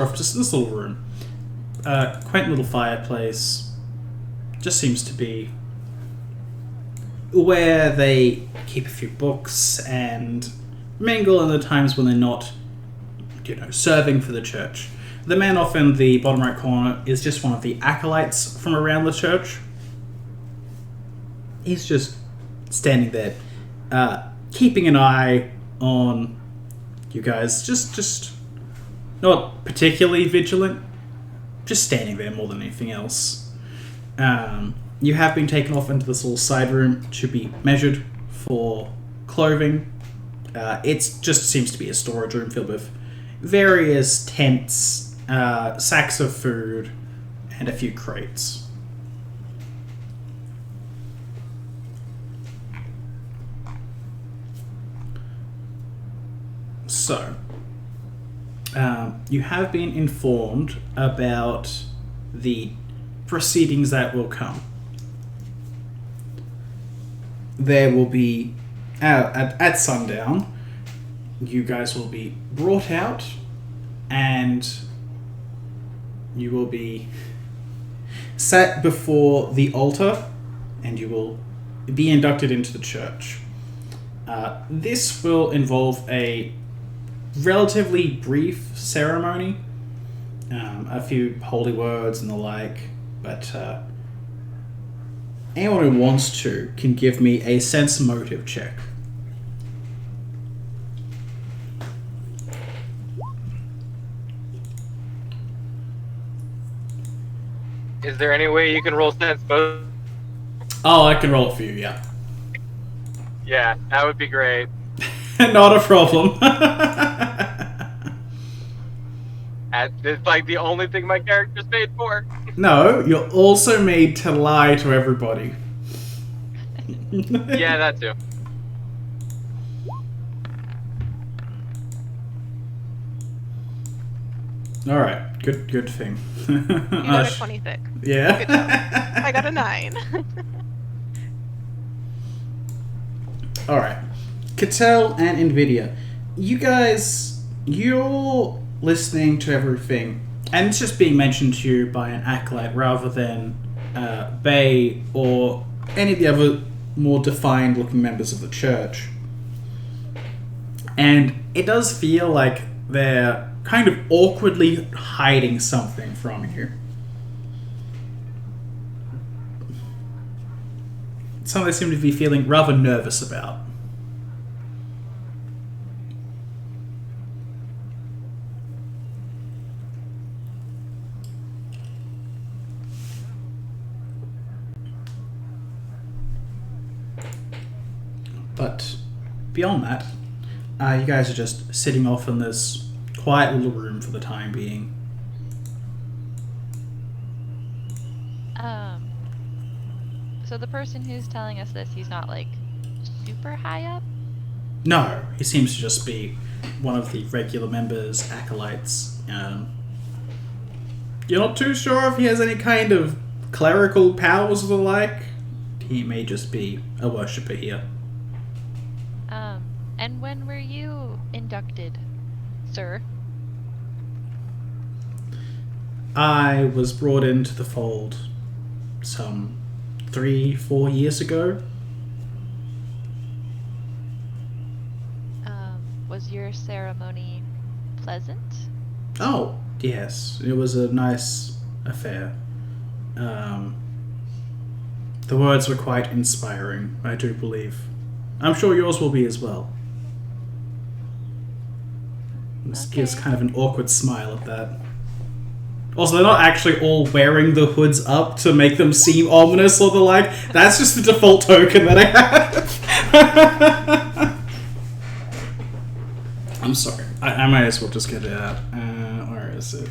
of just this little room. Quaint little fireplace. Just seems to be where they keep a few books and mingle in the times when they're not, serving for the church. The man off in the bottom right corner is just one of the acolytes from around the church. He's just standing there, keeping an eye on you guys. Just not particularly vigilant, just standing there more than anything else. You have been taken off into this little side room to be measured for clothing. It just seems to be a storage room filled with various tents, sacks of food, and a few crates. So, you have been informed about the proceedings that will come. There will be, at sundown, you guys will be brought out and you will be sat before the altar and you will be inducted into the church. This will involve a relatively brief ceremony, a few holy words and the like, but anyone who wants to can give me a sense motive check. Is there any way you can roll sense both? Oh, I can roll it for you, yeah. Yeah, that would be great. Not a problem. It's like the only thing my character's made for. No, you're also made to lie to everybody. Yeah, that too. Alright, good thing. You got a 26. Yeah. Good job. I got a 9. Alright. Cattell and Nvidia, you guys, you're listening to everything, and it's just being mentioned to you by an acolyte rather than Bay or any of the other more defined looking members of the church. And it does feel like they're kind of awkwardly hiding something from you. Something they seem to be feeling rather nervous about. But beyond that, you guys are just sitting off in this quiet little room for the time being. So the person who's telling us this, he's not like super high up? No, he seems to just be one of the regular members, acolytes. You're not too sure if he has any kind of clerical powers or the like. He may just be a worshipper here. And when were you inducted, sir? I was brought into the fold some 3-4 years ago. Was your ceremony pleasant? Oh, yes. It was a nice affair. The words were quite inspiring, I do believe. I'm sure yours will be as well. This gives kind of an awkward smile at that. Also, they're not actually all wearing the hoods up to make them seem ominous or the like. That's just the default token that I have. I'm sorry. I might as well just get it out. Where is it?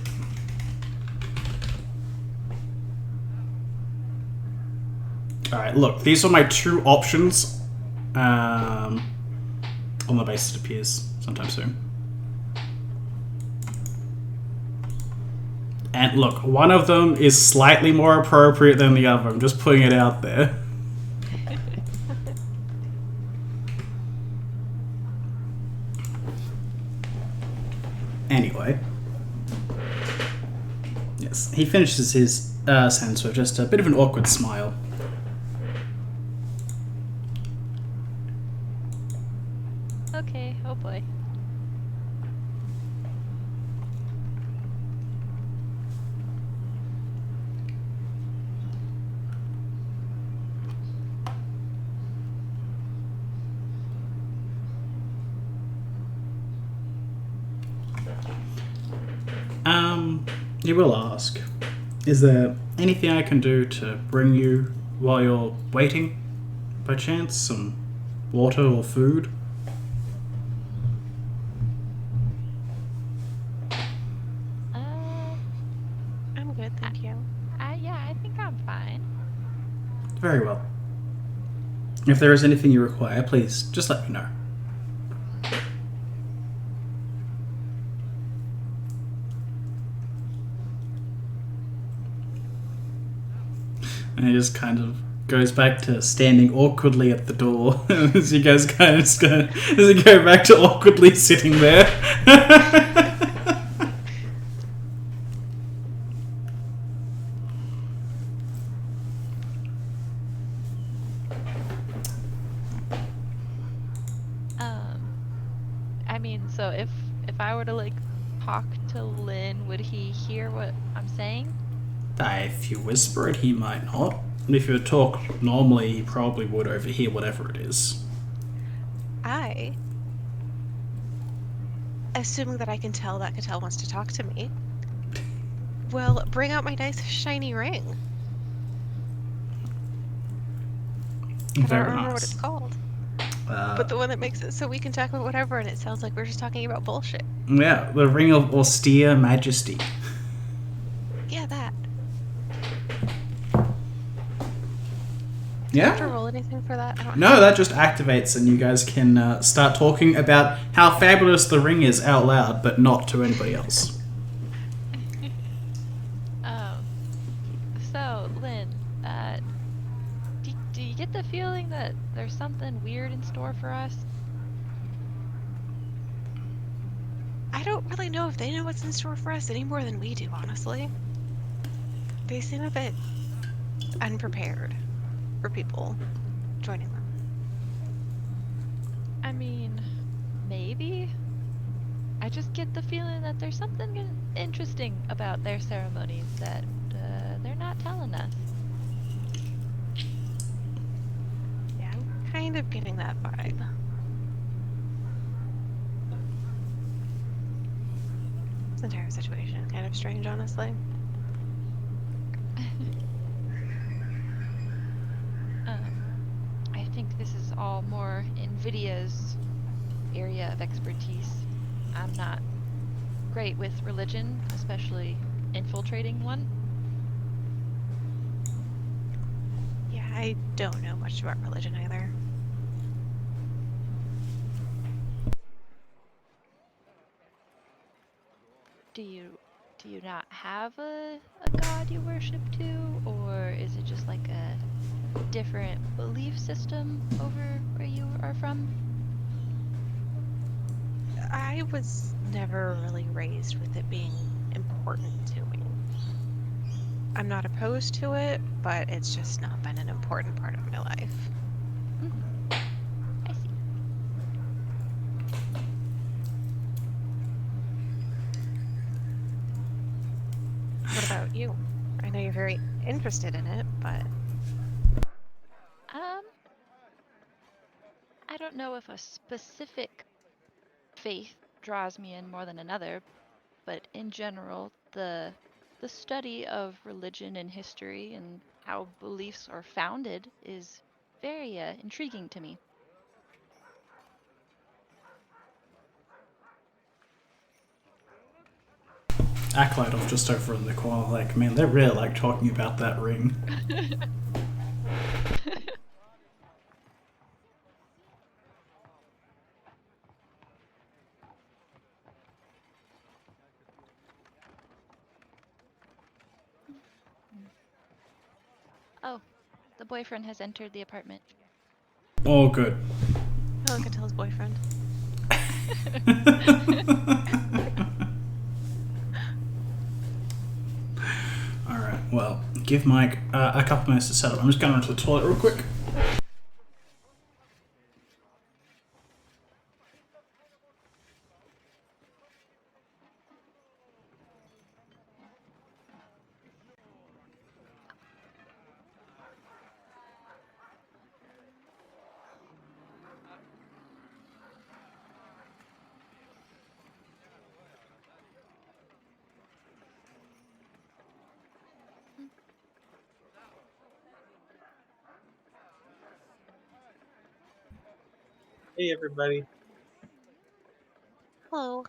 Alright, look. These are my two options. On the basis it appears sometime soon. And look, one of them is slightly more appropriate than the other. I'm just putting it out there. Anyway. Yes, he finishes his sentence with just a bit of an awkward smile. Okay, oh boy. You will ask, is there anything I can do to bring you while you're waiting? By chance, some water or food? I'm good, thank you. Yeah, I think I'm fine. Very well. If there is anything you require, please just let me know. And he just kind of goes back to standing awkwardly at the door as you guys as you go back to awkwardly sitting there. I mean, so if I were to like talk to Lynn, would he hear what I'm saying? If you whisper it, he might not. And if you talk normally, he probably would overhear whatever it is. Assuming that I can tell that Cattell wants to talk to me, will bring out my nice shiny ring. I don't Very remember what nice. it's called. But the one that makes it so we can talk about whatever, and it sounds like we're just talking about bullshit. Yeah, the Ring of Austere Majesty. Yeah, that. Do Yeah? I have to roll anything for that? I don't No, that just activates and you guys can start talking about how fabulous the ring is out loud, but not to anybody else. So Lynn, do you get the feeling that there's something weird in store for us? I don't really know if they know what's in store for us any more than we do, honestly. They seem a bit unprepared for people joining them. I mean, maybe. I just get the feeling that there's something interesting about their ceremonies that they're not telling us. Yeah, I'm kind of getting that vibe. This entire situation is kind of strange, honestly. I think this is all more Nvidia's area of expertise. I'm not great with religion, especially infiltrating one. Yeah, I don't know much about religion either. Do you not have a god you worship to, or is it just like a different belief system over where you are from? I was never really raised with it being important to me. I'm not opposed to it, but it's just not been an important part of my life. I see. What about you? I know you're very interested in it, but I don't know if a specific faith draws me in more than another, but in general, the study of religion and history and how beliefs are founded is very intriguing to me. Acolyte off just over in the corner, like, man, they really like talking about that ring. Oh, the boyfriend has entered the apartment. Oh, good. I look at his boyfriend. Well, give Mike a couple minutes to settle. I'm just going to the toilet real quick. Hey, everybody. Hello.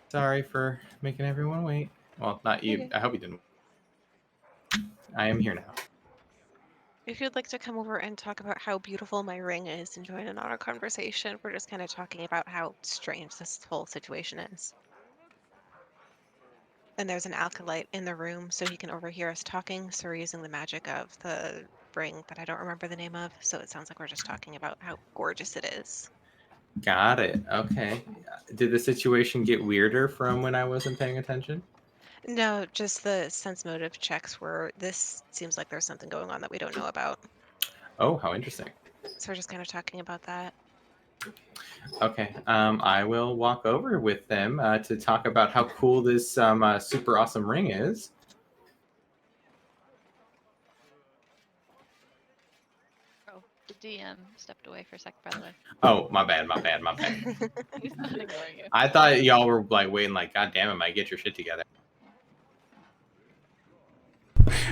Sorry for making everyone wait. Well, not you. Okay. I hope you didn't. I am here now. If you'd like to come over and talk about how beautiful my ring is and join in on our conversation, we're just kind of talking about how strange this whole situation is. And there's an alkalite in the room, so he can overhear us talking, so we're using the magic of the ring that I don't remember the name of, so it sounds like we're just talking about how gorgeous it is. Got it. Okay. Did the situation get weirder from when I wasn't paying attention? No, just the sense motive checks where this seems like there's something going on that we don't know about. Oh, how interesting. So we're just kind of talking about that. Okay. I will walk over with them to talk about how cool this super awesome ring is. Oh, the DM stepped away for a sec, by the way. Oh, my bad. He's not ignoring you. I thought y'all were like waiting, like, God damn it, Mike, get your shit together.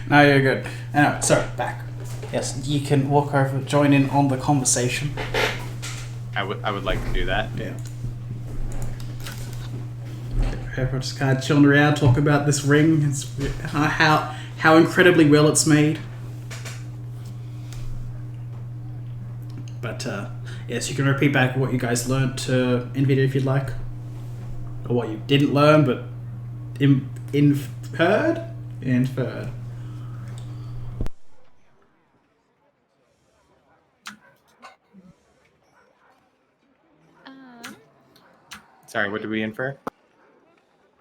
No, you're good. Anyway, so, back. Yes, you can walk over, join in on the conversation. I would like to do that. Yeah. Everyone just kind of chilling around, talking about this ring, it's, how incredibly well it's made. But, yes, you can repeat back what you guys learnt to NVIDIA if you'd like. Or what you didn't learn, but inferred? Inferred. Sorry, what did we infer?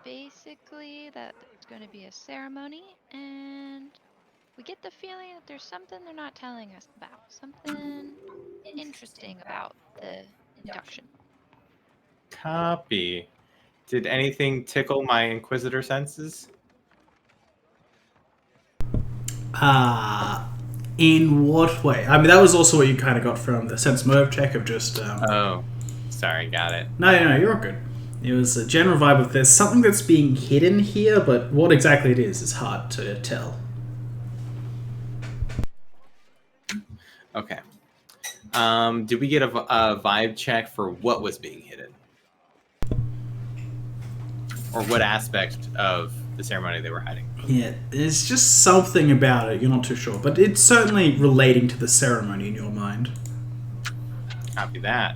Basically, that there's going to be a ceremony, and we get the feeling that there's something they're not telling us about. Something interesting about the induction. Copy. Did anything tickle my Inquisitor senses? In what way? I mean, that was also what you kind of got from the sense motive check of just... Oh, sorry, got it. No, you're all good. It was a general vibe of there's something that's being hidden here, but what exactly it is hard to tell. Okay. Did we get a vibe check for what was being hidden? Or what aspect of the ceremony they were hiding? Yeah, there's just something about it, you're not too sure, but it's certainly relating to the ceremony in your mind. Copy that.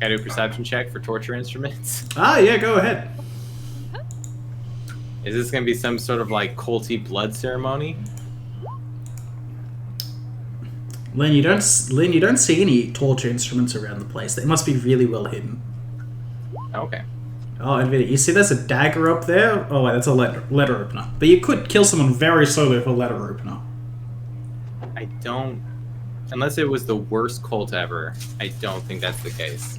Can I do a perception check for torture instruments? Ah, yeah, go ahead. Is this going to be some sort of like culty blood ceremony? Lynn, you don't see any torture instruments around the place. They must be really well hidden. Okay. Oh, and you see there's a dagger up there? Oh, wait, that's a letter opener. But you could kill someone very slowly with a letter opener. I don't... Unless it was the worst cult ever, I don't think that's the case.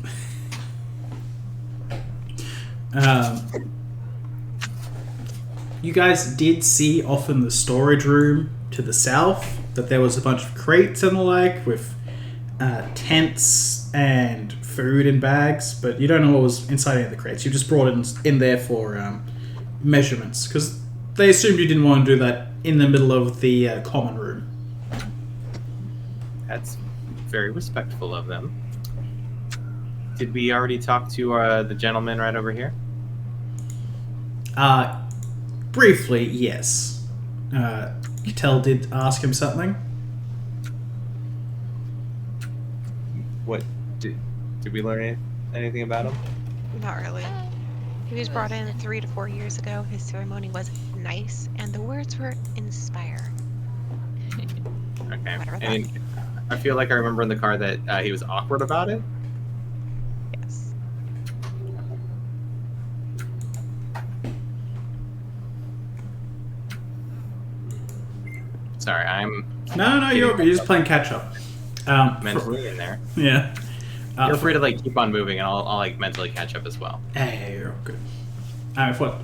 You guys did see off in the storage room to the south that there was a bunch of crates and the like with tents and food in bags, but you don't know what was inside any of the crates. You just brought it in there for measurements because they assumed you didn't want to do that in the middle of the common room. That's very respectful of them. Did we already talk to the gentleman right over here? Briefly, yes. Cattell did ask him something. What did we learn anything about him? Not really. He was brought in 3 to 4 years ago. His ceremony was nice, and the words were inspire. Okay. Whatever And I feel like I remember in the car that he was awkward about it. Yes. Sorry, I'm No, you're just playing catch up. mentally in there. Yeah. Feel free to like keep on moving, and I'll like mentally catch up as well. Hey, you're all good.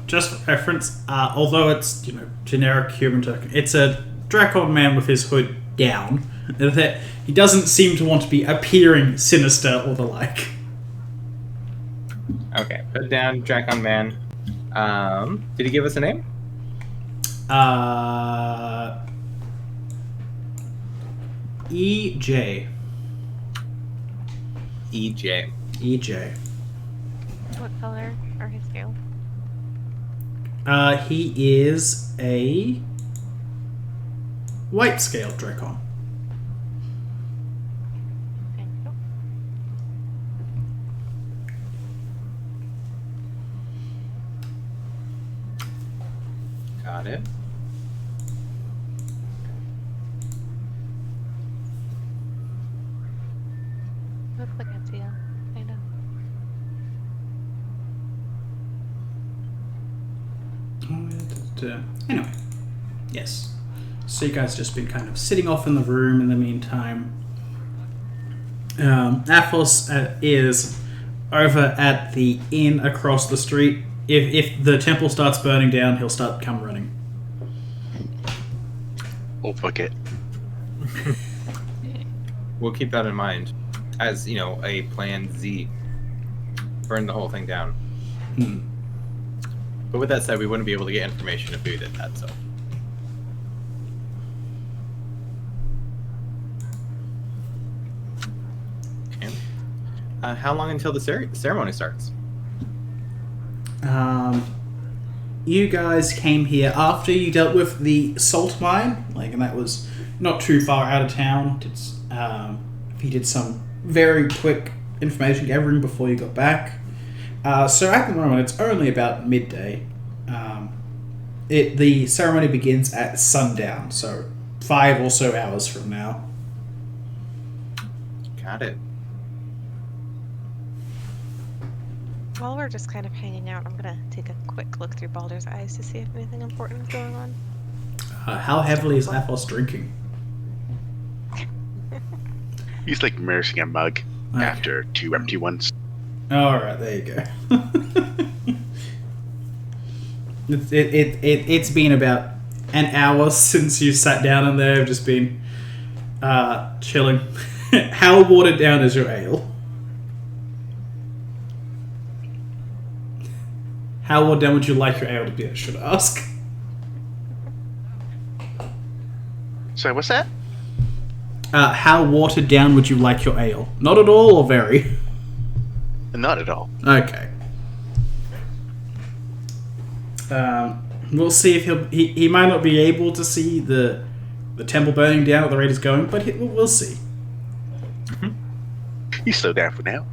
Just for reference, although it's generic human token, it's a Dracon man with his hood down. That he doesn't seem to want to be appearing sinister or the like. Okay, put down Dracon Man. Did he give us a name? EJ. EJ. EJ. What color are his scales? He is a white scaled Dracon. Thank you. Got it. Looks like I see him. Kind of. Anyway, yes. So you guys just been kind of sitting off in the room in the meantime. Athos is over at the inn across the street. If the temple starts burning down, he'll start come running. Oh, fuck it. We'll keep that in mind as, a plan Z. Burn the whole thing down. But with that said, we wouldn't be able to get information if we did that, so. Okay. How long until the ceremony starts? You guys came here after you dealt with the salt mine, and that was not too far out of town. He did some very quick information gathering before you got back. So at the moment, it's only about midday. The ceremony begins at sundown, so 5 or so hours from now. Got it. While we're just kind of hanging out, I'm gonna take a quick look through Baldur's eyes to see if anything important is going on. How heavily is Athos drinking? He's like immersing a mug Okay. after 2 empty ones. Alright, there you go. It's been about an hour since you sat down in there. I've just been chilling. How watered down is your ale? How watered down would you like your ale to be, I should ask? So what's that? How watered down would you like your ale? Not at all or very? Not at all. Okay. We'll see if he might not be able to see the temple burning down at the rate it's going, but we'll see. He's slow down for now.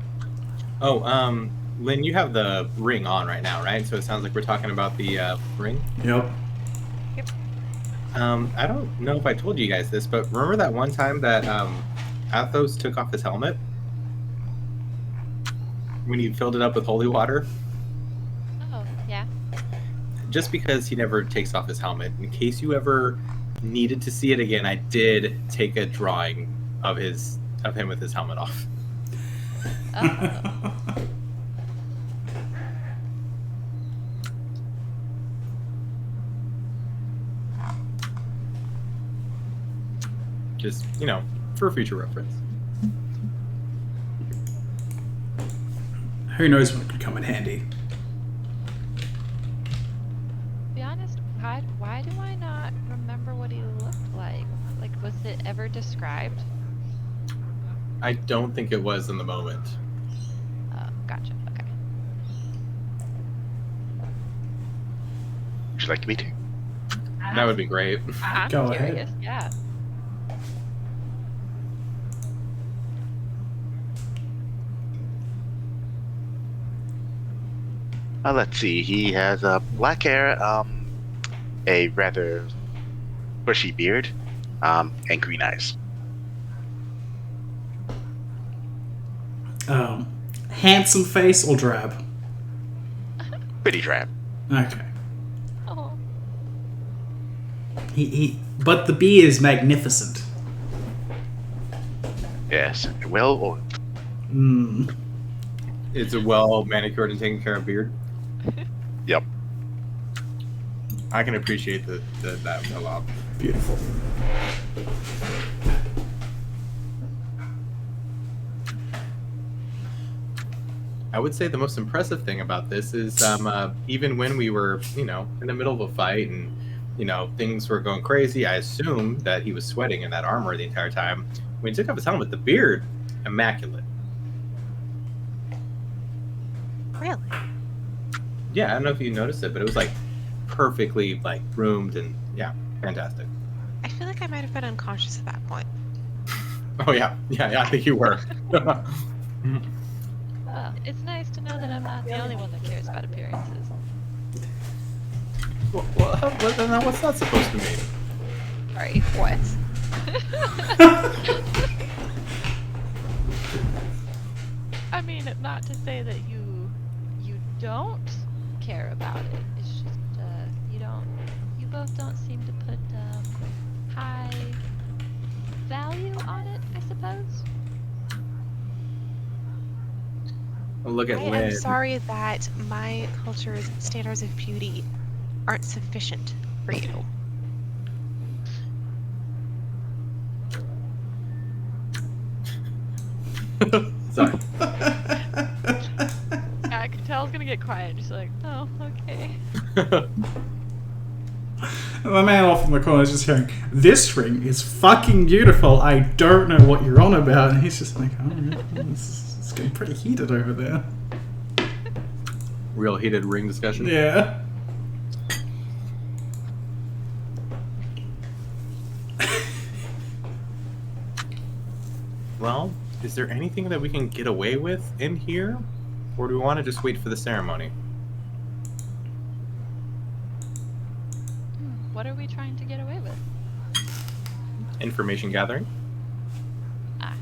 Oh, Lynn, you have the ring on right now, right? So it sounds like we're talking about the ring. Yep. I don't know if I told you guys this, but remember that one time that Athos took off his helmet? When he filled it up with holy water? Oh, yeah. Just because he never takes off his helmet, in case you ever needed to see it again, I did take a drawing of him with his helmet off. Oh. Just, for future reference. Who knows when it could come in handy? To be honest, why do I not remember what he looked like? Like, was it ever described? I don't think it was in the moment. Oh, gotcha. Okay. Would you like me to? That would be great. I'm Go ahead. curious. Yeah. Let's see. He has black hair, a rather bushy beard, and green eyes. Handsome face or drab? Pretty drab. Okay. Oh. But the beard is magnificent. Yes, well oiled. Mm. It's a well manicured and taken care of beard. Yep. I can appreciate that a lot. Beautiful. I would say the most impressive thing about this is even when we were, in the middle of a fight and, things were going crazy, I assumed that he was sweating in that armor the entire time. When he took off his helmet, the beard, immaculate. Really? Yeah, I don't know if you noticed it, but it was like perfectly like groomed and yeah, fantastic. I feel like I might have been unconscious at that point. Oh yeah, I think you were. Well, it's nice to know that I'm not the only one that cares about appearances. What's that supposed to mean? Sorry, what? I mean, not to say that you don't care about it. It's just you both don't seem to put high value on it, I suppose. Look at I am Lynn. sorry that my culture's standards of beauty aren't sufficient for you. Sorry. Yeah, I could tell I was gonna get quiet. Just like, oh, okay. The man off in the corner is just hearing, "This ring is fucking beautiful. I don't know what you're on about." And he's just like, "Oh, yeah, it's getting pretty heated over there." Real heated ring discussion. Yeah. Well, is there anything that we can get away with in here? Or do we want to just wait for the ceremony? What are we trying to get away with? Information gathering? Ah.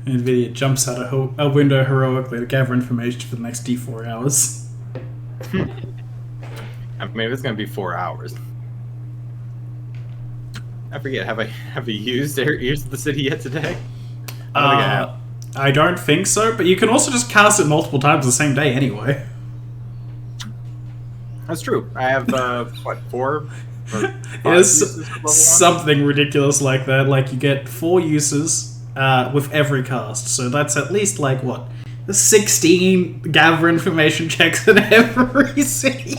NVIDIA jumps out a window heroically to gather information for the next D4 hours. Maybe it's going to be 4 hours. I forget, have I used Ears of the City yet today? I don't think I have. I don't think so, but you can also just cast it multiple times the same day anyway. That's true. I have, 4 or 5 Yes, uses for level 1? something ridiculous like that. Like, you get 4 uses with every cast, so that's at least, 16 gather information checks in every city.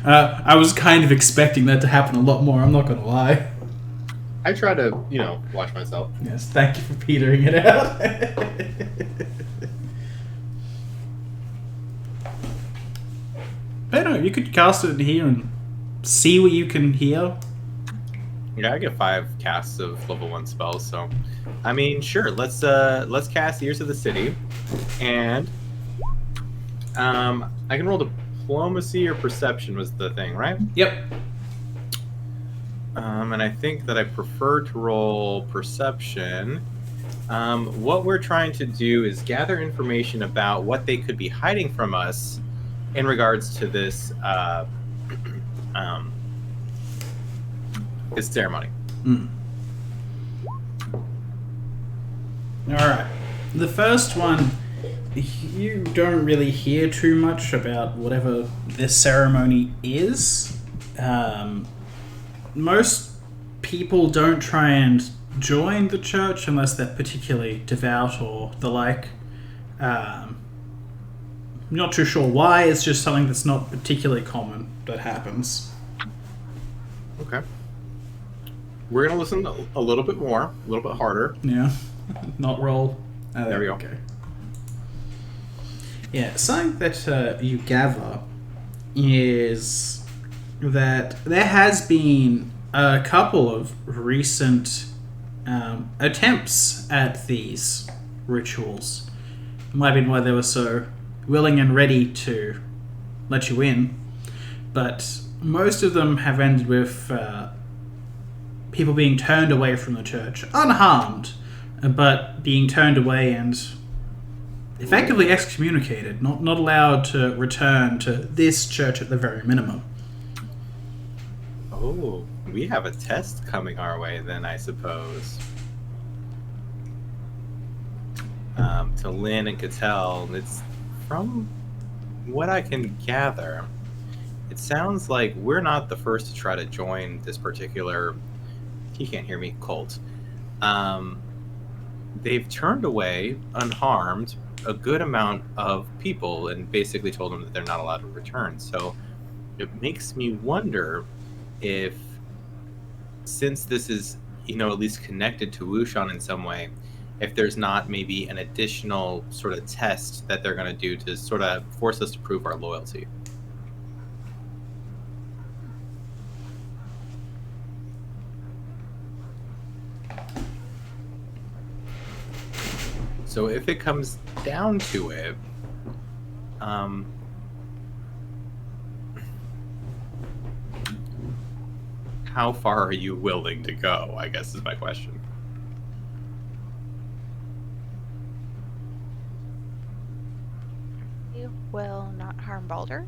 I was kind of expecting that to happen a lot more, I'm not gonna lie. I try to, watch myself. Yes, thank you for petering it out. But no, you could cast it in here and see what you can hear. Yeah, I get 5 casts of level 1 spells, so I mean, sure. Let's cast Ears of the City, and I can roll diplomacy or perception was the thing, right? Yep. And I think that I prefer to roll perception. What we're trying to do is gather information about what they could be hiding from us in regards to this this ceremony. Alright. The first one, you don't really hear too much about whatever this ceremony is. Most people don't try and join the church unless they're particularly devout or the like. Not too sure why, it's just something that's not particularly common that happens. Okay. We're going to listen a little bit more, a little bit harder. Yeah. Not roll. There we go. Okay. Yeah, something that you gather is that there has been a couple of recent attempts at these rituals. Might have been why they were so willing and ready to let you in, but most of them have ended with people being turned away from the church, unharmed, but being turned away and effectively excommunicated, not allowed to return to this church at the very minimum. Oh, we have a test coming our way then, I suppose. To Lynn and Cattell, it's from what I can gather, it sounds like we're not the first to try to join this particular, he can't hear me, cult. They've turned away, unharmed, a good amount of people and basically told them that they're not allowed to return. So it makes me wonder if, since this is, at least connected to Wuxian in some way, if there's not maybe an additional sort of test that they're going to do to sort of force us to prove our loyalty. So if it comes down to it, how far are you willing to go, I guess is my question. You will not harm Balder.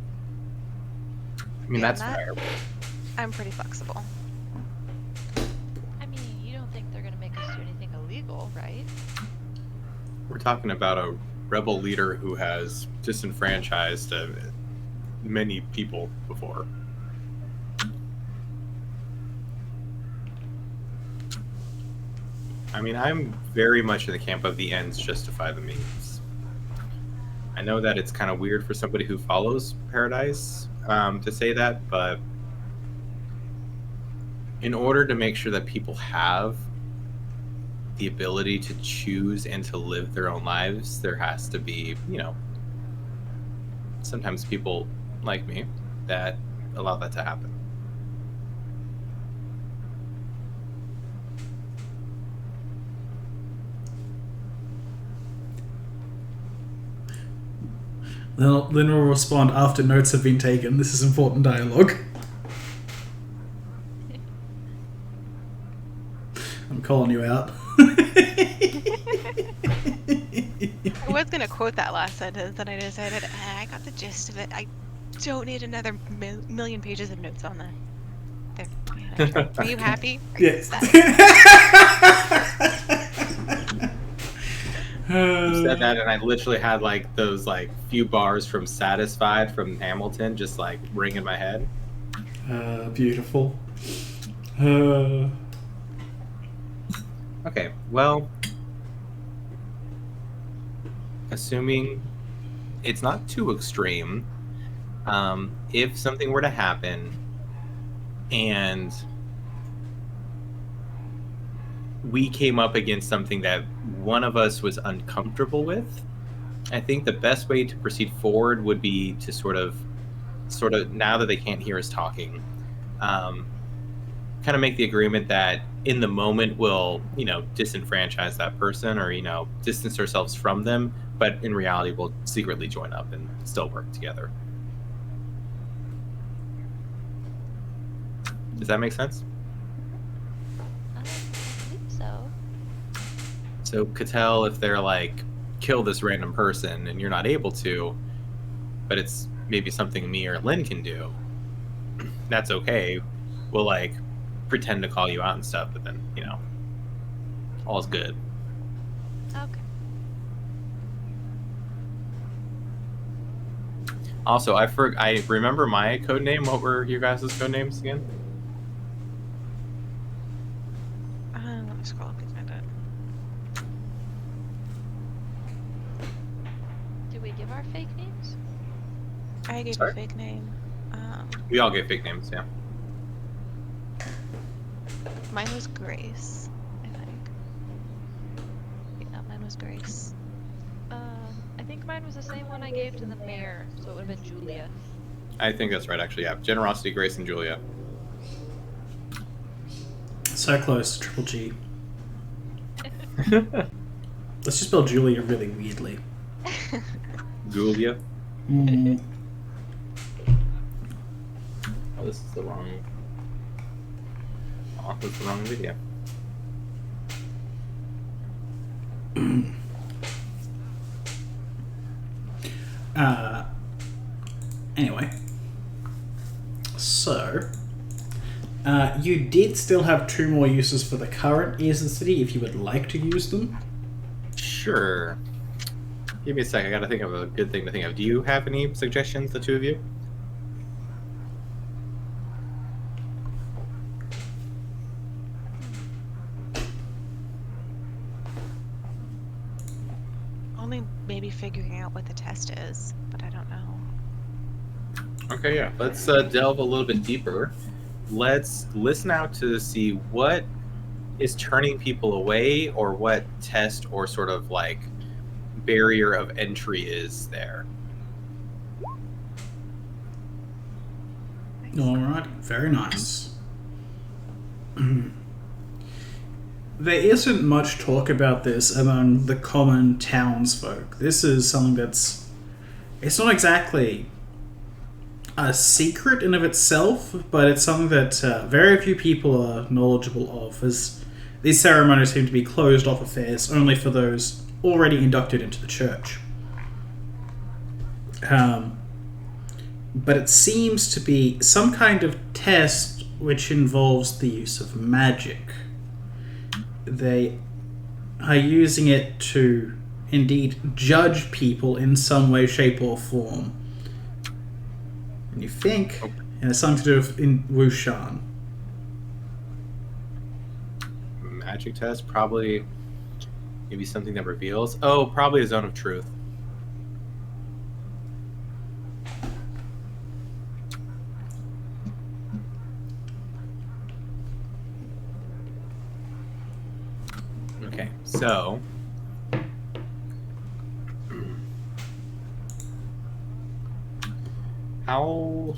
I mean, that's fair. I'm pretty flexible. I mean, you don't think they're gonna make us do anything illegal, right? We're talking about a rebel leader who has disenfranchised many people before. I mean, I'm very much in the camp of the ends justify the means. I know that it's kind of weird for somebody who follows Paradise to say that, but in order to make sure that people have the ability to choose and to live their own lives, there has to be, sometimes people like me that allow that to happen. Lynn will respond after notes have been taken. This is important dialogue. I'm calling you out. I was going to quote that last sentence, and I decided I got the gist of it. I don't need another million pages of notes on that. There. Are you happy? Yes. You said that, and I literally had those few bars from "Satisfied" from Hamilton just ring in my head. Beautiful. Okay, well, assuming it's not too extreme, if something were to happen and we came up against something that one of us was uncomfortable with, I think the best way to proceed forward would be to sort of now that they can't hear us talking, kind of make the agreement that in the moment we'll, disenfranchise that person or, distance ourselves from them, but in reality we'll secretly join up and still work together. Does that make sense? I believe so. So Cattell, if they're kill this random person and you're not able to, but it's maybe something me or Lynn can do, that's okay. We'll pretend to call you out and stuff, but then, all's good. Okay. Also, I remember my code name. What were your guys' code names again? Let me scroll up and find it. Do we give our fake names? I gave Sorry? a fake name. We all gave fake names, yeah. Mine was Grace, I think. Yeah, mine was Grace. I think mine was the same one I gave to the mayor, so it would have been Julia. I think that's right, actually, yeah. Generosity, Grace, and Julia. So close to Triple G. Let's just spell Julia really weirdly. Julia. Mm. Oh, this is the wrong... Oh, that's the wrong video. Anyway. So, you did still have 2 more uses for the current ears of the city if you would like to use them. Sure. Give me a sec. I gotta think of a good thing to think of. Do you have any suggestions, the two of you? Only maybe figuring out what the test is, but I don't know. Okay, yeah. Let's delve a little bit deeper. Let's listen out to see what is turning people away, or what test or sort of like barrier of entry is there. Alright, very nice. There isn't much talk about this among the common townsfolk. This is something that's... It's not exactly a secret in of itself, but it's something that very few people are knowledgeable of, as these ceremonies seem to be closed-off affairs only for those already inducted into the church. But it seems to be some kind of test which involves the use of magic. They are using it to indeed judge people in some way, shape, or form. And you think it has something to do with in Wuxian. Magic test, probably maybe something that reveals. Oh, probably a zone of truth. Okay, so how?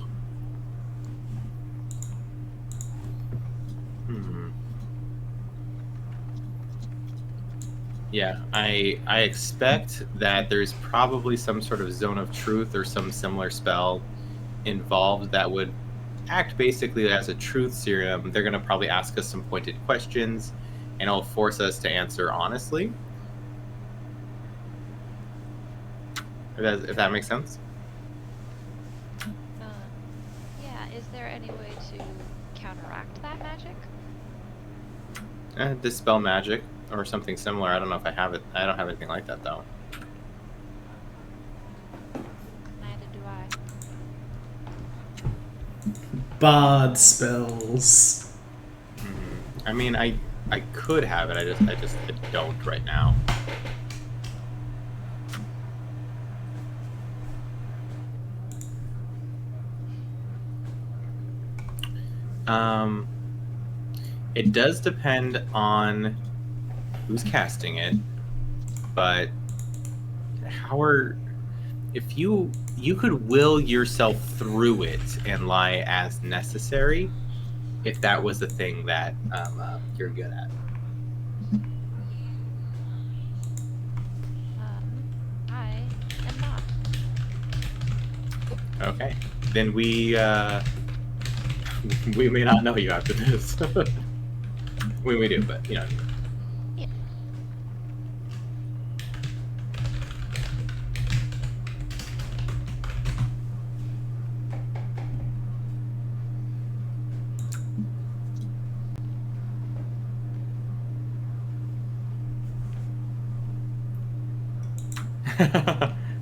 Yeah, I expect that there's probably some sort of zone of truth or some similar spell involved that would act basically as a truth serum. They're going to probably ask us some pointed questions, and it'll force us to answer honestly. If that makes sense. Yeah, is there any way to counteract that magic? Dispel magic or something similar. I don't know if I have it. I don't have anything like that though. Neither do I. Bard spells. I mean, I could have it. I don't right now. It does depend on who's casting it, but if you could will yourself through it and lie as necessary, if that was the thing that you're good at. I am not. Okay, then we may not know you after this. we do, but you know. Yeah.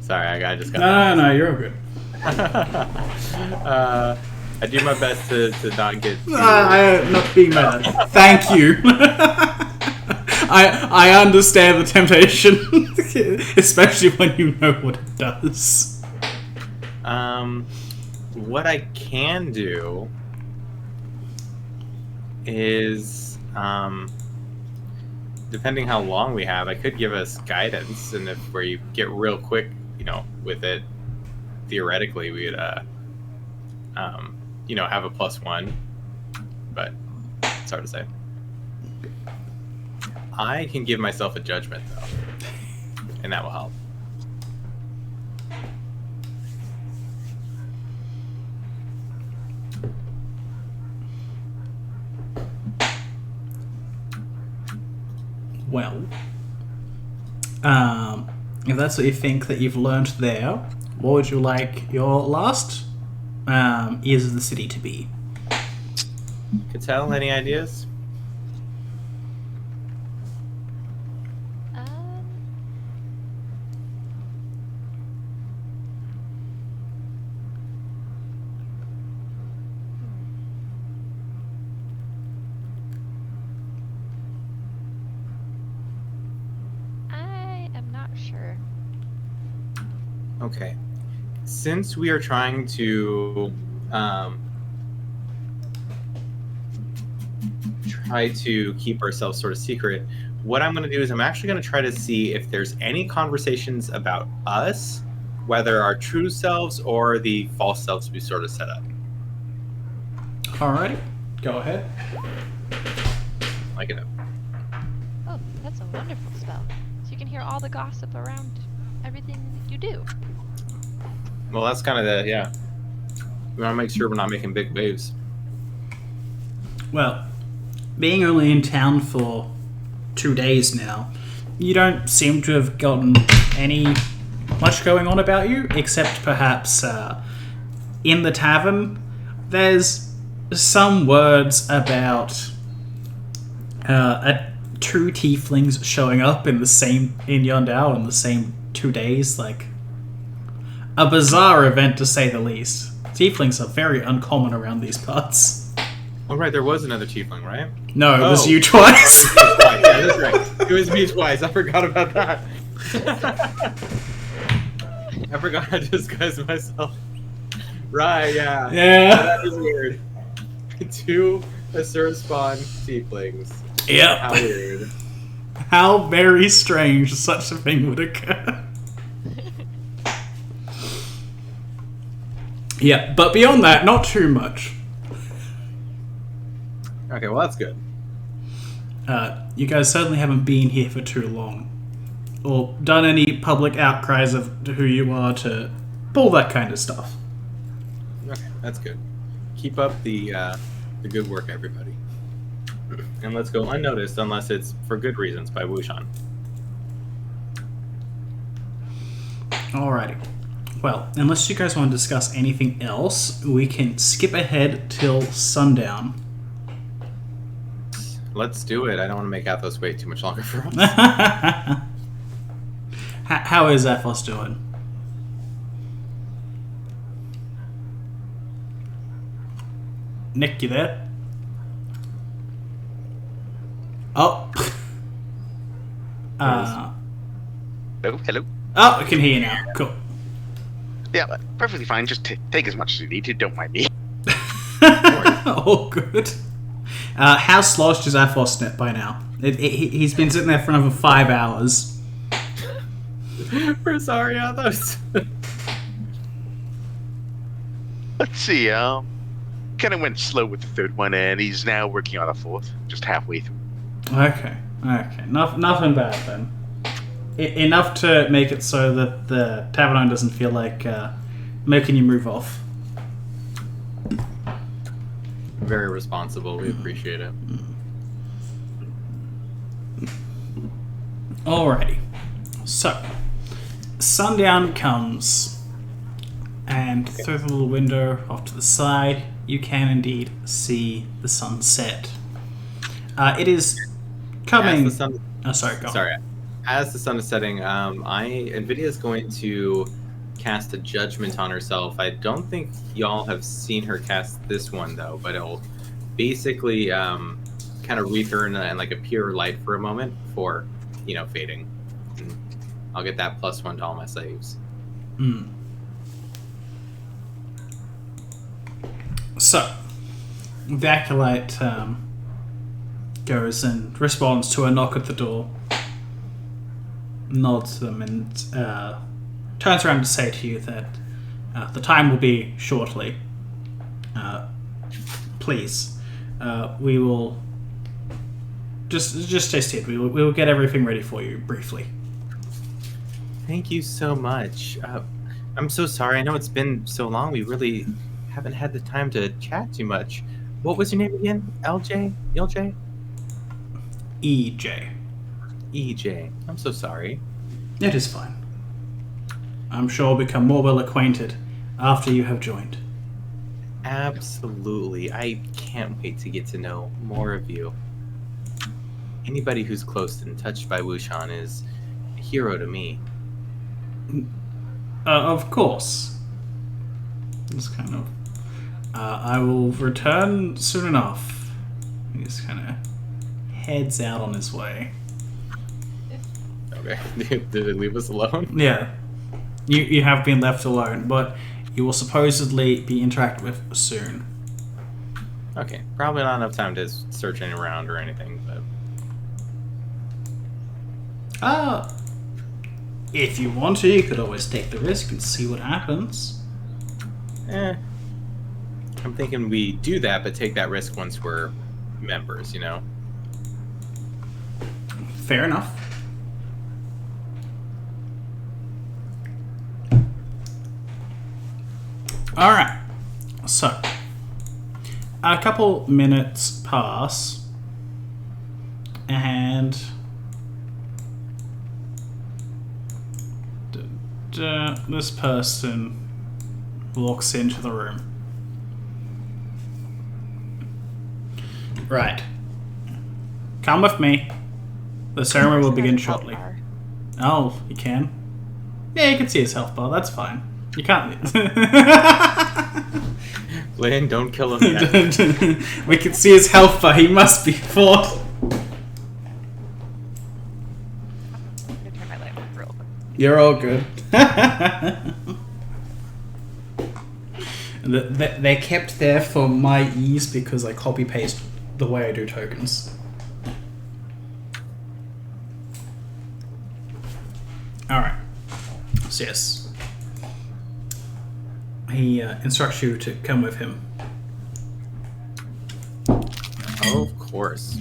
Sorry, I just got. No, you're all good. I do my best to not get. I'm not being mad. Thank you. I understand the temptation, especially when you know what it does. What I can do is, depending how long we have, I could give us guidance, and if where you get real quick, with it, theoretically we would, have a +1, but it's hard to say. I can give myself a judgment though, and that will help. Well, If that's what you think that you've learned there, what would you like your last ears of the city to be? Cattell, any ideas? Um, I am not sure. Okay. Since we are trying to try to keep ourselves sort of secret, what I'm going to do is I'm actually going to try to see if there's any conversations about us, whether our true selves or the false selves we sort of set up. Alrighty, go ahead. Like it up. Oh, that's a wonderful spell. So you can hear all the gossip around everything you do. Well, that's kind of the, yeah. We want to make sure we're not making big waves. Well, being only in town for 2 days now, you don't seem to have gotten any much going on about you, except perhaps in the tavern, there's some words about two tieflings showing up in Yondao in the same 2 days, like a bizarre event to say the least. Tieflings are very uncommon around these parts. Oh, right, there was another tiefling, right? No, it was Oh. you twice. Yeah, that's right. It was me twice. I forgot about that. I forgot I disguised myself. Right, yeah. Yeah. That is weird. 2 Asura spawn tieflings. Yep. How weird. How very strange such a thing would occur. Yeah, but beyond that, not too much. Okay, well, that's good. You guys certainly haven't been here for too long, or done any public outcries of who you are to pull that kind of stuff. Okay, that's good. Keep up the good work, everybody. And let's go unnoticed, unless it's for good reasons, by Wuxian. Alrighty. Well, unless you guys want to discuss anything else, we can skip ahead till sundown. Let's do it. I don't want to make Athos wait too much longer for us. How is Athos doing? Nick, you there? Oh. Hello, hello. Oh, I can hear you now. Cool. Yeah, perfectly fine. Just take as much as you need to. Don't mind me. Oh, good. How sloshed is Athos net by now? He's been sitting there for another 5 hours. We're sorry, Athos. Let's see. Kind of went slow with the third one, and he's now working on a fourth, just halfway through. Okay. Nothing bad then. Enough to make it so that the tavern doesn't feel like making you move off. Very responsible. We appreciate it. Alrighty. So, sundown comes, and through the little window off to the side, you can indeed see the sunset. It is coming. As the sun, Oh, sorry, go on. sorry. As the sun is setting, NVIDIA is going to cast a judgment on herself. I don't think y'all have seen her cast this one though, but it'll basically kind of wreath her in like a pure light for a moment before, fading. And I'll get that +1 to all my saves. So, the acolyte goes and responds to a knock at the door, nods to them, and turns around to say to you that the time will be shortly. Please, we will just stay seated. We will get everything ready for you briefly. Thank you so much. I'm so sorry. I know it's been so long. We really haven't had the time to chat too much. What was your name again? LJ? EJ? EJ. EJ. I'm so sorry. It is fine. I'm sure I'll become more well acquainted after you have joined. Absolutely. I can't wait to get to know more of you. Anybody who's close and touched by Wuxian is a hero to me. Of course. Just kind of... I will return soon enough. He just kind of heads out on his way. Okay. Did they leave us alone? Yeah. You have been left alone, but you will supposedly be interacted with soon. Okay. Probably not enough time to search any around or anything, but... If you want to, you could always take the risk and see what happens. I'm thinking we do that, but take that risk once we're members, you know? Fair enough. Alright, so a couple minutes pass, and this person walks into the room. Right. Come with me. The ceremony will begin shortly. Oh, you can? Yeah, you can see his health bar, that's fine. You can't. Lynn, don't kill him yet. We can see his health bar, he must be fought. I'm gonna turn my light off real quick. You're all good. They're kept there for my ease because I copy paste the way I do tokens. Alright. So yes. He instructs you to come with him. Oh, of course.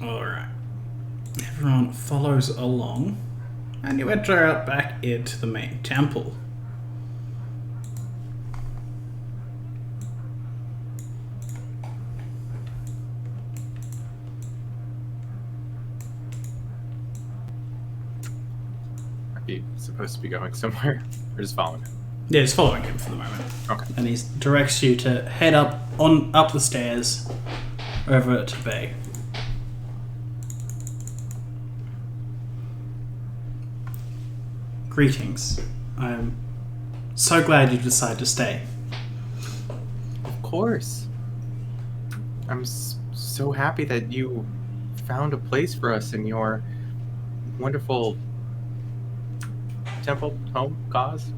Alright. Everyone follows along. And you enter out back into the main temple. Are you supposed to be going somewhere? Or just following him? Yeah, he's following him for the moment. Okay. And he directs you to head up the stairs over to Bay. Greetings. I'm so glad you decided to stay. Of course. I'm so happy that you found a place for us in your wonderful temple, home, cause.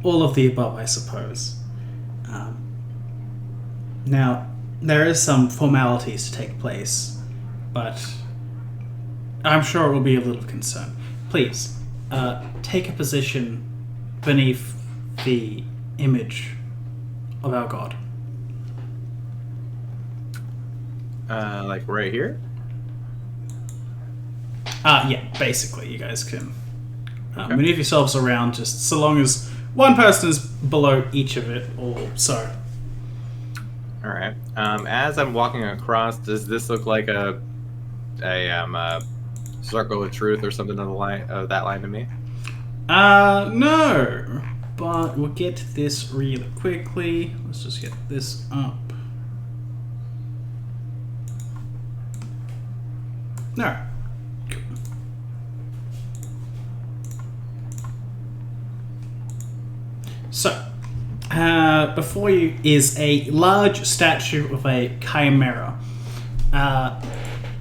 All of the above, I suppose. Now, there is some formalities to take place, but I'm sure it will be a little concern. Please, take a position beneath the image of our god. Like right here? Yeah, basically, you guys can move yourselves around just so long as one person is below each of it, or so. All right. As I'm walking across, does this look like a circle of truth or something on the line of that line to me? No, but we'll get to this really quickly. Let's just get this up. No. So, before you is a large statue of a chimera.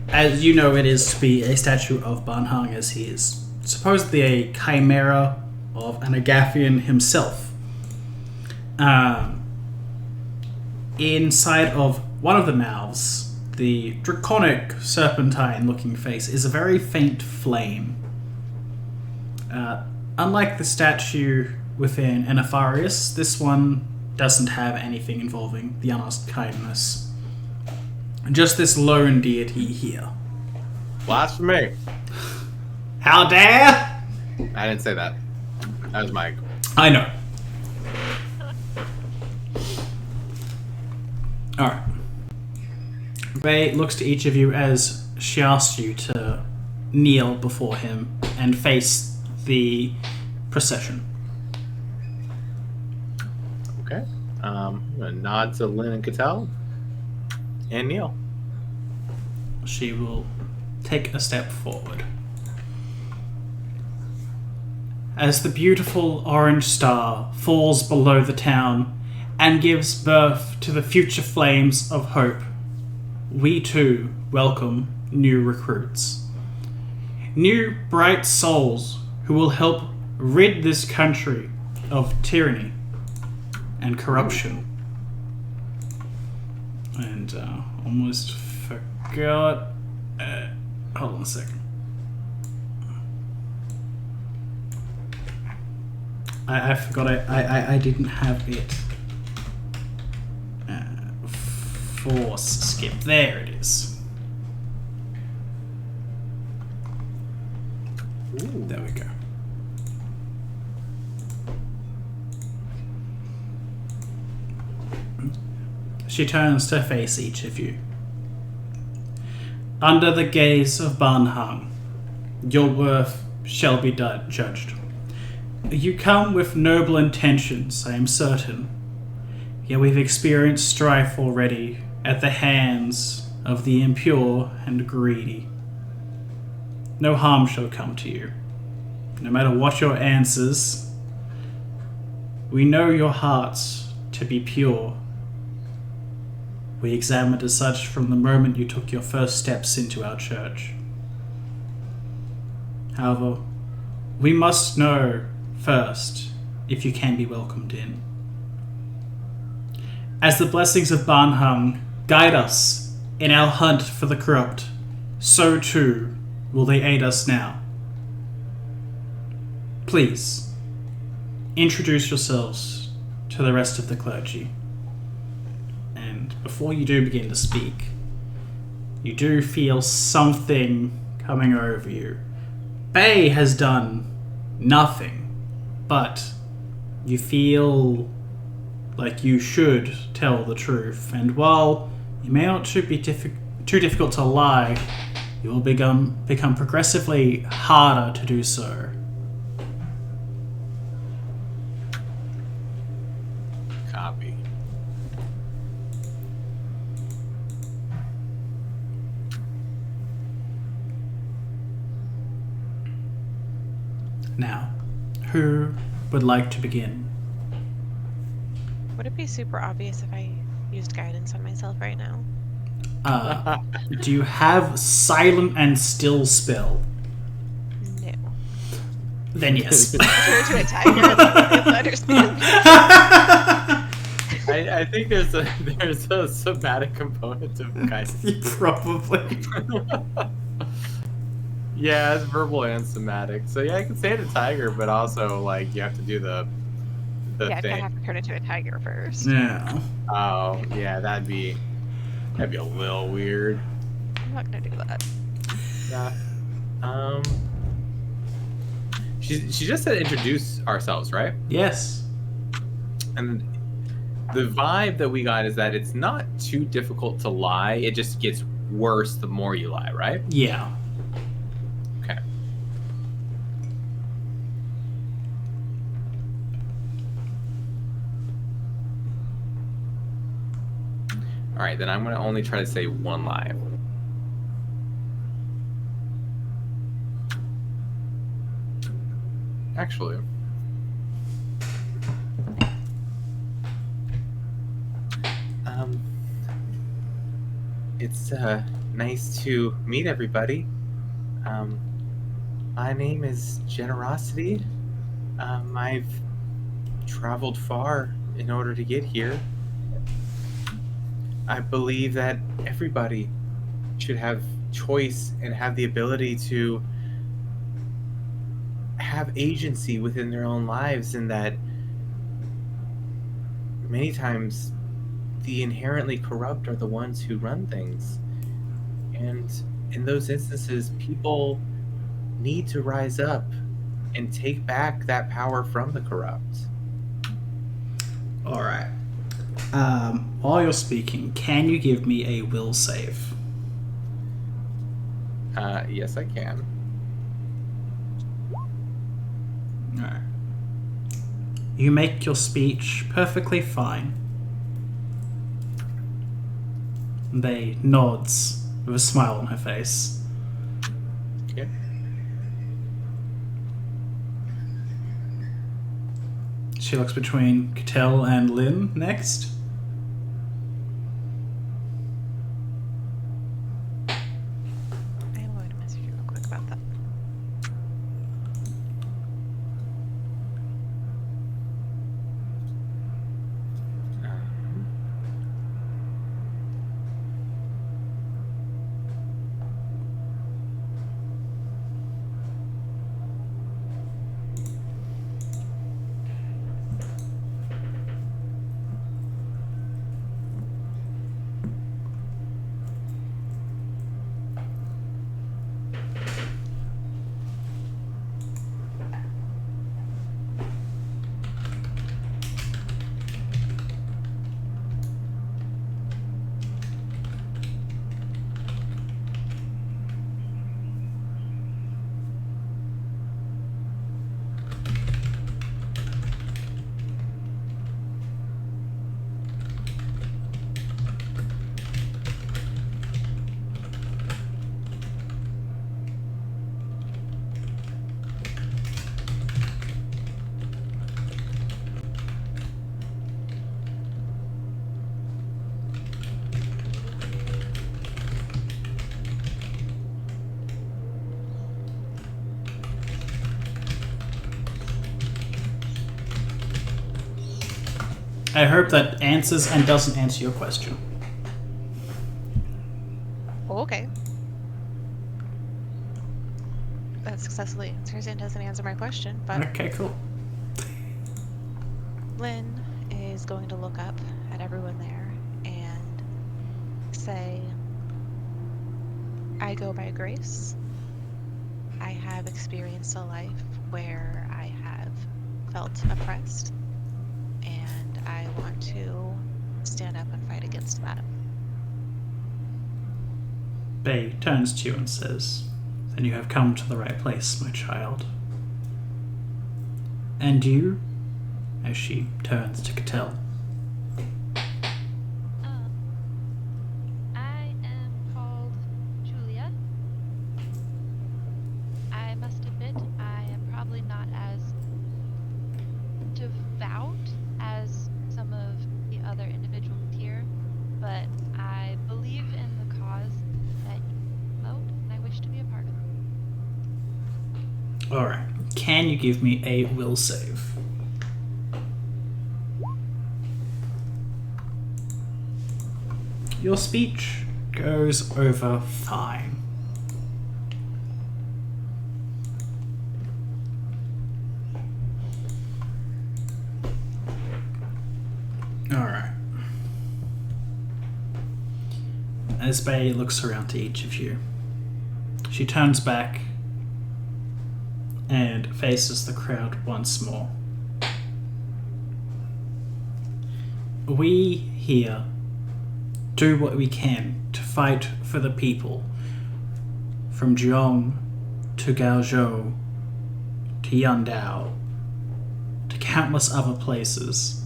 As you know, it is to be a statue of Banhang, as he is supposedly a chimera of an Agathian himself. Inside of one of the mouths, the draconic serpentine-looking face is a very faint flame. Unlike the statue within Anatharius, this one doesn't have anything involving the unasked kindness. Just this lone deity here. Blasphemy! How dare! I didn't say that. That was Mike. I know. Alright. Ray looks to each of you as she asks you to kneel before him and face the procession. Okay. I'm gonna nod to Lynn and Cattell and Neil. She will take a step forward. As the beautiful orange star falls below the town and gives birth to the future flames of hope, we too welcome new recruits. New bright souls who will help rid this country of tyranny and corruption. And almost forgot. Hold on a second. I forgot I didn't have it. Force skip. There it is. Ooh. There we go. She turns to face each of you. Under the gaze of Banhang, your worth shall be judged. You come with noble intentions, I am certain. Yet we've experienced strife already at the hands of the impure and greedy. No harm shall come to you, no matter what your answers. We know your hearts to be pure. We examined as such from the moment you took your first steps into our church. However, we must know first if you can be welcomed in. As the blessings of Banhang guide us in our hunt for the corrupt, so too will they aid us now. Please, introduce yourselves to the rest of the clergy. And before you do begin to speak, you do feel something coming over you. Bay has done nothing, but you feel like you should tell the truth. And while you may not be too difficult to lie, you will become progressively harder to do so. Copy. Now, who would like to begin? Would it be super obvious if I used guidance on myself right now? Do you have silent and still spell? No. Then yes. Turn to a tiger. That's understand. I think there's a somatic component of guidance. Probably. Yeah, it's verbal and somatic. So yeah, I can say it a tiger, but also like you have to do the Yeah, I'd thing. have to turn into a tiger first. Yeah. Oh yeah, that'd be a little weird. I'm not gonna do that. Yeah. She just said introduce ourselves, right? Yes. And the vibe that we got is that it's not too difficult to lie. It just gets worse the more you lie, right? Yeah. Okay. All right, then I'm going to only try to say one lie. Actually, it's nice to meet everybody. My name is Generosity. I've traveled far in order to get here. I believe that everybody should have choice and have the ability to have agency within their own lives, and that many times the inherently corrupt are the ones who run things. And in those instances, people need to rise up and take back that power from the corrupt. All right. while you're speaking, can you give me a will save? Yes, I can. Alright. You make your speech perfectly fine. They nods with a smile on her face. Okay. She looks between Cattell and Lynn next. I'm going to message you real quick about that. I hope that answers and doesn't answer your question. Oh, okay. That successfully answers and doesn't answer my question, but Okay, cool. Lynn is going to look up at everyone there and say, I go by grace. I have experienced a life where I have felt oppressed, and I want to stand up and fight against that. Bay turns to you and says, "Then you have come to the right place, my child." And you, as she turns to Cattell. I am called Julia. I must admit, I am probably not as devout as some of the other individuals here, but I believe in the cause that you promote, and I wish to be a part of it. Alright, can you give me a will save? Your speech goes over fine. Alright. As Bay looks around to each of you, she turns back and faces the crowd once more. We here do what we can to fight for the people, from Jiong to Gaozhou to Yandao to countless other places.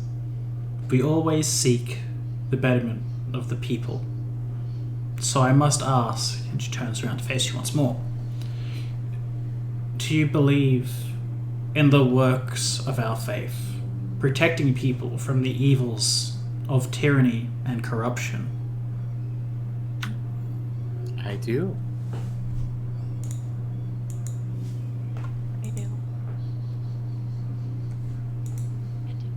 We always seek the betterment of the people. So I must ask, and she turns around to face you once more, do you believe in the works of our faith, protecting people from the evils of tyranny and corruption? I do. I do. I do.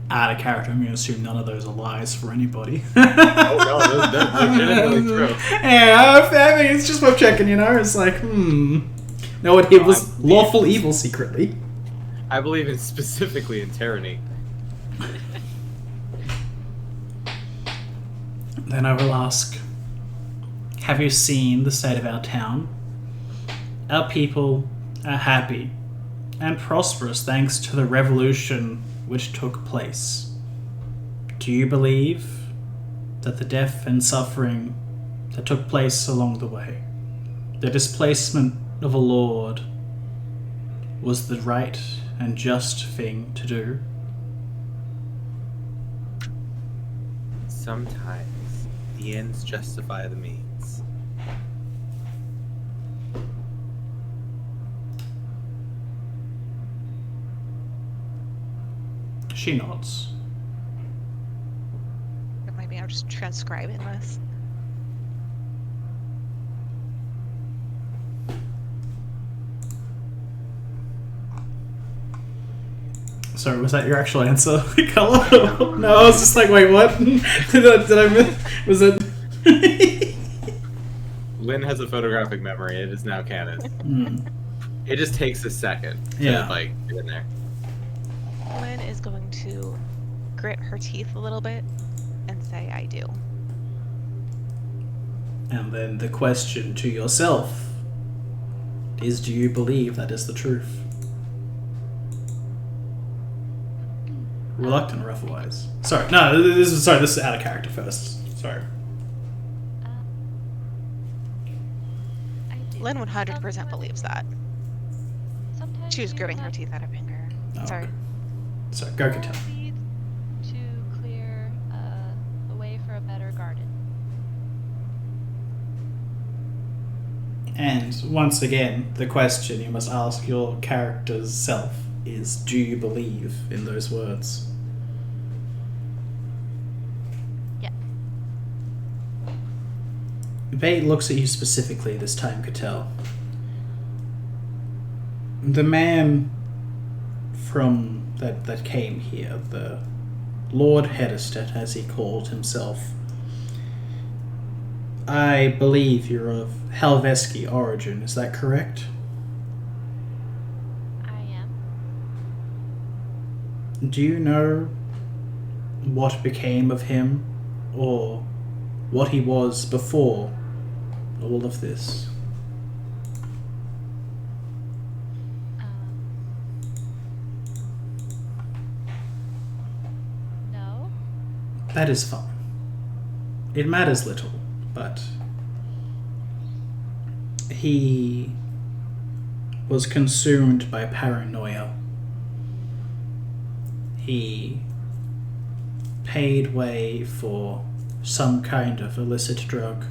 Out of character, I'm going to assume none of those are lies for anybody. Oh no, that's legitimately true. Yeah, I mean, it's just worth checking, you know? It's like, No, it was lawful evil secretly. I believe in specifically in tyranny. Then I will ask, have you seen the state of our town? Our people are happy and prosperous thanks to the revolution which took place. Do you believe that the death and suffering that took place along the way, the displacement of a lord, was the right and just thing to do? Sometimes the ends justify the means. She nods. Maybe I'm just transcribing this. Sorry, was that your actual answer, Color? No, I was just like, wait, what? did I miss? Was it? Lynn has a photographic memory. It is now canon. Mm. It just takes a second to Yeah. like get in there. Lynn is going to grit her teeth a little bit and say, I do. And then the question to yourself is, do you believe that is the truth? Reluctant or otherwise? Sorry, no, this is out of character first. Sorry. I do. Lynn 100% believes that. Sometimes She was you gritting her have teeth out of anger. Oh, Sorry. okay. Sorry, go small Cattell. seeds to clear a way for a better garden. And once again, the question you must ask your character's self is, do you believe in those words? Yeah. Bate looks at you specifically this time, Cattell. The man from that came here, the Lord Hedestedt, as he called himself, I believe you're of Helveski origin, is that correct? I am. Do you know what became of him, or what he was before all of this? No. That is fine. It matters little, but he was consumed by paranoia. He paid way for some kind of illicit drug,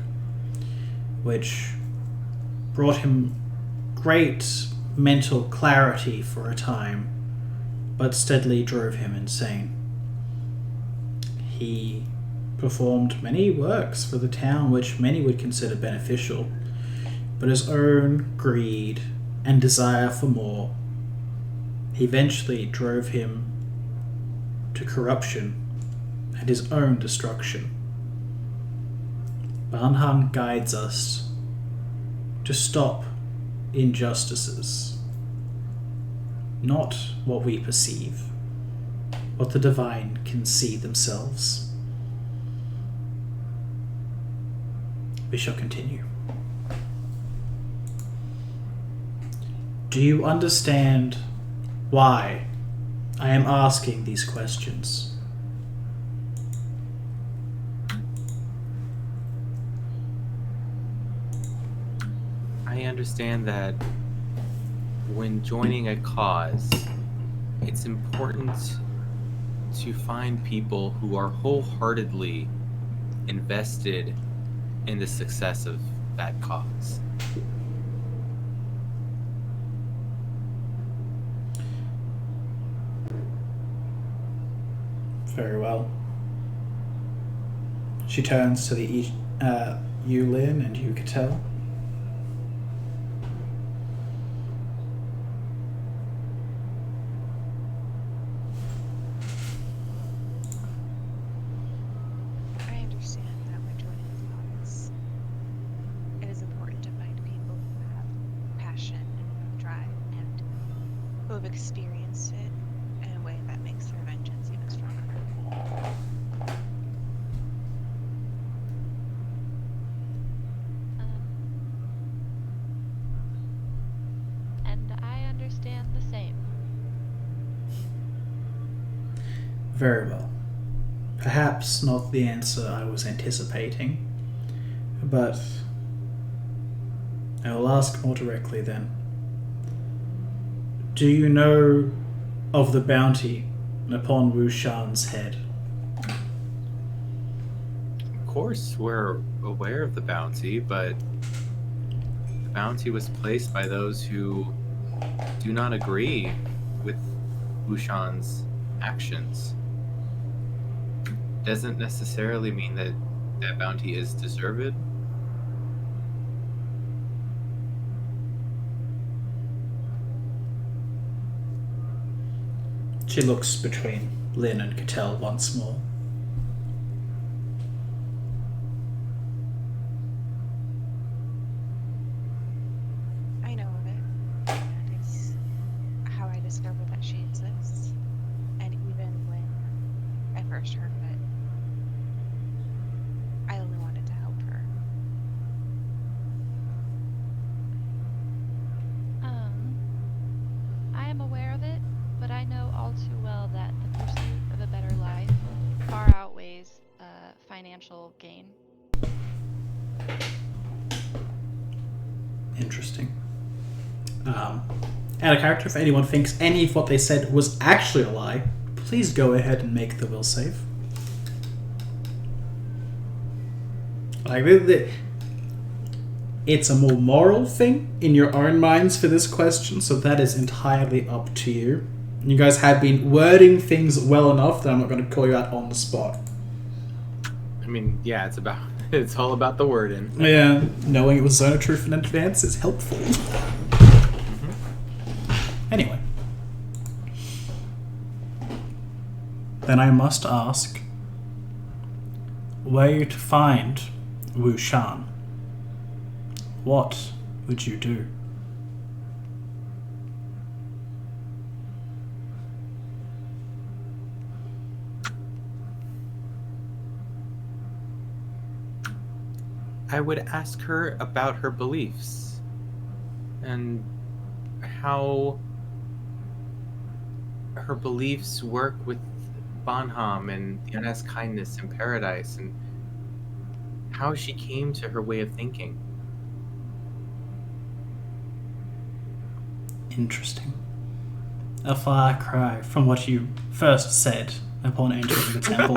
which brought him great mental clarity for a time, but steadily drove him insane. He performed many works for the town which many would consider beneficial, but his own greed and desire for more eventually drove him to corruption and his own destruction. Banhan guides us to stop injustices, not what we perceive, what the divine can see themselves. We shall continue. Do you understand why I am asking these questions? I understand that when joining a cause, it's important to find people who are wholeheartedly invested in the success of that cause. Very well. She turns to the you, Lynn, and you, Cattell. I understand that when joining a cause, it is important to find people who have passion and drive and who have experienced it in a way that makes their vengeance even stronger. And I understand the same. Very well. Perhaps not the answer I was anticipating, but I will ask more directly then. Do you know of the bounty upon Wuxian's head? Of course, we're aware of the bounty, but the bounty was placed by those who do not agree with Wuxian's actions. Doesn't necessarily mean that that bounty is deserved. She looks between Lynn and Cattell once more. I know of it. And it's how I discovered that she exists. And even when I first heard of it, I only wanted to help her. I am aware of it, but I know all too well that the pursuit of a better life far outweighs financial gain. Interesting. Out of character, if anyone thinks any of what they said was actually a lie, please go ahead and make the will save. Like, it's a more moral thing in your own minds for this question, so that is entirely up to you. You guys have been wording things well enough that I'm not going to call you out on the spot. I mean, yeah, it's all about the wording. Yeah, knowing it was Zone of Truth in advance is helpful. Anyway. Then I must ask, were you to find Wuxian, what would you do? I would ask her about her beliefs and how her beliefs work with Bonham and the unasked kindness in paradise, and how she came to her way of thinking. Interesting. A far cry from what you first said upon entering the temple.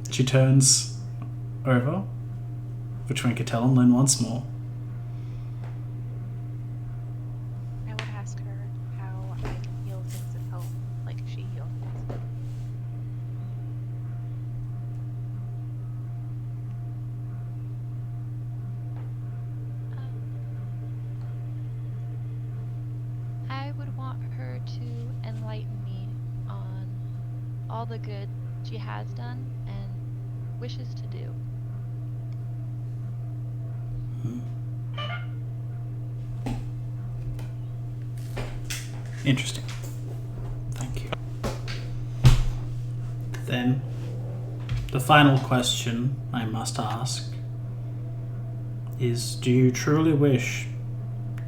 She turns over between Cattell and Lynn once more. I would ask her how I can heal things at home, like she healed things. I would want her to enlighten me on all the good she has done and wishes to do. Interesting. Thank you. Then, the final question I must ask is, do you truly wish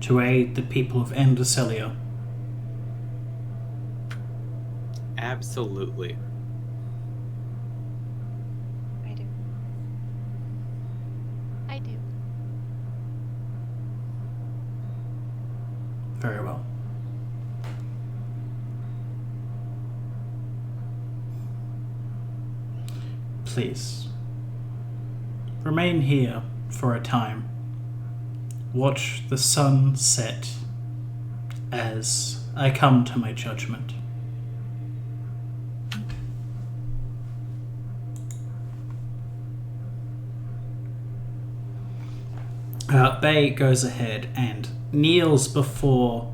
to aid the people of Endocelia? Absolutely. I do. I do. Very well. Please, remain here for a time. Watch the sun set as I come to my judgment. Bay goes ahead and kneels before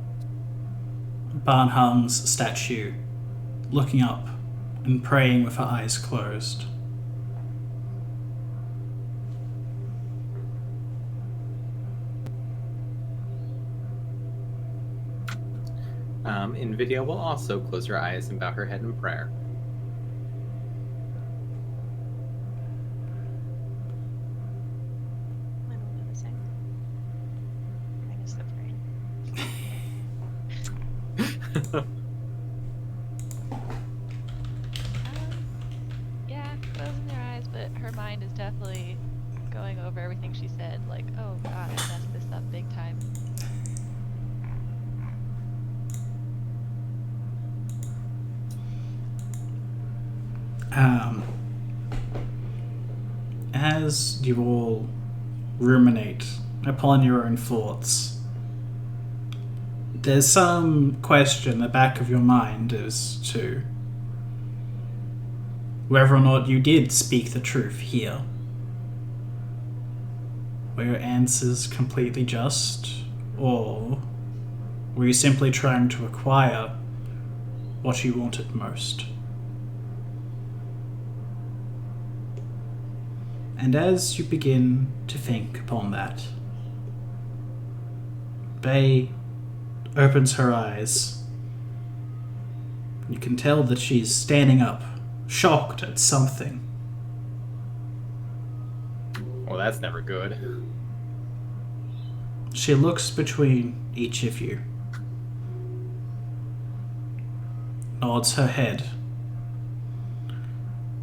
Barnhung's statue, looking up and praying with her eyes closed. Invidia will also close her eyes and bow her head in prayer. Lynn will do the same. Minus the brain. mind is definitely going over everything she said. Like, oh god, I messed this up big time. As you all ruminate upon your own thoughts, there's some question in the back of your mind as to whether or not you did speak the truth here. Were your answers completely just, or were you simply trying to acquire what you wanted most? And as you begin to think upon that, Bay opens her eyes. You can tell that she's standing up, shocked at something. Well, that's never good. She looks between each of you, nods her head,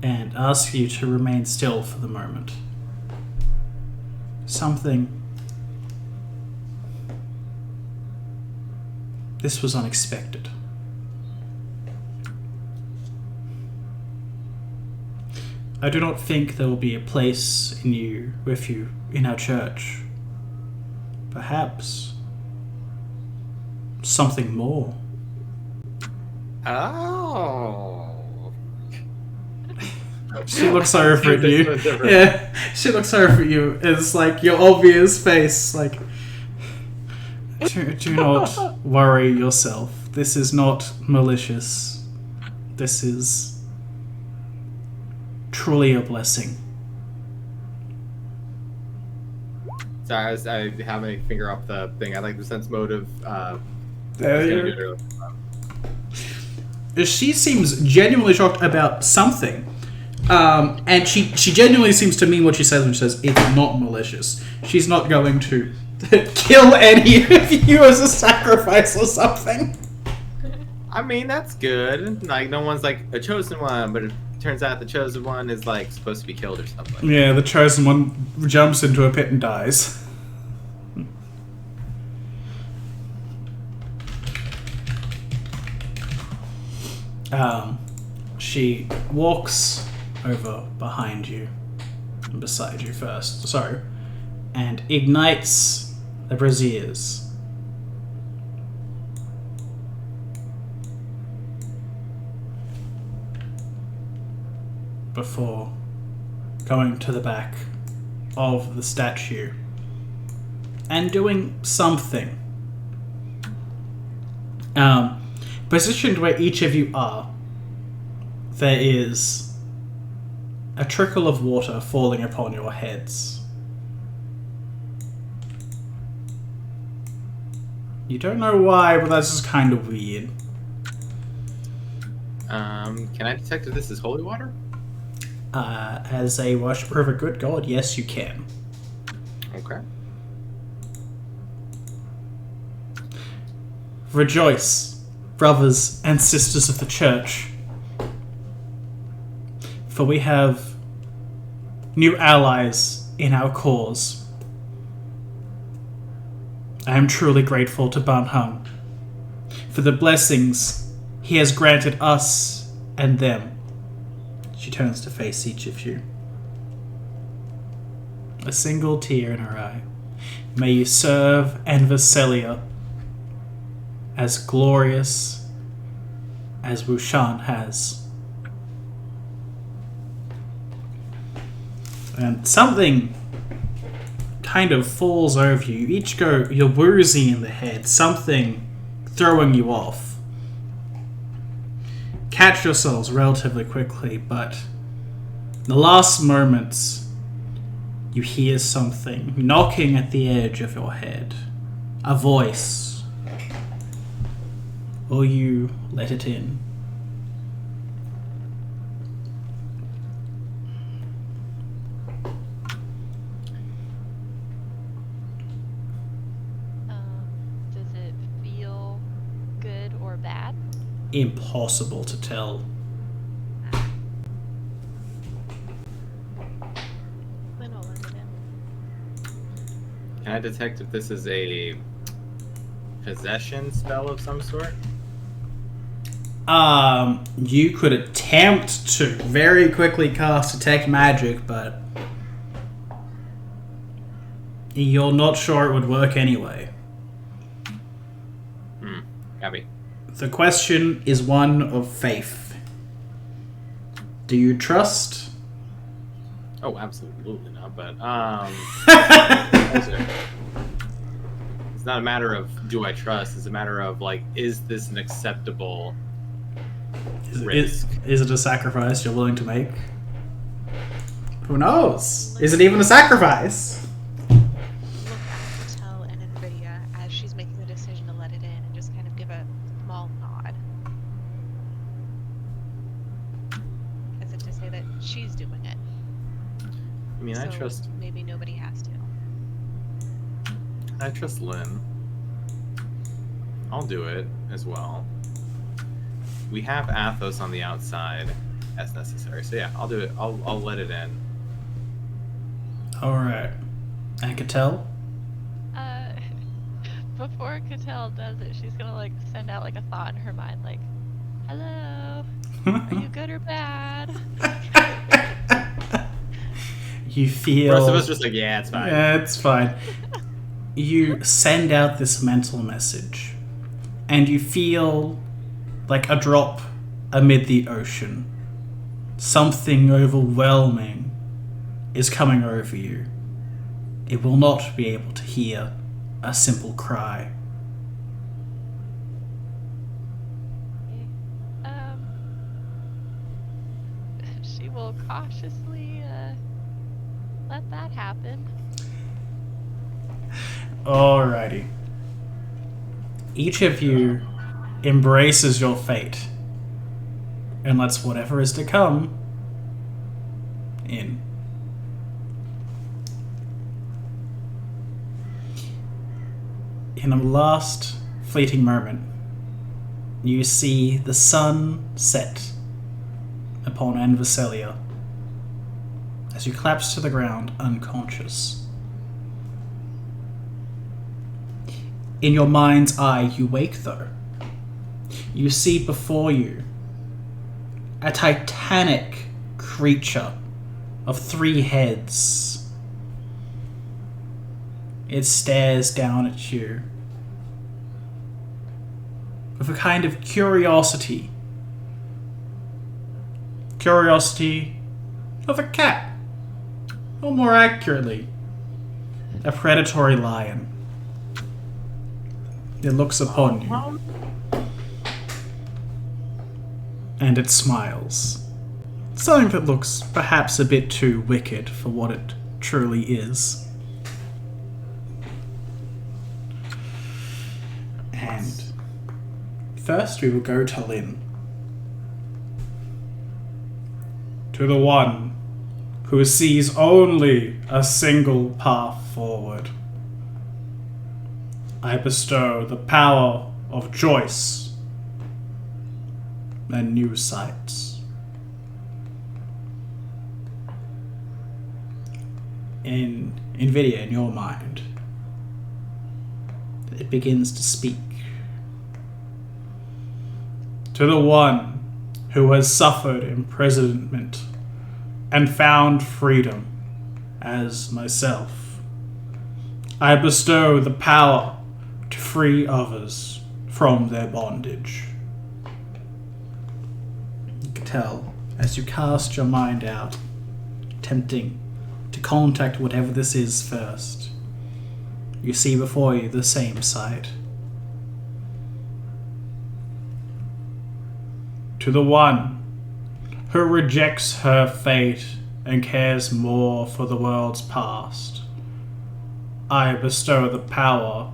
and asks you to remain still for the moment. Something... This was unexpected. I do not think there will be a place with you in our church. Perhaps something more. Oh. She looks over at you. Yeah, she looks over at you. It's like your obvious face, like, do not worry yourself. This is not malicious. This is truly a blessing. Sorry, I have my finger off the thing. I like the sense motive. She seems genuinely shocked about something. And she genuinely seems to mean what she says when she says it's not malicious. She's not going to kill any of you as a sacrifice or something. I mean, that's good. Like, no one's like a chosen one, but it turns out the chosen one is like supposed to be killed or something. Yeah, the chosen one jumps into a pit and dies. She walks over behind you, beside you first, sorry, and ignites the braziers. Before going to the back of the statue and doing something. Positioned where each of you are, there is a trickle of water falling upon your heads. You don't know why, but that's just kind of weird. Can I detect if this is holy water? As a worshipper of a good god, yes, you can. Okay. Rejoice, brothers and sisters of the church, for we have new allies in our cause. I am truly grateful to Ban Hung for the blessings he has granted us and them. She turns to face each of you. A single tear in her eye. May you serve Anvaselia as glorious as Wuxian has. And something kind of falls over you. You each go, you're woozy in the head, something throwing you off. Catch yourselves relatively quickly, but in the last moments, you hear something knocking at the edge of your head. A voice. Will you let it in? Does it feel good or bad? Impossible to tell. Can I detect if this is a possession spell of some sort? You could attempt to very quickly cast Detect Magic, but you're not sure it would work anyway. Copy. The question is one of faith. Do you trust? Oh, absolutely not. But it's not a matter of do I trust. It's a matter of like, is this an acceptable risk? Is it a sacrifice you're willing to make? Who knows? Is it even a sacrifice? Look at Patel and Nvidia as she's making the decision to let it in and just kind of give a small nod. As if to say that she's doing it. I mean, I So trust. maybe nobody has to. I trust Lynn. I'll do it as well. We have Athos on the outside as necessary, so yeah, I'll do it. I'll let it in. All right. And Cattell? Before Cattell does it, she's gonna like send out like a thought in her mind, like, "Hello, are you good or bad?" You feel... The rest of us just like, yeah, it's fine. Yeah, it's fine. You send out this mental message, and you feel like a drop amid the ocean. Something overwhelming is coming over you. It will not be able to hear a simple cry. She will cautiously let that happen. Alrighty. Each of you embraces your fate and lets whatever is to come in. In a last fleeting moment, you see the sun set upon Anviselia as you collapse to the ground unconscious. In your mind's eye, you wake though. You see before you a titanic creature of 3 heads. It stares down at you with a kind of curiosity. Curiosity of a cat. Or more accurately, a predatory lion. It looks upon you. And it smiles. Something that looks perhaps a bit too wicked for what it truly is. And first we will go to Lynn. To the one who sees only a single path forward. I bestow the power of choice and new sights. In NVIDIA, in your mind, it begins to speak. To the one who has suffered imprisonment and found freedom, as myself, I bestow the power to free others from their bondage. You can tell as you cast your mind out, attempting to contact whatever this is first, you see before you the same sight. To the one who rejects her fate and cares more for the world's past, I bestow the power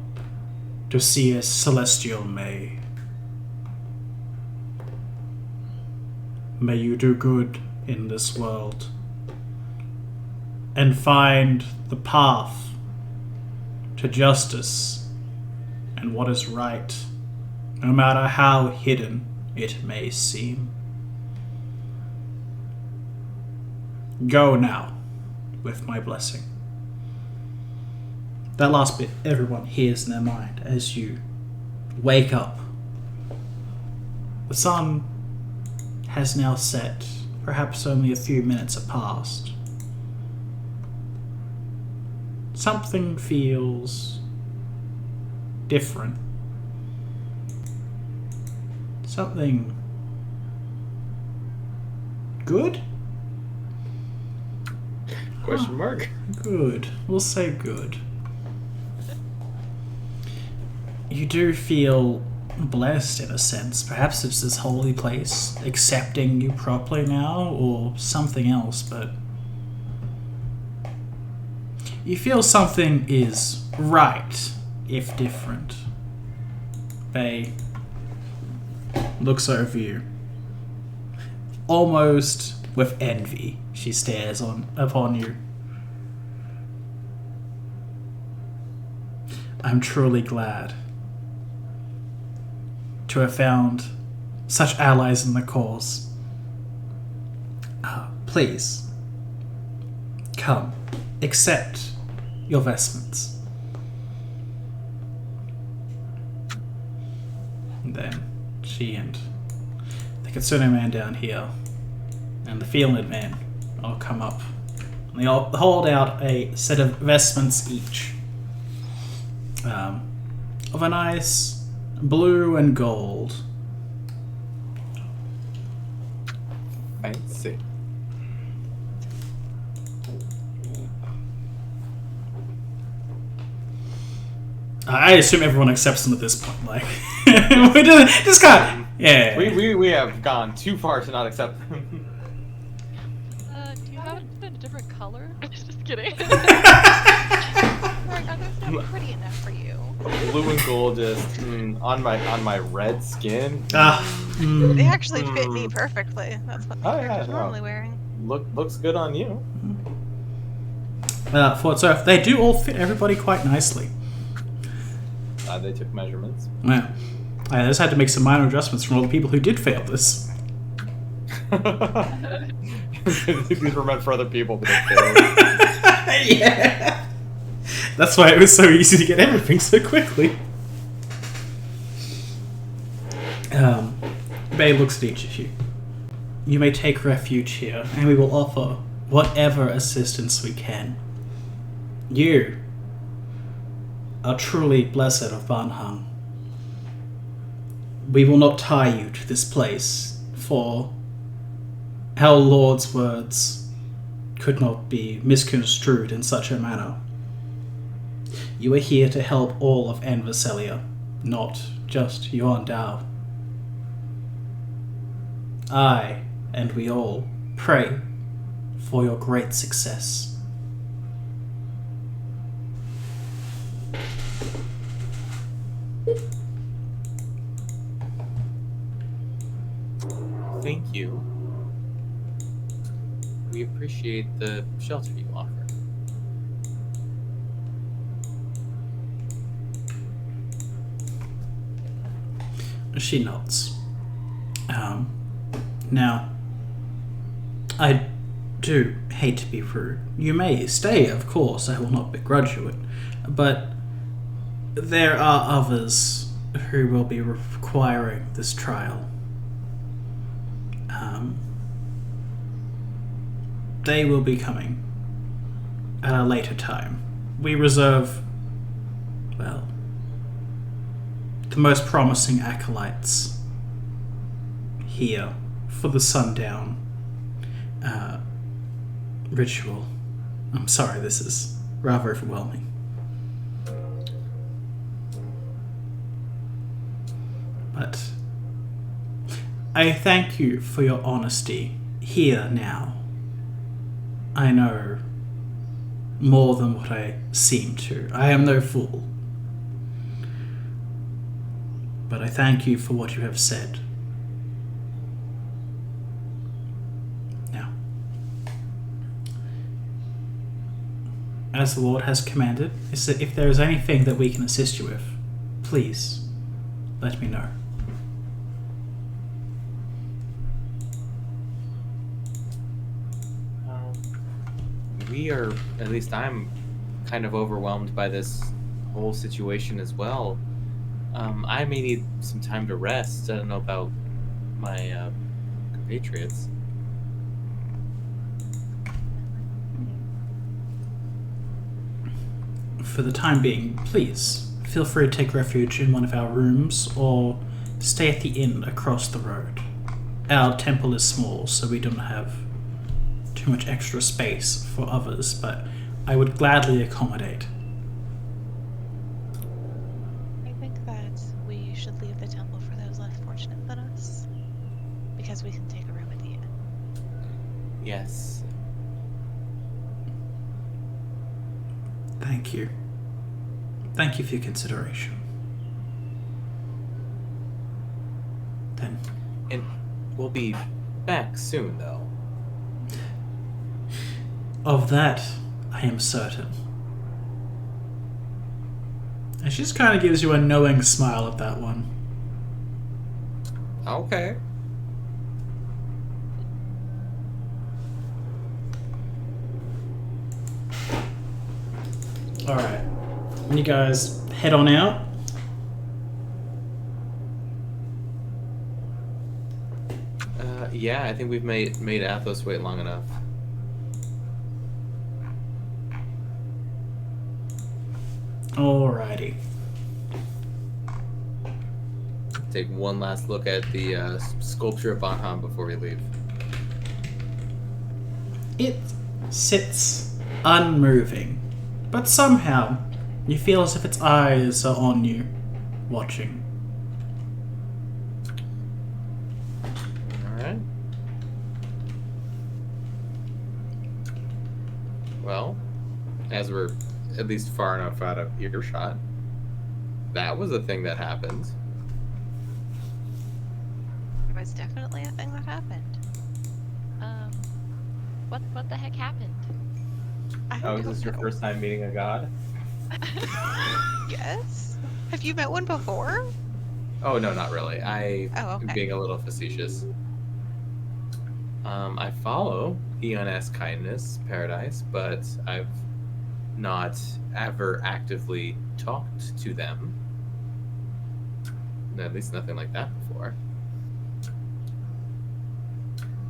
to see as celestial may. May you do good in this world and find the path to justice and what is right, no matter how hidden it may seem. Go now with my blessing. that last bit everyone hears in their mind as you wake up. The sun has now set. Perhaps only a few minutes have passed. Something feels different. Something good? Question mark. Good. We'll say good. You do feel blessed in a sense. Perhaps it's this holy place accepting you properly now, or something else, but you feel something is right, if different. Faye looks over you. Almost with envy, she stares upon you. I'm truly glad to have found such allies in the cause. Please, come, accept your vestments. And then she and the Kitsune man down here and the Feelnid man all come up. And they all hold out a set of vestments each. Of a nice blue and gold. Fancy. I assume everyone accepts them at this point. Like, we just can't. Yeah. We have gone too far to not accept them. Do you have it in a different color? Just kidding. Are those not pretty enough for you? Blue and gold just on my red skin. They actually fit me perfectly. That's what Oh, the yeah, character's no. normally wearing. Looks good on you. So they do all fit everybody quite nicely. They took measurements. Yeah. I just had to make some minor adjustments from all the people who did fail this. These were meant for other people, but they failed. Yeah. That's why it was so easy to get everything so quickly. Bay looks at each of you. You may take refuge here, and we will offer whatever assistance we can. You are truly blessed of Banhang. We will not tie you to this place, for our Lord's words could not be misconstrued in such a manner. You are here to help all of Anviselia, not just Yuan Dao. I, and we all, pray for your great success. Thank you. We appreciate the shelter you offer. She nods. Now, I do hate to be rude. You may stay, of course, I will not begrudge you it, but there are others who will be requiring this trial. They will be coming at a later time. We reserve, well, the most promising acolytes here for the sundown ritual. I'm sorry, this is rather overwhelming. But I thank you for your honesty here now. I know more than what I seem to. I am no fool. But I thank you for what you have said. Now, as the Lord has commanded, is that if there is anything that we can assist you with, please let me know. We are, at least I'm kind of overwhelmed by this whole situation as well. I may need some time to rest. I don't know about my compatriots. For the time being, please feel free to take refuge in one of our rooms or stay at the inn across the road. Our temple is small, so we don't have too much extra space for others, but I would gladly accommodate. I think that we should leave the temple for those less fortunate than us, because we can take a room at the inn. Yes. Thank you. Thank you for your consideration. Then, And we'll be back soon, though. of that, I am certain. And she just kind of gives you a knowing smile at that one. Okay. Alright. When you guys head on out, Yeah, I think we've made Athos wait long enough. alrighty. Take one last look at the sculpture of Bonham before we leave. It sits unmoving, but somehow you feel as if its eyes are on you, watching. Alright. Well, as we're at least far enough out of earshot, that was a thing that happened. It was definitely a thing that happened. What the heck happened? I Oh, is don't this your know. first time meeting a god? Yes? Have you met one before? Oh, no, not really. I Oh, am okay. being a little facetious. I follow Eon-S Kindness Paradise, but I've not ever actively talked to them. At least nothing like that before.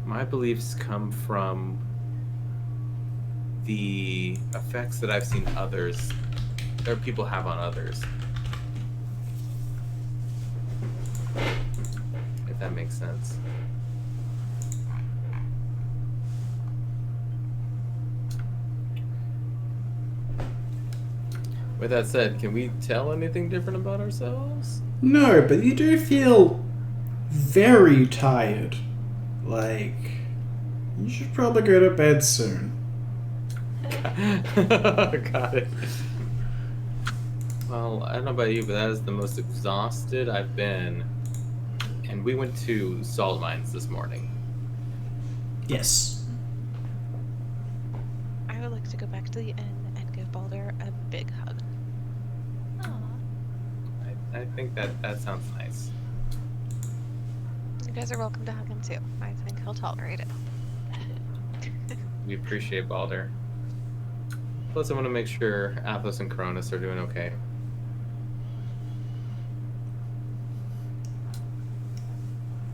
My beliefs come from the effects that I've seen others, or people have on others. If that makes sense. With that said, can we tell anything different about ourselves? No, but you do feel very tired. Like, you should probably go to bed soon. Got it. Well, I don't know about you, but that is the most exhausted I've been. And we went to salt mines this morning. Yes. I would like to go back to the inn and give Balder a big hug. Aw. I think that sounds nice. You guys are welcome to hug him too. I think he'll tolerate it. We appreciate Balder. Plus, I want to make sure Athos and Cronus are doing okay.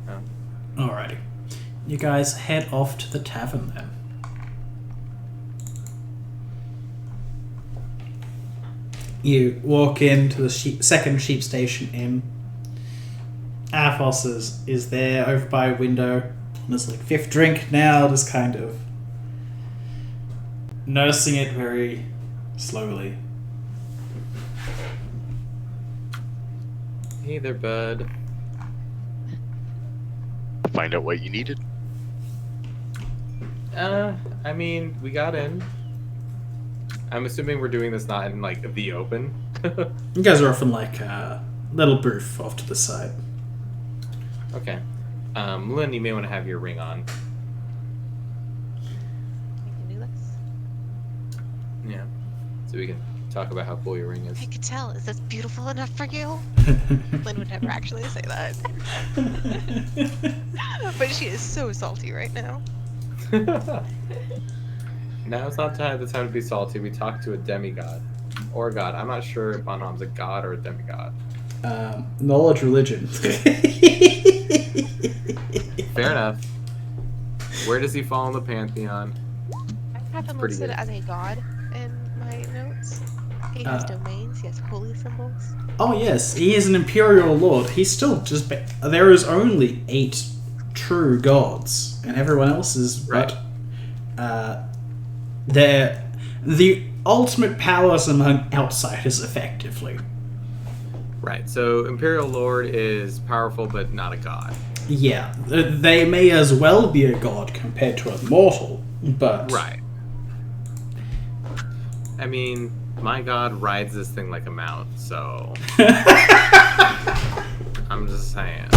Oh. Alrighty. You guys head off to the tavern then. You walk into the second sheep station inn. Athos is there over by a window. And it's like fifth drink now, just kind of nursing it very slowly. Hey there, bud. Find out what you needed. I mean, we got in. I'm assuming we're doing this not in, like, the open. You guys are off in like a little booth off to the side. Okay. Lynn, you may want to have your ring on. We can do this. Yeah. So we can talk about how cool your ring is. I could tell. Is this beautiful enough for you? Lynn would never actually say that. But she is so salty right now. Now's not the time to be salty. We talked to a demigod. Or a god. I'm not sure if Bonham's a god or a demigod. Knowledge religion. Fair enough. Where does he fall in the pantheon? I have him pretty listed good. as a god in my notes. He has domains, he has holy symbols. Oh yes, he is an imperial lord. He's still just... There is only 8 true gods, and everyone else is... Right. But, they're the ultimate powers among outsiders, effectively. Right, so Imperial Lord is powerful but not a god. Yeah, they may as well be a god compared to a mortal, but... Right. I mean, my god rides this thing like a mount, so... I'm just saying.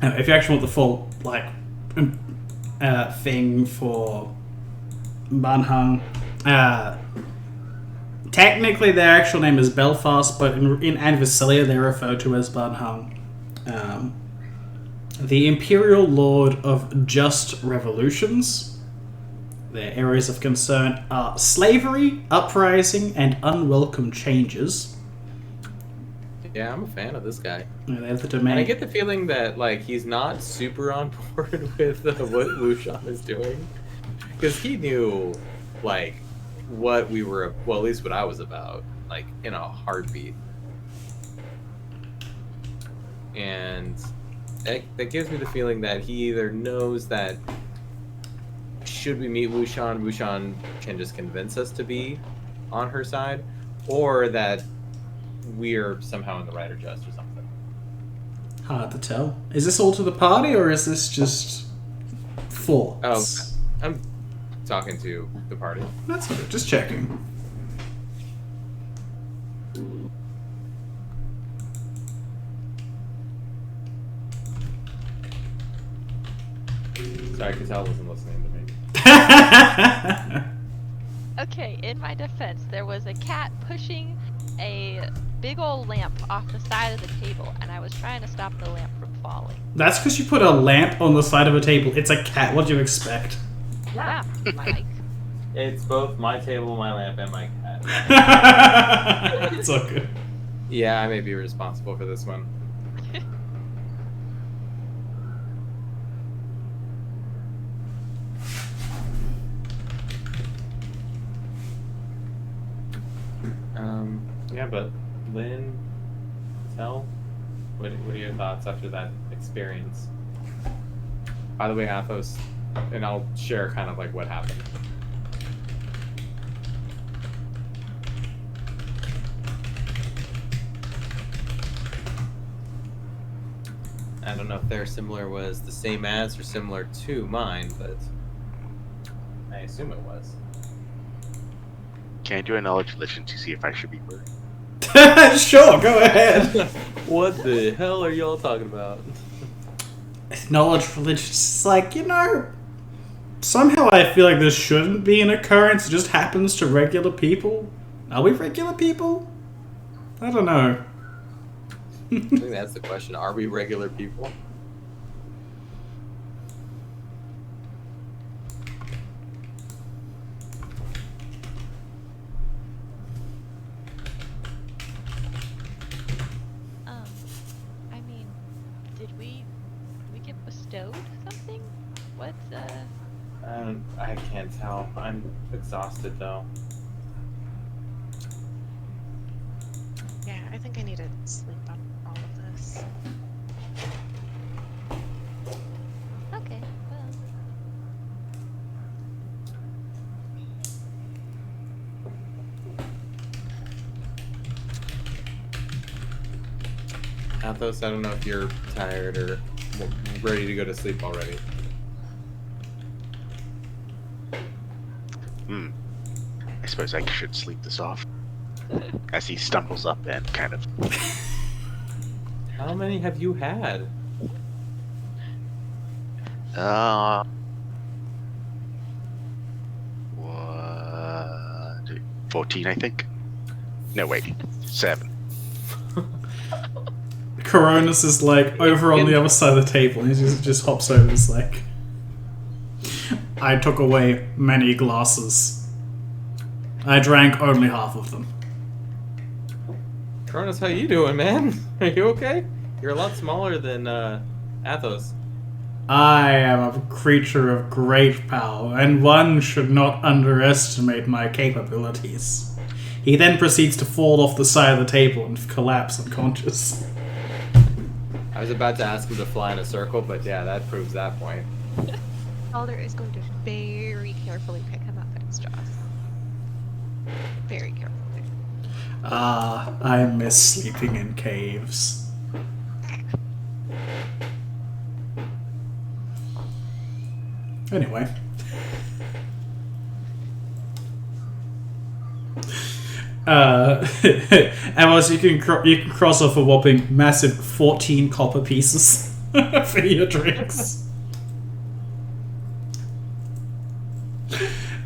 If you actually want the full, like, thing for Banhang, technically their actual name is Belfast, but in Anvisilia they're referred to as Banhang. The Imperial Lord of Just Revolutions. Their areas of concern are slavery, uprising, and unwelcome changes. Yeah, I'm a fan of this guy. They have the domain. And I get the feeling that like he's not super on board with what Wuxian is doing, because he knew like what we were, well, at least what I was about, like in a heartbeat. And that gives me the feeling that he either knows that should we meet Wuxian, Wuxian can just convince us to be on her side, or that we're somehow in the right or just or something. Hard to tell. Is this all to the party, or is this just thoughts? Oh, I'm talking to the party. That's good. Just checking. Sorry, Cattell wasn't listening to me. Okay, in my defense, there was a cat pushing a big old lamp off the side of the table, and I was trying to stop the lamp from falling. That's because you put a lamp on the side of a table. It's a cat. What do you expect? Yeah, Mike. It's both my table, my lamp, and my cat. It's all good. Yeah, I may be responsible for this one. Yeah, but Lynn, Tell, what are your thoughts after that experience? By the way, Athos, and I'll share kind of like what happened. I don't know if their similar was the same as or similar to mine, but I assume it was. Can I do a knowledge religion to see if I should be burned? Sure, go ahead. What the hell are y'all talking about? Knowledge religion. It's like, somehow I feel like this shouldn't be an occurrence. It just happens to regular people. Are we regular people? I don't know. I think that's the question. Are we regular people? I mean, did we get bestowed something? What, I can't tell. I'm exhausted though. Yeah, I think I need to sleep on all of this. Okay, well. Athos, I don't know if you're tired or ready to go to sleep already. I suppose I should sleep this off. As he stumbles up and kind of... How many have you had? 14, I think. No, wait. 7. Coronis is like over on the other side of the table. He just hops over and is like, I took away many glasses. I drank only half of them. Cronus, how you doing, man? Are you okay? You're a lot smaller than Athos. I am a creature of great power, and one should not underestimate my capabilities. He then proceeds to fall off the side of the table and collapse unconscious. I was about to ask him to fly in a circle, but yeah, that proves that point. Calder is going to very carefully pick him up in his jaws. Very carefully. I miss sleeping in caves. Anyway. And also you can cross off a whopping massive 14 copper pieces for your drinks.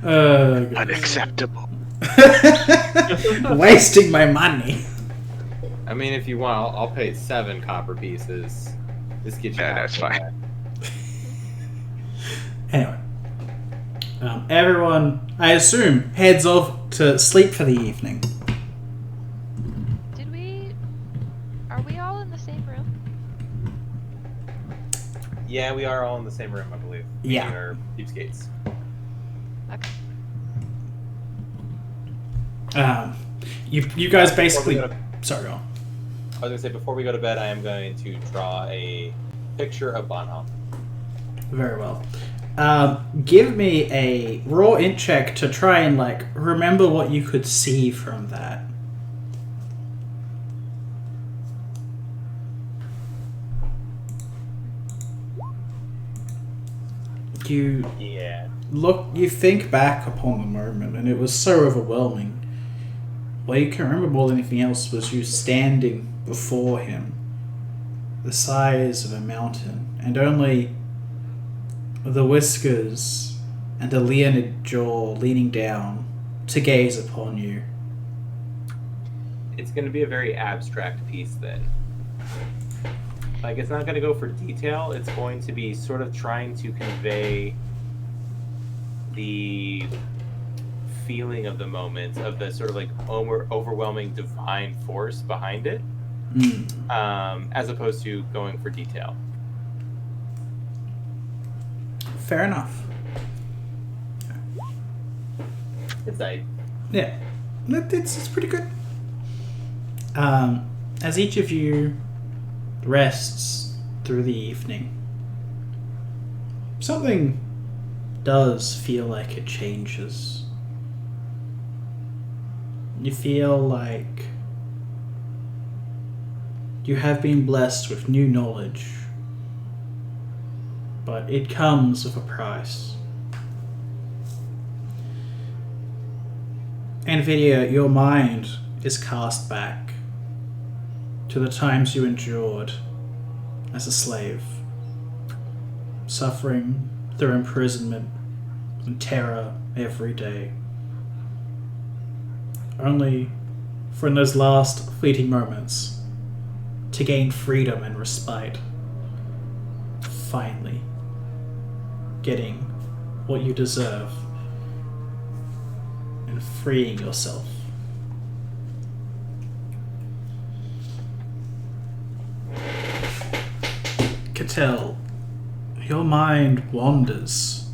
Unacceptable. Wasting my money. I mean, if you want, I'll pay 7 copper pieces. Just get you. Yeah, that's fine. Anyway. Everyone, I assume, heads off to sleep for the evening. Are we all in the same room? Yeah, we are all in the same room, I believe. Yeah. We are Deepskates. Okay. You guys basically... Before Sorry, go on. I was going to say, before we go to bed, I am going to draw a picture of Bonhomme. Very well. Give me a raw int check to try and, like, remember what you could see from that. You think back upon the moment, and it was so overwhelming. What you can remember more than anything else was you standing before him, the size of a mountain, and only the whiskers and the leonid jaw leaning down to gaze upon you. It's going to be a very abstract piece then. Like, it's not going to go for detail. It's going to be sort of trying to convey the feeling of the moment, of the sort of like overwhelming divine force behind it, as opposed to going for detail. Fair enough. It's like, Yeah, it's pretty good. As each of you rests through the evening, something does feel like it changes. You feel like you have been blessed with new knowledge, but it comes with a price. NVIDIA, your mind is cast back to the times you endured as a slave, suffering through imprisonment and terror every day, only for in those last fleeting moments to gain freedom and respite, finally getting what you deserve and freeing yourself. Cattell, your mind wanders.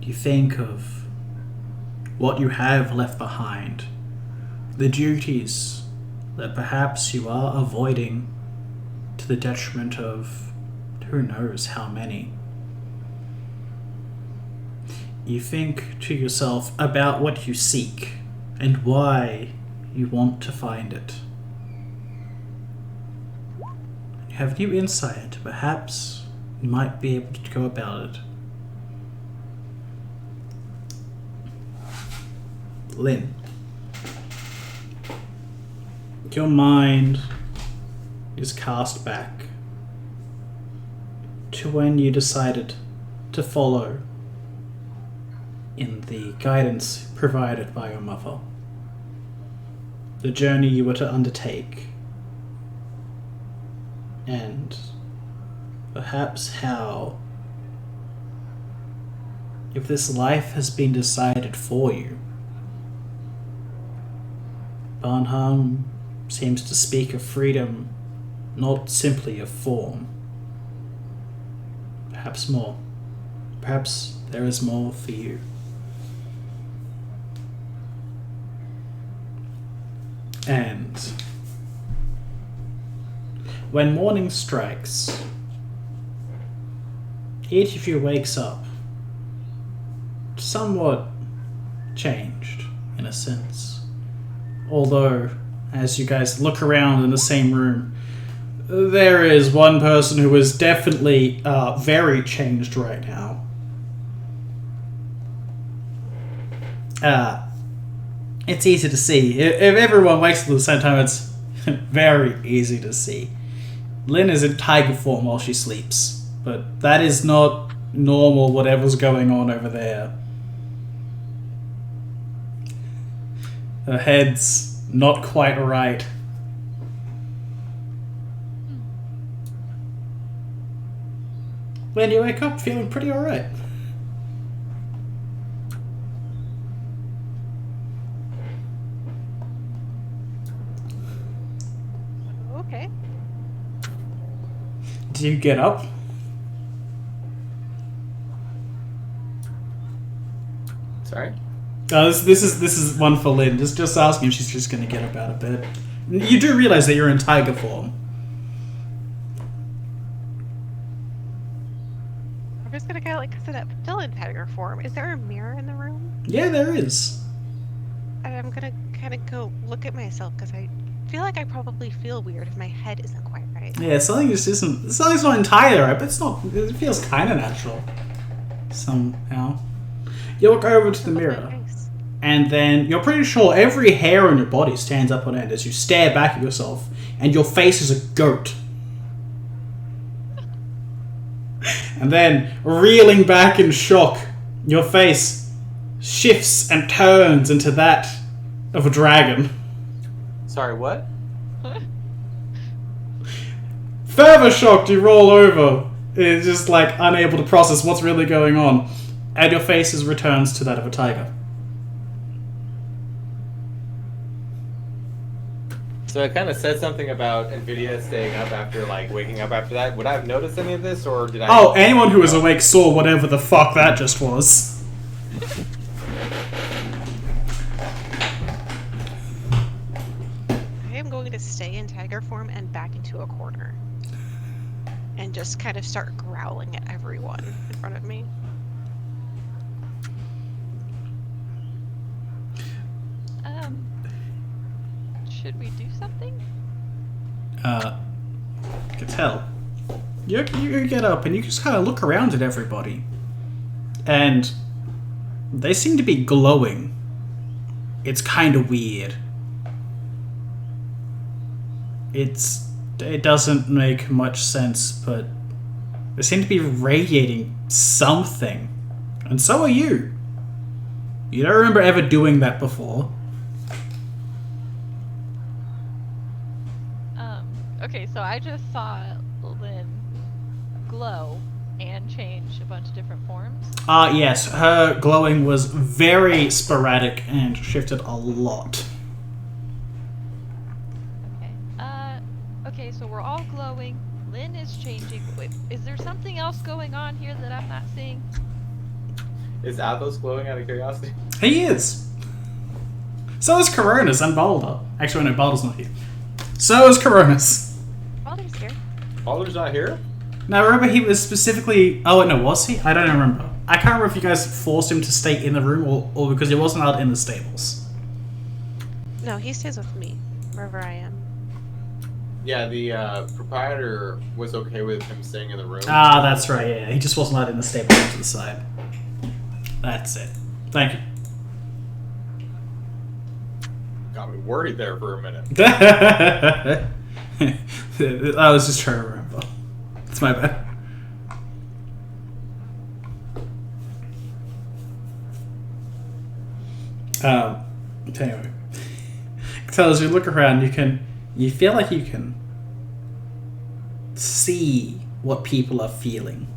You think of what you have left behind, the duties that perhaps you are avoiding to the detriment of who knows how many. You think to yourself about what you seek and why you want to find it. You have new insight into perhaps you might be able to go about it. Lynn, your mind is cast back to when you decided to follow in the guidance provided by your mother. The journey you were to undertake and perhaps how, if this life has been decided for you, Barnham seems to speak of freedom not simply of form. Perhaps more. Perhaps there is more for you. And when morning strikes, each of you wakes up somewhat changed, in a sense. Although, as you guys look around in the same room, there is one person who is definitely very changed right now. It's easy to see. If everyone wakes up at the same time, it's very easy to see. Lynn is in tiger form while she sleeps, but that is not normal, whatever's going on over there. Her head's not quite right. When you wake up feeling pretty alright. Okay. Do you get up? Sorry? This is one for Lynn. Just asking if she's just going to get up out of bed. You do realize that you're in tiger form. I'm just gonna kind of like sit up, still in tiger form. Is there a mirror in the room? Yeah, there is. And I'm gonna kind of go look at myself because I feel like I probably feel weird if my head isn't quite right. Yeah, something just isn't. Something's not entirely right, but it's not. It feels kind of natural. Somehow. You look over to the mirror, Nice. and then you're pretty sure every hair on your body stands up on end as you stare back at yourself, and your face is a goat. And then, reeling back in shock, your face shifts and turns into that of a dragon. Sorry, what? Further shocked, you roll over. It's just like unable to process what's really going on. And your face returns to that of a tiger. So it kind of said something about Nvidia staying up after, like, waking up after that. Would I have noticed any of this, or did I... Oh, anyone who was awake saw whatever the fuck that just was. I am going to stay in tiger form and back into a corner. And just kind of start growling at everyone in front of me. Should we do something? You can tell. You get up and you just kind of look around at everybody. And they seem to be glowing. It's kind of weird. It doesn't make much sense, but they seem to be radiating something. And so are you. You don't remember ever doing that before. Okay, so I just saw Lynn glow and change a bunch of different forms. Yes, her glowing was very sporadic and shifted a lot. Okay. Okay, so we're all glowing. Lynn is changing. Wait, is there something else going on here that I'm not seeing? Is Athos glowing out of curiosity? He is. So is Coronas and Boulder. Actually, no, Boulder's not here. So is Coronas. Balder's here. Balder's not here? Now, remember he was specifically... Oh, wait, no, was he? I don't remember. I can't remember if you guys forced him to stay in the room or because he wasn't out in the stables. No, he stays with me, wherever I am. Yeah, the proprietor was okay with him staying in the room. Ah, that's right, yeah. He just wasn't out in the stables to the side. That's it. Thank you. Got me worried there for a minute. I was just trying to remember. It's my bad. Anyway. So as you look around, you feel like you can see what people are feeling.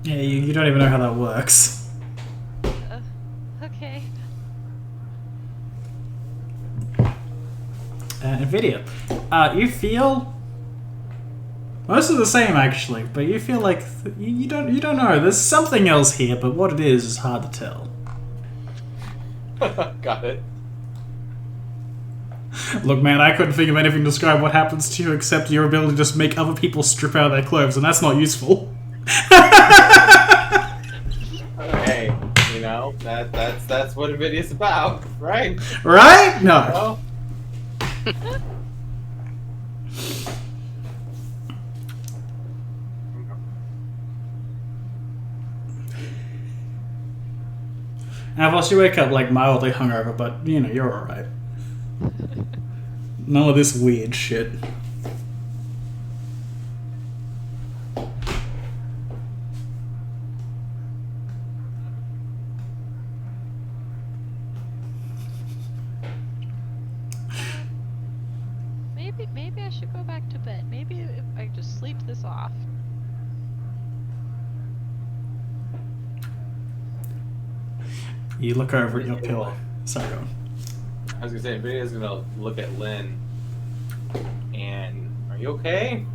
Yeah, you don't even know how that works. Okay. Nvidia, you feel most of the same actually, but you feel like you don't know. There's something else here, but what it is hard to tell. Got it. Look, man, I couldn't think of anything to describe what happens to you except your ability to just make other people strip out their clothes, and that's not useful. Hey, you know that's what Nvidia's about, right? Right? No. Well, Now, whilst you wake up like mildly hungover, but you know you're all right. None of this weird shit. Maybe I should go back to bed. Maybe if I just sleep this off. You look over at your pillow. Sorry, go on. I was gonna say Nvidia's gonna look at Lynn, and are you okay?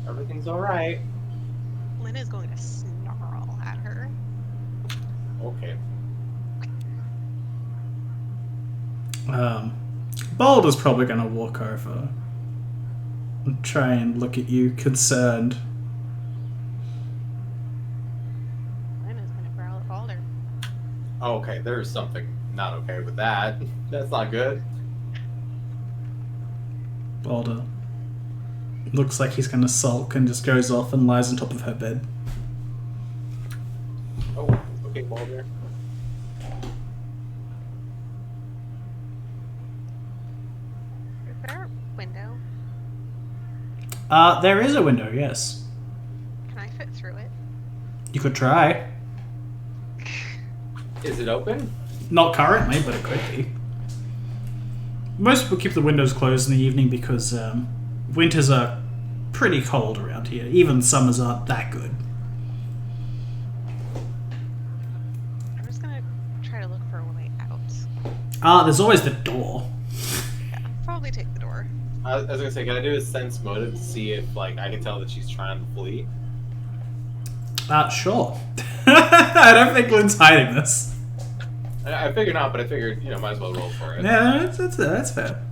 Everything's all right. Lynn is going to snarl at her. Okay. Boulder's probably gonna walk over and try and look at you concerned. Lynn is going to growl at Balder. Oh, okay, there's something not okay with that. That's not good. Boulder looks like he's gonna sulk and just goes off and lies on top of her bed. Oh, okay, Baldur. Is there a window? There is a window, yes. Can I fit through it? You could try. Is it open? Not currently, but it could be. Most people keep the windows closed in the evening because winters are pretty cold around here. Even summers aren't that good. I'm just going to try to look for a way out. There's always the door. Yeah, I'll probably take the door. I was gonna say, can I do a sense motive to see if, like, I can tell that she's trying to flee? Sure. I don't think Lynn's hiding this. I figured not, but I figured, might as well roll for it. Yeah, that's fair.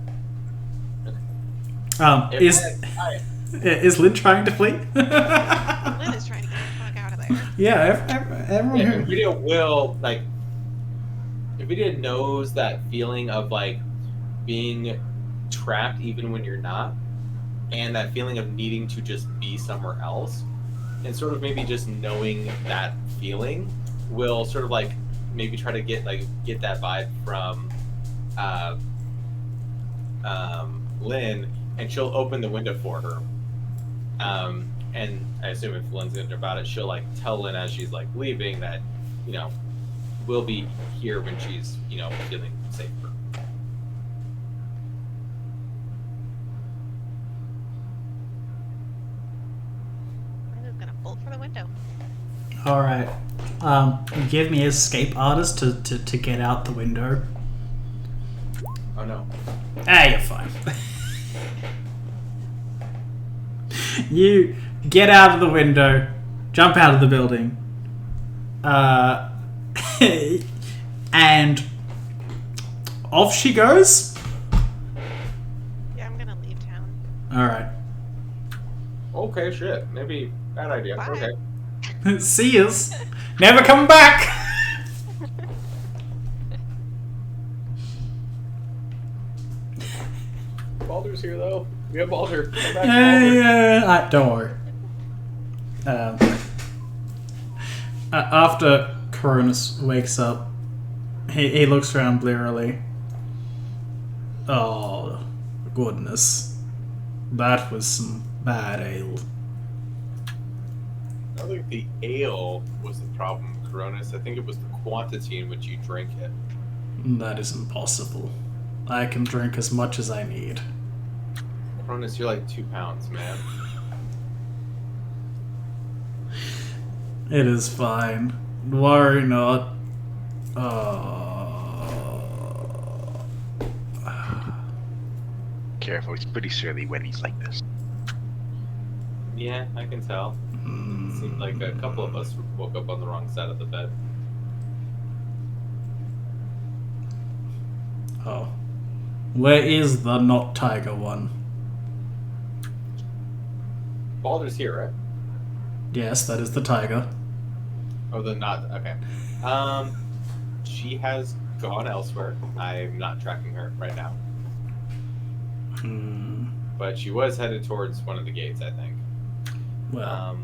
Is Lynn trying to flee? Lynn is trying to get the fuck out of there. Yeah, everyone Yeah, here. Nvidia will, like, Nvidia knows that feeling of, like, being trapped even when you're not, and that feeling of needing to just be somewhere else, and sort of maybe just knowing that feeling will sort of, like, maybe try to get that vibe from Lynn, and she'll open the window for her. And I assume if Lynn's gonna about it, she'll like tell Lynn as she's like leaving that, we'll be here when she's, feeling safer. Lynn is going to bolt for the window. All right. Give me escape artist to get out the window. Oh no. You're fine. You get out of the window, jump out of the building, and off she goes. Yeah, I'm going to leave town. All right. Okay, shit. Maybe bad idea. Bye. Okay. See yous. Never come back. Baldur's here though. We have Baldur. Come back, Baldur. Yeah. Don't worry. After Cronus wakes up, he looks around blearily. Oh, goodness. That was some bad ale. I don't think the ale was the problem, Cronus. I think it was the quantity in which you drink it. That is impossible. I can drink as much as I need. Cronus, you're like 2 pounds, man. It is fine. Worry not. Careful, he's pretty surly when he's like this. Yeah, I can tell. It seemed like a couple of us woke up on the wrong side of the bed. Oh. Where is the not tiger one? Baldur's here, right? Yes, that is the tiger. Oh, the not okay. She has gone elsewhere. I'm not tracking her right now, but she was headed towards one of the gates, I think. Well,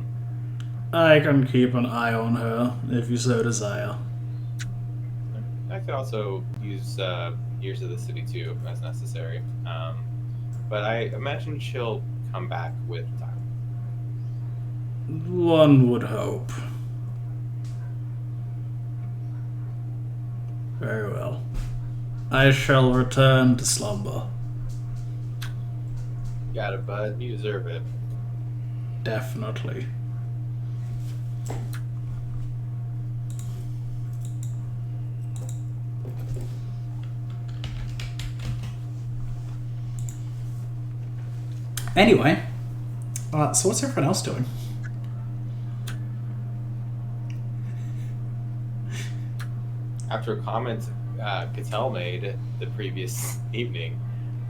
I can keep an eye on her if you so desire. I could also use ears of the city too, as necessary. But I imagine she'll come back with time. One would hope. Very well. I shall return to slumber. Got it, bud. You deserve it. Definitely. Anyway, so what's everyone else doing? After a comment Cattell made the previous evening,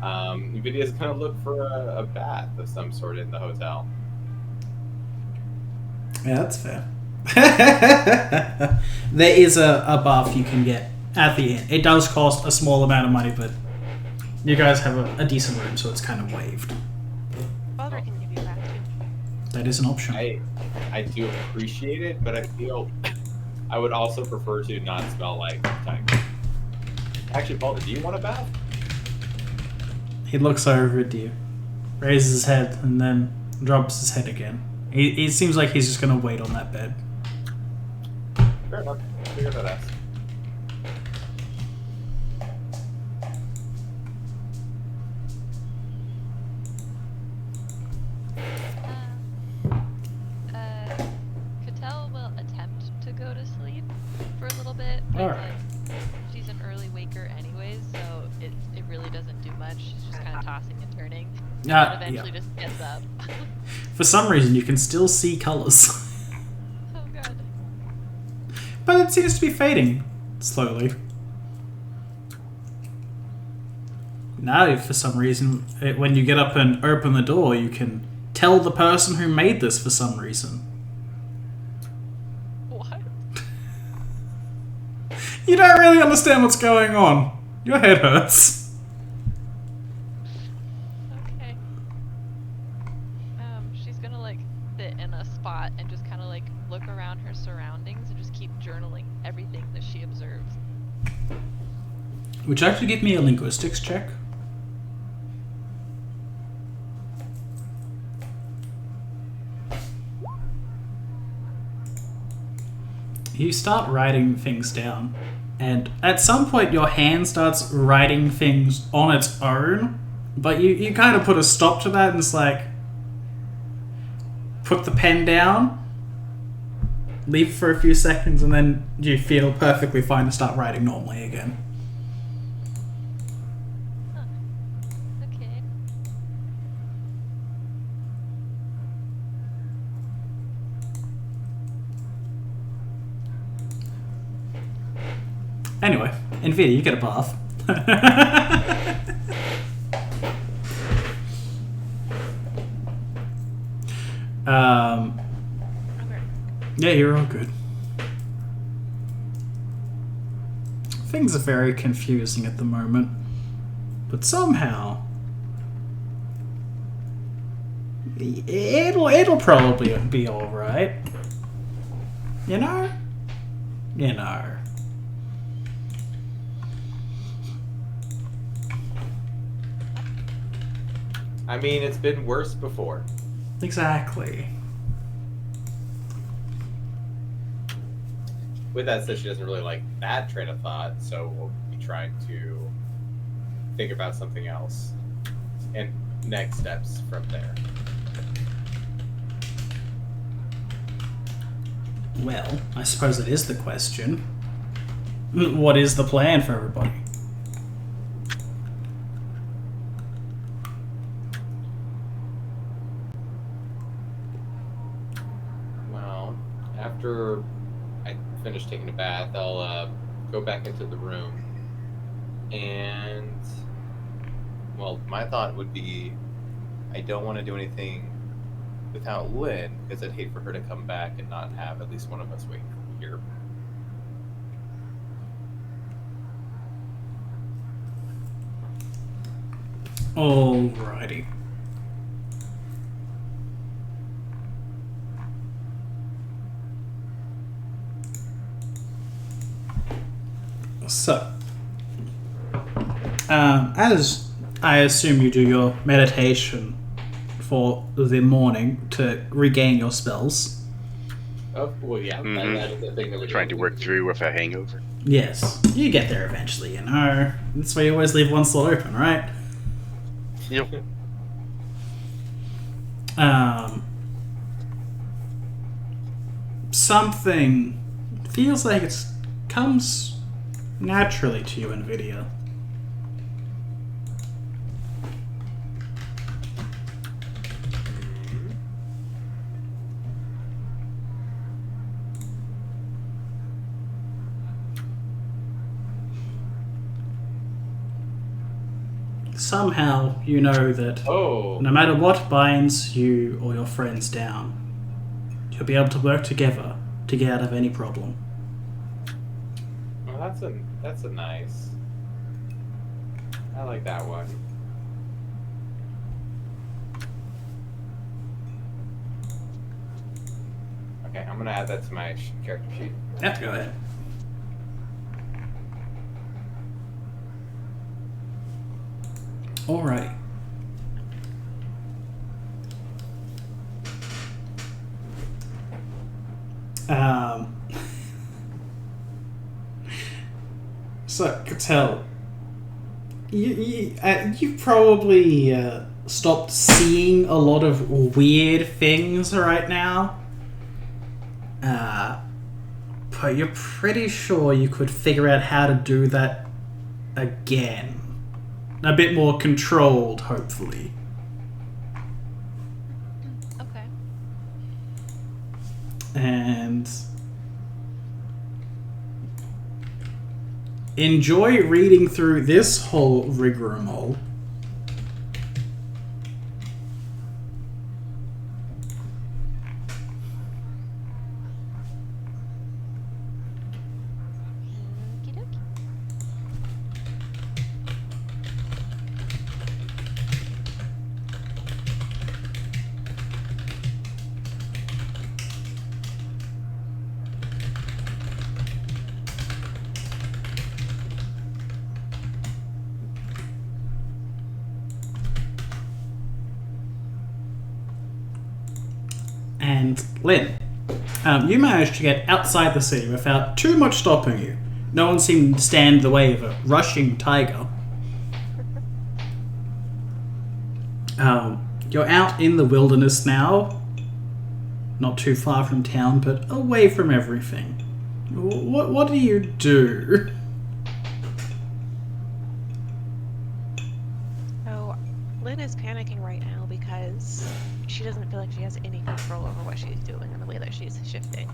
Nvidia's going to look for a bath of some sort in the hotel. Yeah, that's fair. There is a bath you can get at the inn. It does cost a small amount of money, but you guys have a decent room, so it's kind of waived. Baldur can give you that too. That is an option. I do appreciate it, but I feel I would also prefer to not smell like tiger. Actually, Baldur, do you want a bath? He looks over at you, raises his head, and then drops his head again. It seems like he's just going to wait on that bed. Fair enough. Figure that out. Cattell will attempt to go to sleep for a little bit, but Alright. she's an early waker anyways, so it really doesn't do much. She's just kind of tossing and turning, and eventually just gets up. For some reason, you can still see colors. Oh god. But it seems to be fading slowly. Now, if for some reason, when you get up and open the door, you can tell the person who made this for some reason. What? You don't really understand what's going on. Your head hurts. Okay. She's gonna like sit in a spot and just kind of like look around her surroundings and just keep journaling everything that she observes. Would you actually give me a linguistics check? You start writing things down, and at some point your hand starts writing things on its own, but you kind of put a stop to that and it's like, put the pen down, leave for a few seconds, and then you feel perfectly fine to start writing normally again. Huh. Okay. Anyway, Nvidia, you get a bath. Okay. Yeah, you're all good. Things are very confusing at the moment, but somehow it'll probably be all right. You know. I mean, it's been worse before. Exactly. With that said, she doesn't really like that train of thought, so we'll be trying to think about something else. And next steps from there? Well, I suppose that is the question. What is the plan for everybody? Well, after I finish taking a bath, I'll go back into the room. And, well, my thought would be I don't want to do anything without Lynn, because I'd hate for her to come back and not have at least one of us wait here. Alrighty. So, as I assume you do your meditation for the morning to regain your spells. Oh, well, yeah, that is the thing that we're Trying to work through with a hangover. Yes, you get there eventually, you know. That's why you always leave one slot open, right? Yep. Something feels like it comes naturally to you, NVIDIA. Somehow you know that Oh, no matter what binds you or your friends down, you'll be able to work together to get out of any problem. well, that's a nice. I like that one. Okay, I'm gonna add that to my character sheet. Yeah, go ahead. Alrighty. So, Cattell, you probably stopped seeing a lot of weird things right now. But you're pretty sure you could figure out how to do that again. A bit more controlled, hopefully. Okay. And enjoy reading through this whole rigmarole. Okie dokie. And Lynn, you managed to get outside the city without too much stopping you. No one seemed to stand in the way of a rushing tiger. You're out in the wilderness now. Not too far from town, but away from everything. What do you do? So, Lynn is panicking right now because she doesn't feel like she has any control over what she's doing and the way that she's shifting.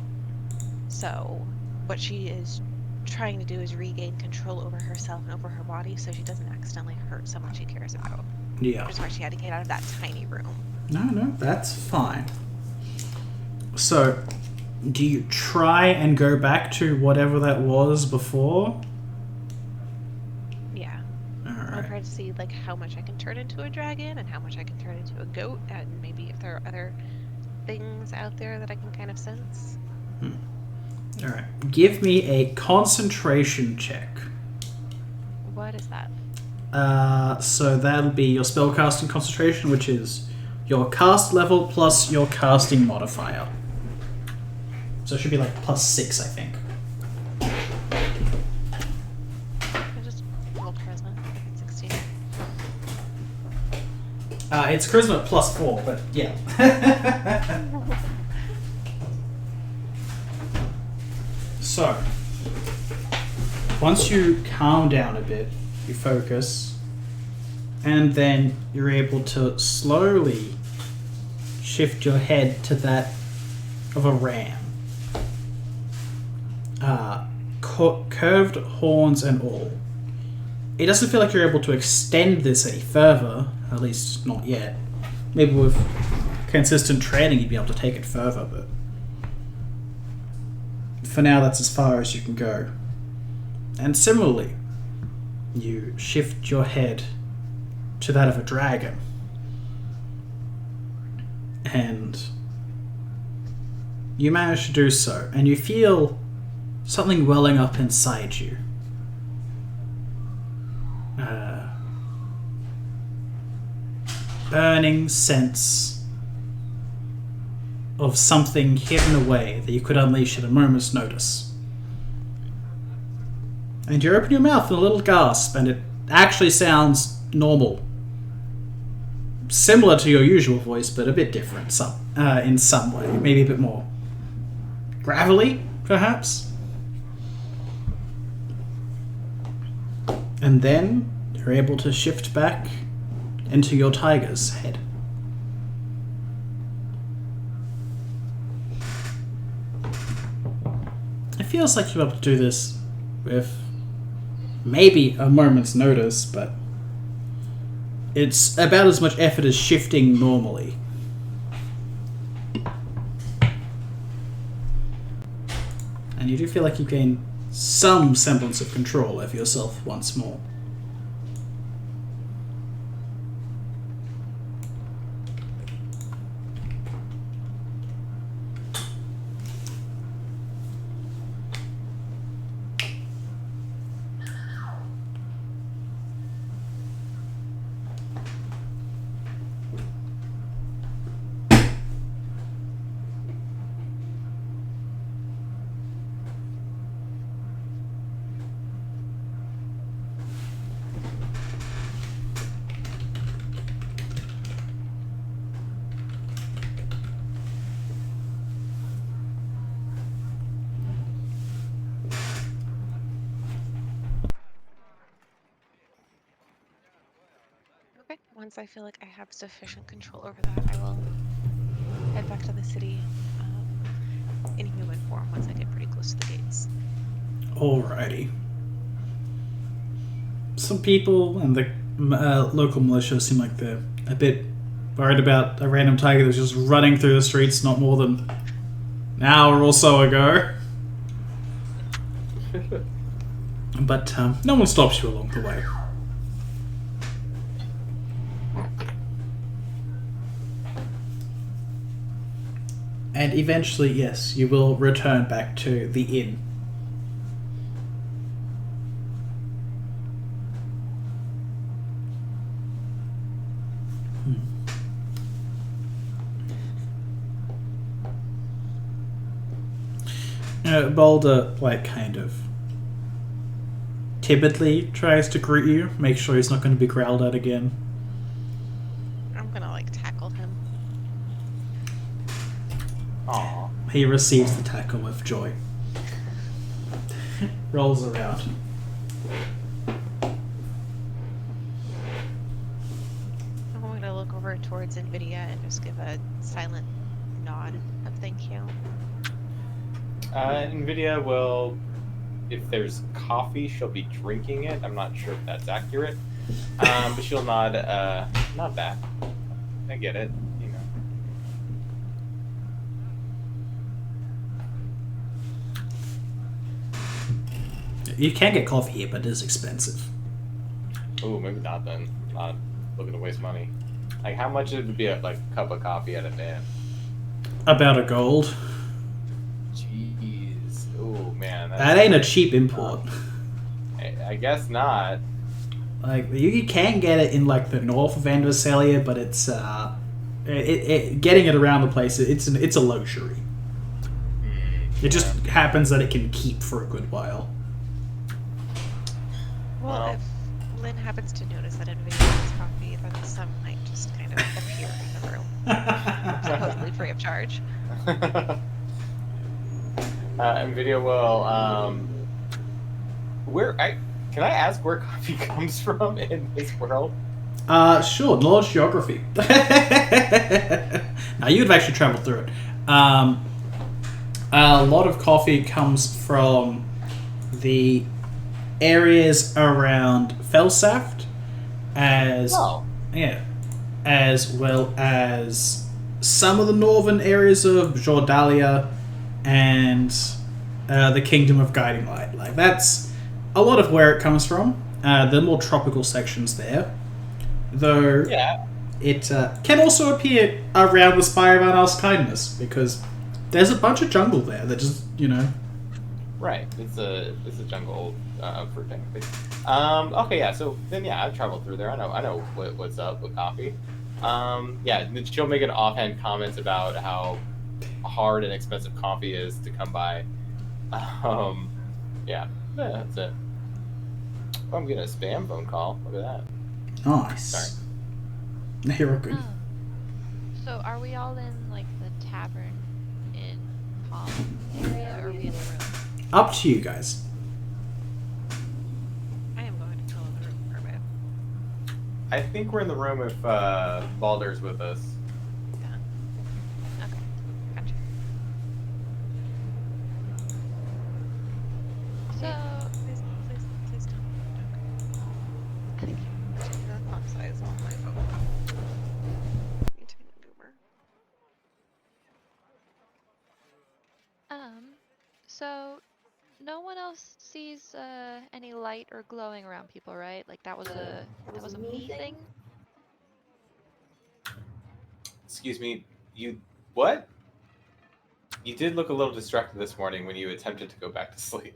So, what she is trying to do is regain control over herself and over her body so she doesn't accidentally hurt someone she cares about. Yeah. Which is why she had to get out of that tiny room. No, that's fine. So, do you try and go back to whatever that was before? Yeah. I'll Alright. try to see like how much I can turn into a dragon and how much I can turn into a goat, and maybe if there are other things out there that I can kind of sense. Alright. Give me a concentration check. What is that? So that'll be your spellcasting concentration, which is your cast level plus your casting modifier. So it should be like +6, I think. I just rolled charisma. I got 16. It's charisma +4, but yeah. So, once you calm down a bit, you focus, and then you're able to slowly shift your head to that of a ram. Curved horns and all. It doesn't feel like you're able to extend this any further, at least not yet. Maybe with consistent training you'd be able to take it further, but for now that's as far as you can go. And similarly, you shift your head to that of a dragon. And you manage to do so, and you feel something welling up inside you. Burning sense of something hidden away that you could unleash at a moment's notice. And you open your mouth in a little gasp, and it actually sounds normal. Similar to your usual voice, but a bit different in some way. Maybe a bit more gravelly, perhaps? And then you're able to shift back into your tiger's head. It feels like you're able to do this with maybe a moment's notice, but it's about as much effort as shifting normally. And you do feel like you gain some semblance of control over yourself once more. Okay, once I feel like I have sufficient control over that, I will head back to the city in human form once I get pretty close to the gates. Alrighty. Some people and the local militia seem like they're a bit worried about a random tiger that's just running through the streets not more than an hour or so ago. But no one stops you along the way. And eventually, yes, you will return back to the inn. Balder, kind of timidly tries to greet you, make sure he's not going to be growled at again. I'm gonna, tackle him. Aww. He receives the tackle with joy. Rolls around. I'm going to look over towards NVIDIA and just give a silent nod of thank you. NVIDIA will, if there's coffee, she'll be drinking it. I'm not sure if that's accurate. But she'll nod back. I get it, You can get coffee here, but it is expensive. Oh, maybe not then. Not looking to waste money. How much it would be a cup of coffee at a inn? About a gold. Jeez. Oh man. That ain't a cheap import. I guess not. You can get it in the north of Anversalia, but it's getting it around the place. It's a luxury. It just happens that it can keep for a good while. Well, if Lynn happens to notice that NVIDIA has coffee, then some might just kind of of charge. And video will can I ask where coffee comes from in this world? Sure, knowledge geography. Now, you'd have actually traveled through it. A lot of coffee comes from the areas around Felsaft, as well as some of the northern areas of Jordalia and the Kingdom of Guiding Light. Like, that's a lot of where it comes from. The more tropical sections there, though. Yeah. It can also appear around the Spire of Arnal's Kindness, because there's a bunch of jungle there that just, Right. It's a jungle fruit technically. Okay, yeah. So then, yeah, I've traveled through there. I know what's up with coffee. Yeah, she'll make an offhand comments about how hard and expensive coffee is to come by. Yeah, that's it. Oh, I'm getting a spam phone call. Look at that. Nice. Sorry. You're good. So are we all in like the tavern in Palm area, or are we in the room? Up to you guys. I am going to go in the room for a bit. I think we're in the room if Balder's with us. Yeah. Okay. Gotcha. So Please don't. Thank you. That font size on my phone. You tiny boomer. so no one else sees any light or glowing around people, right? Like that was a me thing. Excuse me. You what? You did look a little distracted this morning when you attempted to go back to sleep.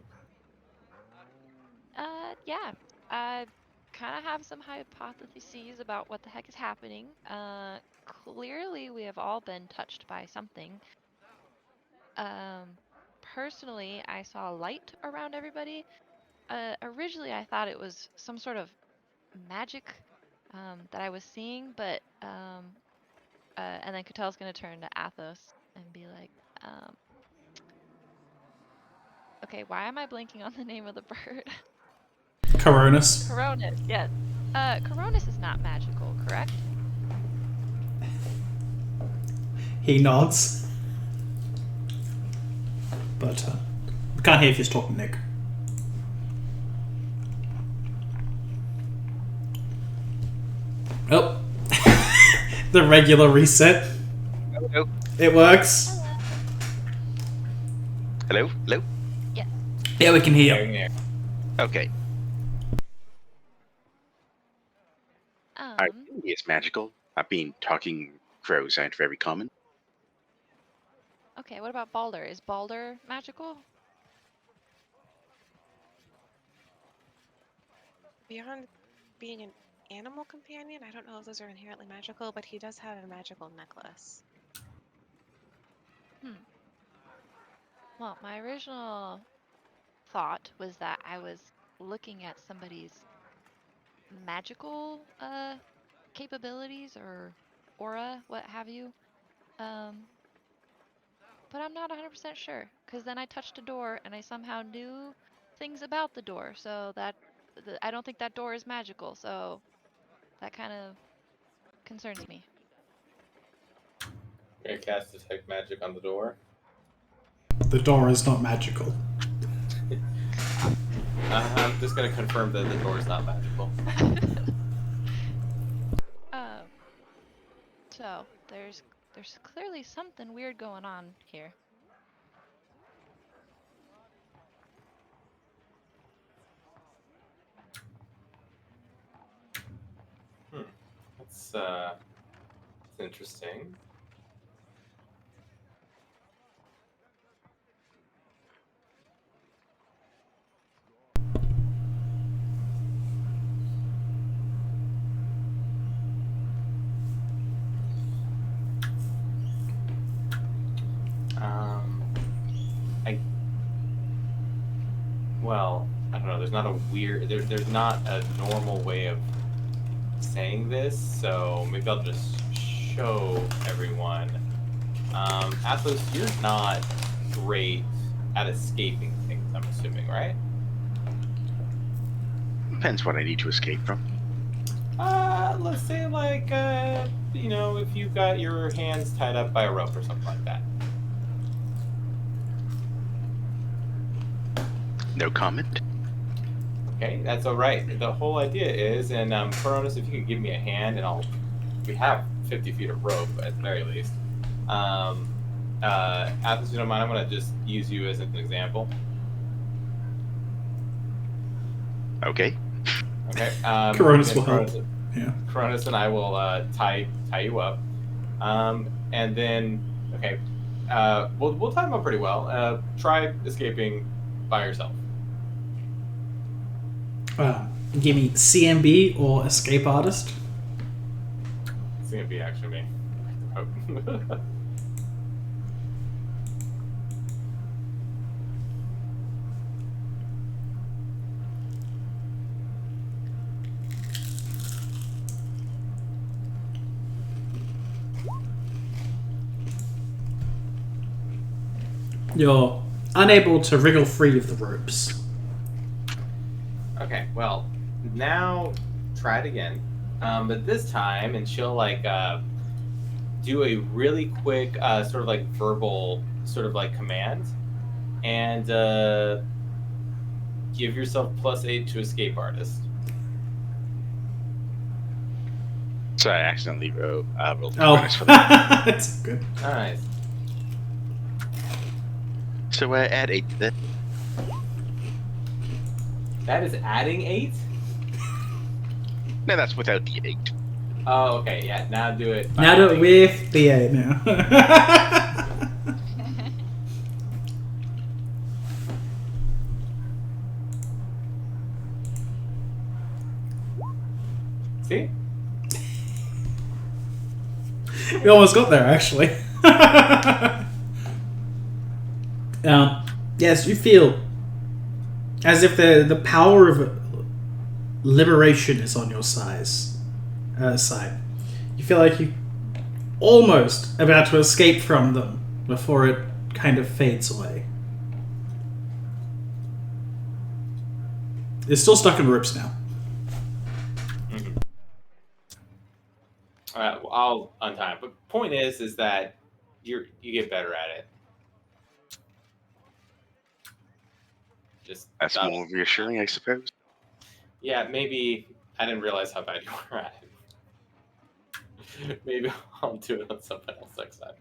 Yeah. I kind of have some hypotheses about what the heck is happening. Clearly we have all been touched by something. Personally, I saw light around everybody. Originally I thought it was some sort of magic that I was seeing, but and then Catel's gonna turn to Athos and be like, okay, why am I blanking on the name of the bird? Coronis. Coronis, yes. Coronis is not magical, correct? He nods. But we can't hear if he's talking, Nick. Oh. The regular reset. Hello? It works. Hello? Hello? Yes. Yeah, we can hear you. Okay. Um, I think it's magical. I've been talking crows aren't very common. okay, what about Balder? Is Balder magical? Beyond being an animal companion, I don't know if those are inherently magical, but he does have a magical necklace. Well, my original thought was that I was looking at somebody's magical capabilities or aura, what have you. But I'm not 100% sure, because then I touched a door and I somehow knew things about the door, so that I don't think that door is magical, so that kind of concerns me. You're gonna cast detect magic on the door. The door is not magical. I'm just gonna confirm that the door is not magical. So there's clearly something weird going on here. That's interesting. I don't know. There's not a weird. There's not a normal way of saying this, so maybe I'll just show everyone Athos, you're not great at escaping things, I'm assuming, right? Depends what I need to escape from. Let's say like, if you got your hands tied up by a rope or something like that. No comment. Okay, that's all right. The whole idea is, and Cronus, if you could give me a hand, and we have 50 feet of rope at the very least. Athos, if you don't mind, I'm going to just use you as an example. Okay. Okay. Cronus will help. Yeah. Cronus and I will tie you up, and then we'll tie them up pretty well. Try escaping by yourself. Give me CMB or escape artist. It's gonna be actually me. You're unable to wriggle free of the ropes. Okay, well, now try it again. But this time, and she'll do a really quick sort of like verbal sort of like command, and give yourself +8 to escape artist. So I accidentally rolled Oh, for that. that's good. Nice. So add 8 to that. That is adding 8? No, that's without the 8. Oh, okay, yeah, now do it. Now do it with the A now. See? We almost got there, actually. Yes, you feel as if the power of liberation is on your side. You feel like you almost about to escape from them before it kind of fades away. It's still stuck in the ropes now. Mm-hmm. All right, well, I'll untie it. But point is that you get better at it. Just That's more reassuring, I suppose. Yeah, maybe I didn't realize how bad you were at it. Maybe I'll do it on something else next time.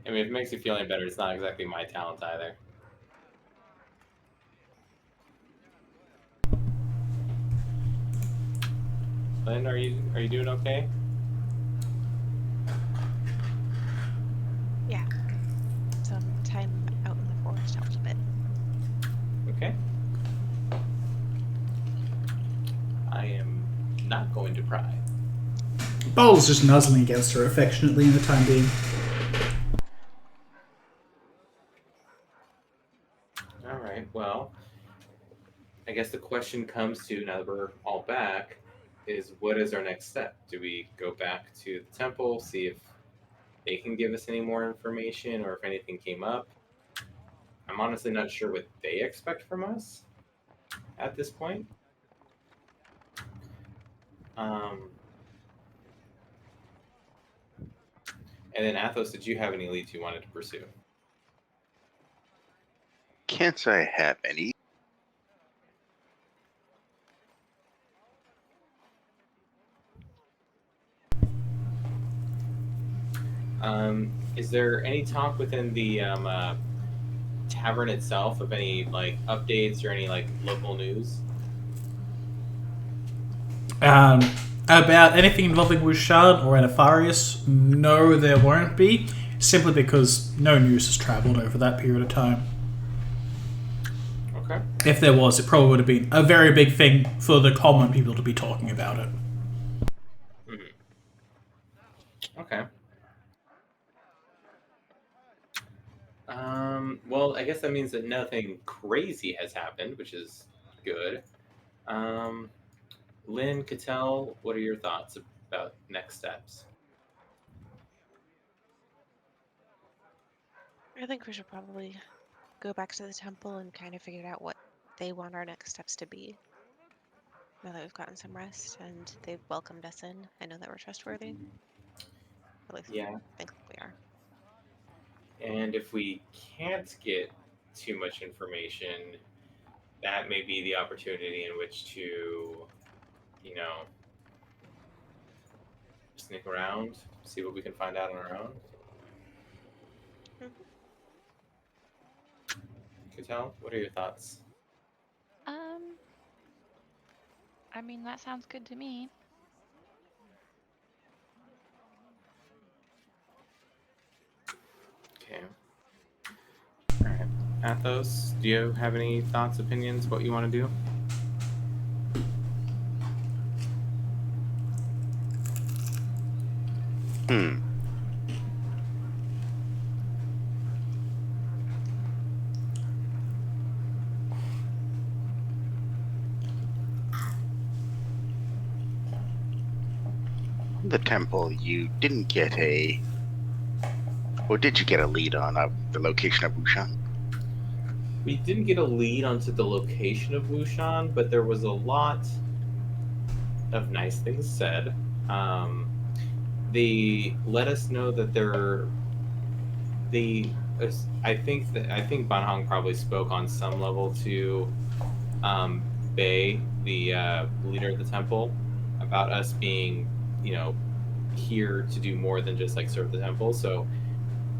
I mean, if it makes you feel any better, it's not exactly my talent either. Lynn, are you doing okay? Yeah. Some time out in the forest helped a bit. Okay. I am not going to pry. Bowl's just nuzzling against her affectionately in the time being. Alright, well, I guess the question comes to, now that we're all back, is what is our next step? Do we go back to the temple, see if they can give us any more information, or if anything came up? I'm honestly not sure what they expect from us at this point. And then Athos, did you have any leads you wanted to pursue? Can't say I have any. Is there any talk within the tavern itself of any like updates or any like local news? About anything involving Wuxian or Anafarius, no, there won't be, simply because no news has travelled over that period of time. Okay. If there was, it probably would have been a very big thing for the common people to be talking about it. Mm-hmm. Okay. Well, I guess that means that nothing crazy has happened, which is good. Lynn, Cattell, what are your thoughts? about next steps. I think we should probably go back to the temple and kind of figure out what they want our next steps to be. Now that we've gotten some rest and they've welcomed us in, I know that we're trustworthy. At least Yeah. I think we are. And if we can't get too much information, that may be the opportunity in which to, you know, sneak around, see what we can find out on our own. Mhm. Kutel, what are your thoughts? I mean, that sounds good to me. Okay. All right. Athos, do you have any thoughts, opinions, what you want to do? Hmm. The temple, you didn't get or did you get a lead on the location of Wuxian? We didn't get a lead onto the location of Wuxian, but there was a lot of nice things said. They let us know that I think Banhong probably spoke on some level to Bei, the leader of the temple, about us being, here to do more than just like serve the temple. So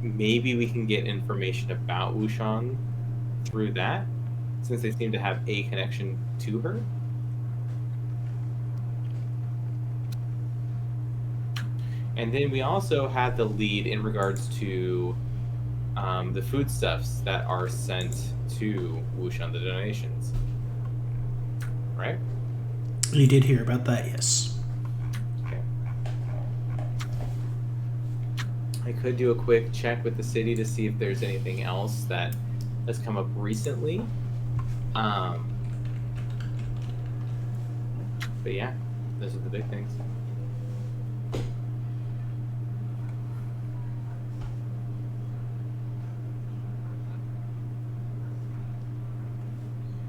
maybe we can get information about Wuxian through that, since they seem to have a connection to her. And then we also had the lead in regards to the foodstuffs that are sent to Wuxian, the donations. Right? You did hear about that, yes. Okay. I could do a quick check with the city to see if there's anything else that has come up recently. But yeah, those are the big things.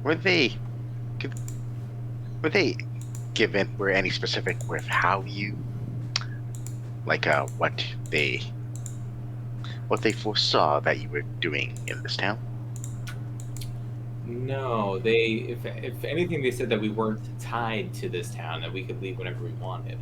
Were they were any specific with how you, like what they foresaw that you were doing in this town? No, if anything, they said that we weren't tied to this town, that we could leave whenever we wanted.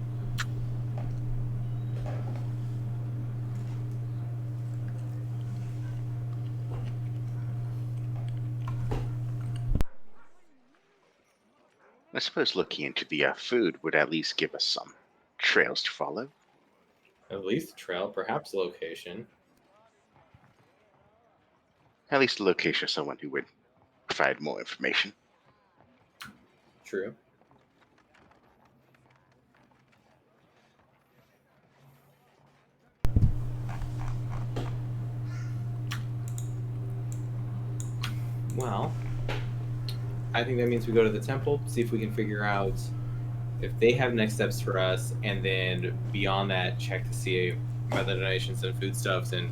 I suppose looking into the food would at least give us some trails to follow. At least the trail, perhaps the location. At least the location of someone who would provide more information. True. Well, I think that means we go to the temple, see if we can figure out if they have next steps for us, and then beyond that, check to see about the donations and foodstuffs, and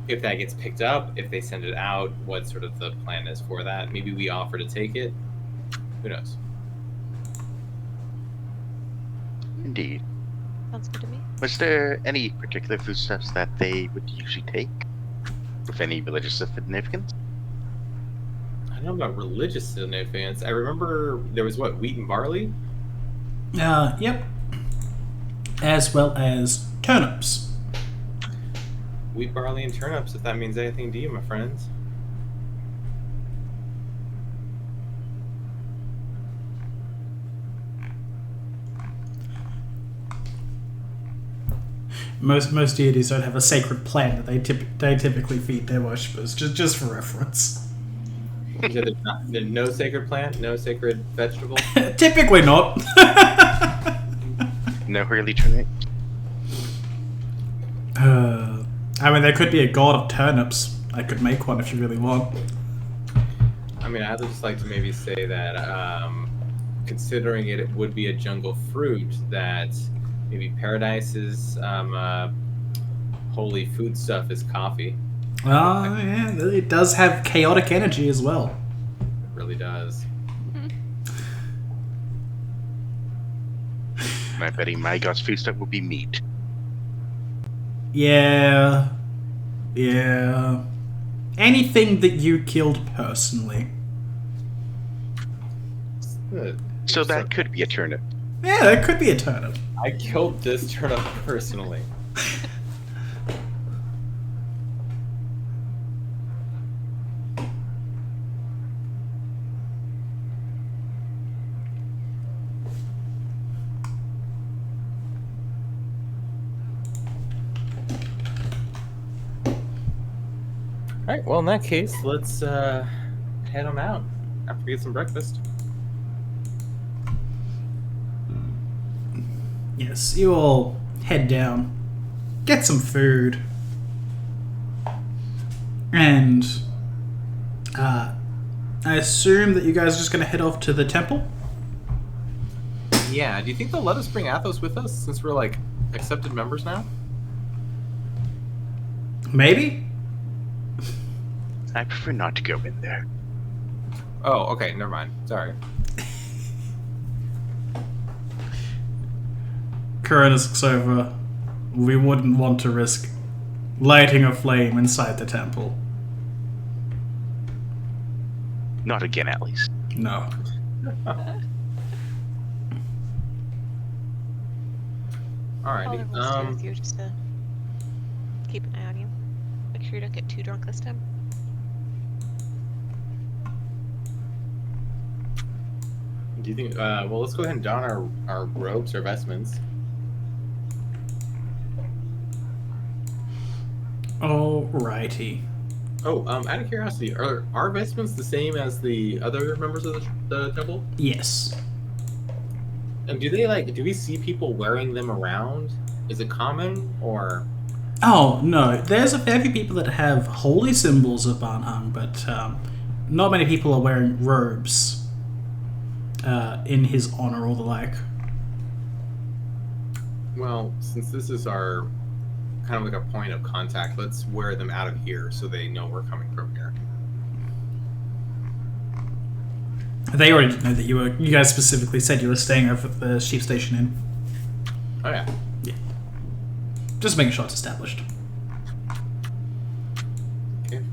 if that gets picked up, if they send it out, what sort of the plan is for that. Maybe we offer to take it. Who knows? Indeed. Sounds good to me. Was there any particular foodstuffs that they would usually take? With any religious significance? I don't know about religious significance. I remember there was wheat and barley? Yep. As well as turnips. Wheat, barley, and turnips, if that means anything to you, my friends. Most deities don't have a sacred plant that they typically feed their worshippers, just for reference. You said there's no sacred plant, no sacred vegetable? Typically not. No early turnip? I mean, there could be a god of turnips. I could make one if you really want. I mean, I'd just like to maybe say that, considering it would be a jungle fruit, that maybe Paradise's holy food stuff is coffee. Oh, yeah, it does have chaotic energy as well. It really does. And I'm betting my god's food stuff will be meat. Yeah. Yeah. Anything that you killed personally. So that could be a turnip. Yeah, that could be a turnip. I killed this turnip personally. All right. Well, in that case, let's head on out after we get some breakfast. Yes, you all head down, get some food, and I assume that you guys are just going to head off to the temple? Yeah. Do you think they'll let us bring Athos with us since we're like accepted members now? Maybe? I prefer not to go in there. Oh, okay. Never mind. Sorry. Coronis looks over. We wouldn't want to risk lighting a flame inside the temple. Not again, at least. No. Oliver Alrighty. will stay with you just to keep an eye on you. Make sure you don't get too drunk this time. Do you think? Well, let's go ahead and don our robes, our vestments. Alrighty. Oh, out of curiosity, are our vestments the same as the other members of the temple? Yes. And do we see people wearing them around? Is it common or? Oh, no. There's a fair few people that have holy symbols of Barnhung, but not many people are wearing robes in his honor or the like. Well, since this is our kind of like a point of contact, let's wear them out of here so they know we're coming from here. They already know that you guys specifically said you were staying over at the Sheep Station Inn. Oh yeah. Yeah. Just making sure it's established. Okay.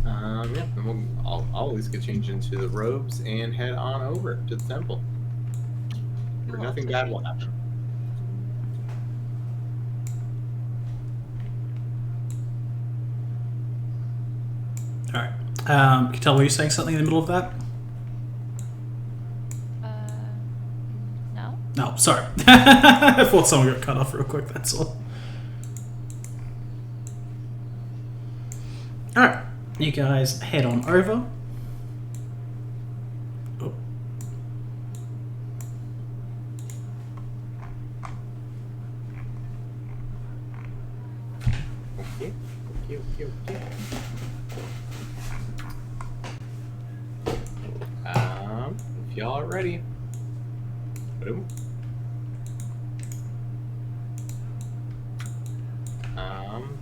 Yeah. Then I'll always get changed into the robes and head on over to the temple. Where You'll nothing also bad will happen. Alright. Cattell, were you saying something in the middle of that? No. No, sorry. I thought someone got cut off real quick, that's all. Alright. You guys head on over. Oh. Okay. If y'all are ready. Boom.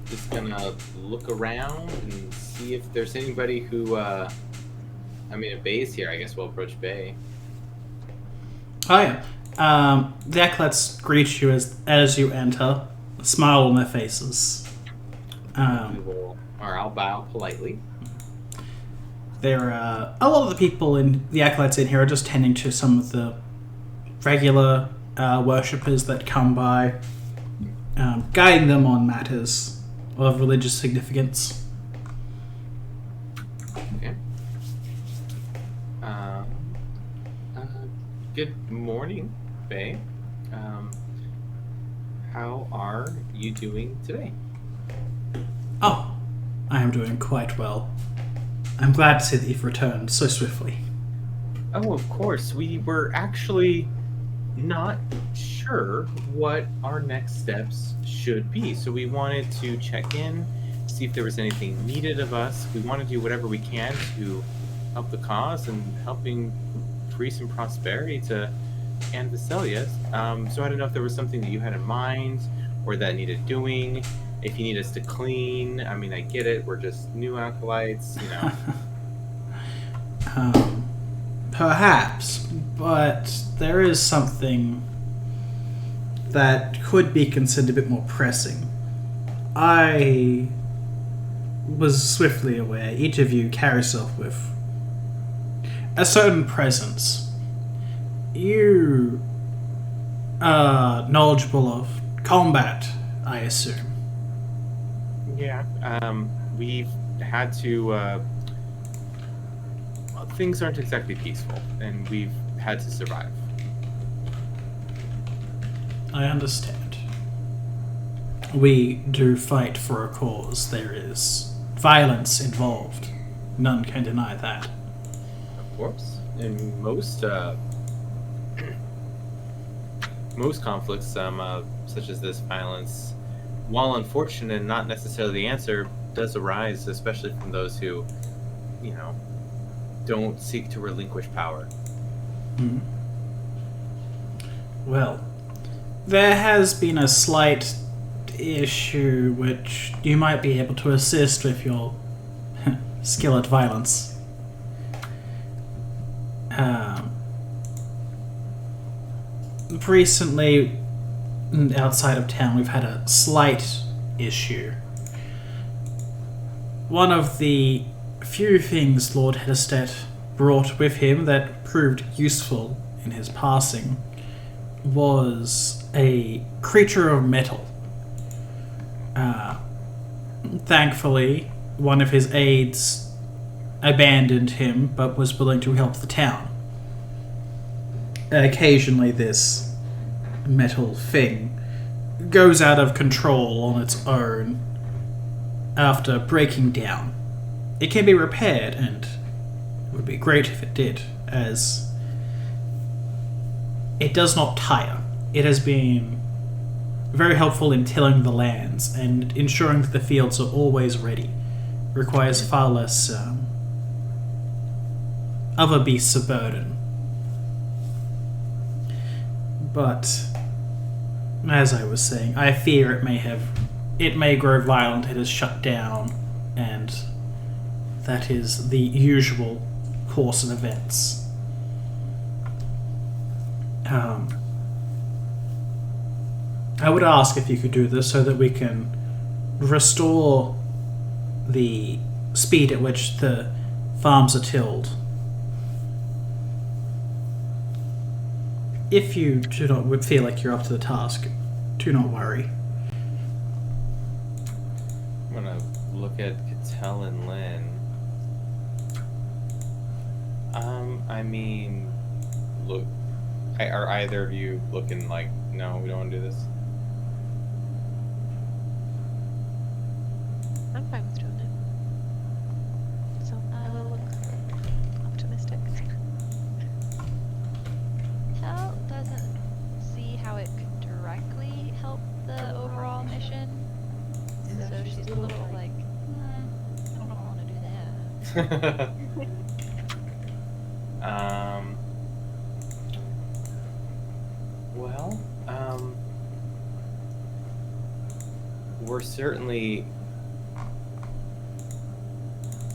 Just gonna look around and see if there's anybody who, a Bay's here. I guess we'll approach Bay. Oh yeah. The acolytes greet you as you enter, a smile on their faces. I'll bow politely. There are a lot of the people in the acolytes in here are just tending to some of the regular worshippers that come by, guiding them on matters of religious significance. Okay. Good morning, Bay. How are you doing today? Oh, I am doing quite well. I'm glad to see that you've returned so swiftly. Oh, of course. We were actually not sure what our next steps should be. So we wanted to check in, see if there was anything needed of us. We want to do whatever we can to help the cause and helping free some prosperity to and Veselius. So I don't know if there was something that you had in mind or that needed doing. If you need us to clean, I mean, I get it. We're just new acolytes, you know. Perhaps, but there is something that could be considered a bit more pressing. I was swiftly aware each of you carry yourself with a certain presence. You are knowledgeable of combat, I assume. Yeah. We've had to. Well, things aren't exactly peaceful, and we've had to survive. I understand. We do fight for a cause. There is violence involved. None can deny that. Of course. In most most conflicts, such as this, violence, while unfortunate and not necessarily the answer, does arise, especially from those who, you know, don't seek to relinquish power. Hmm. Well, there has been a slight issue which you might be able to assist with your skill at violence. Recently, outside of town, we've had a slight issue. One of the few things Lord Hedestedt brought with him that proved useful in his passing was a creature of metal. Thankfully, one of his aides abandoned him, but was willing to help the town. Occasionally, this metal thing goes out of control on its own after breaking down. It can be repaired, and it would be great if it did, as it does not tire. It has been very helpful in tilling the lands and ensuring that the fields are always ready. Requires far less other beasts of burden. But, as I was saying, I fear it may grow violent, it is shut down, and that is the usual course of events. I would ask if you could do this so that we can restore the speed at which the farms are tilled. If you do not feel like you're up to the task, do not worry. I'm gonna look at Cattell and Lynn. I mean, look, are either of you looking like, no, we don't want to do this? I'm fine with doing it. So I will look optimistic. Tell doesn't see how it could directly help the overall mission. So she's a little like, I don't want to do that. Well, we're certainly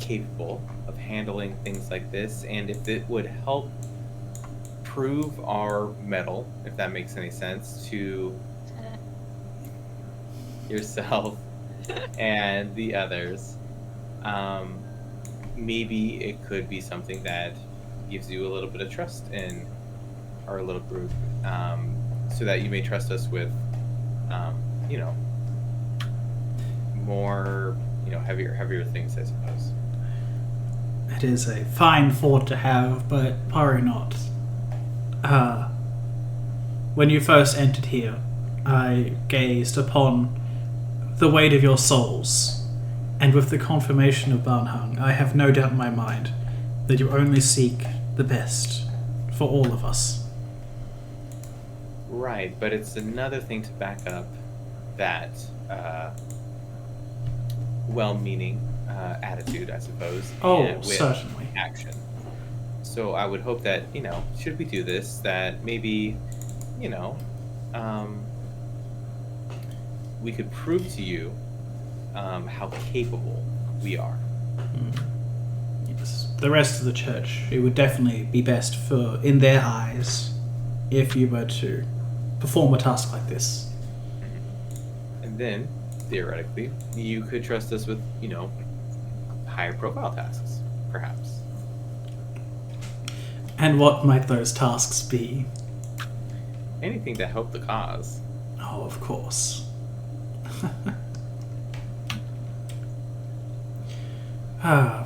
capable of handling things like this, and if it would help prove our mettle, if that makes any sense, to yourself and the others, maybe it could be something that gives you a little bit of trust in our little group, so that you may trust us with, you know, more, you know, heavier things, I suppose. It is a fine thought to have, but probably not. When you first entered here, I gazed upon the weight of your souls, and with the confirmation of Barnhung, I have no doubt in my mind that you only seek the best for all of us. Right, but it's another thing to back up that well-meaning attitude, I suppose. Oh, with certainly. action. So I would hope that, should we do this, that maybe, you know, we could prove to you how capable we are. Yes. The rest of the church, it would definitely be best for, in their eyes, if you were to perform a task like this. And then, theoretically, you could trust us with, higher profile tasks, perhaps. And what might those tasks be? Anything to help the cause. Oh, of course.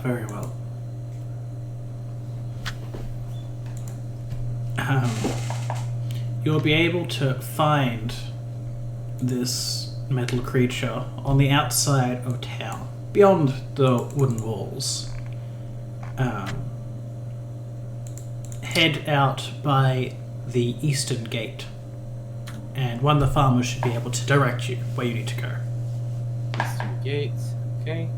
Very well. You'll be able to find this metal creature on the outside of town, beyond the wooden walls. Head out by the eastern gate, and one of the farmers should be able to direct you where you need to go. Eastern Gates, okay.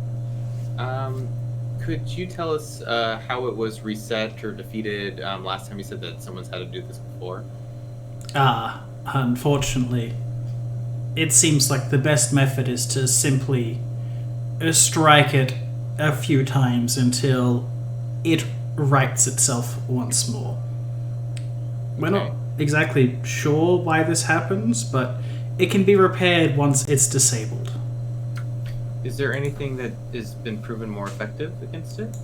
Could you tell us how it was reset or defeated? Last time you said that someone's had to do this before. Unfortunately, it seems like the best method is to simply strike it a few times until it rights itself once more. We're not exactly sure why this happens, but it can be repaired once it's disabled. Is there anything that has been proven more effective against it?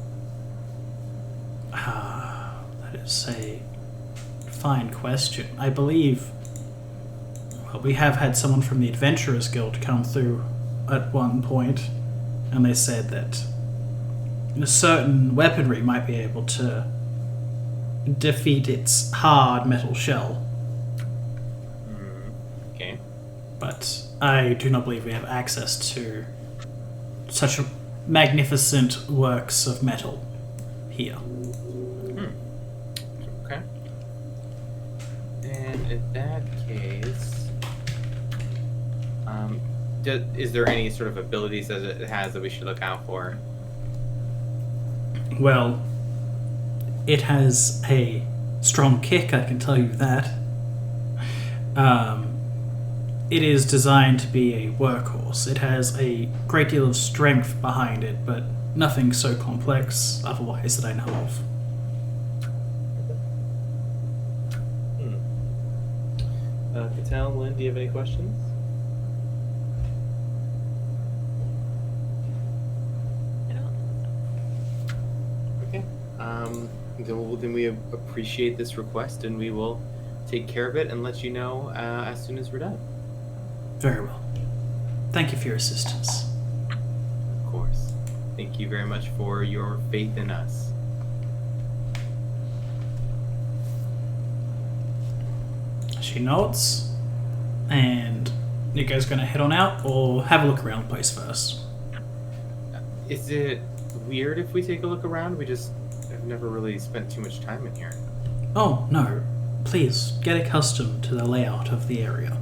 That is a fine question. I believe we have had someone from the Adventurers Guild come through at one point, and they said that a certain weaponry might be able to defeat its hard metal shell. Okay. But I do not believe we have access to such magnificent works of metal here. Okay. And in that case, is there any sort of abilities that it has that we should look out for? Well, it has a strong kick, I can tell you that. It is designed to be a workhorse. It has a great deal of strength behind it, but nothing so complex otherwise that I know of. Catal, Lynn, do you have any questions? I don't. Okay. Then we appreciate this request, and we will take care of it and let you know as soon as we're done. Very well. Thank you for your assistance. Of course. Thank you very much for your faith in us. She nods, and you guys gonna head on out, or have a look around the place first? Is it weird if we take a look around? I've never really spent too much time in here. Oh, no. Please, get accustomed to the layout of the area.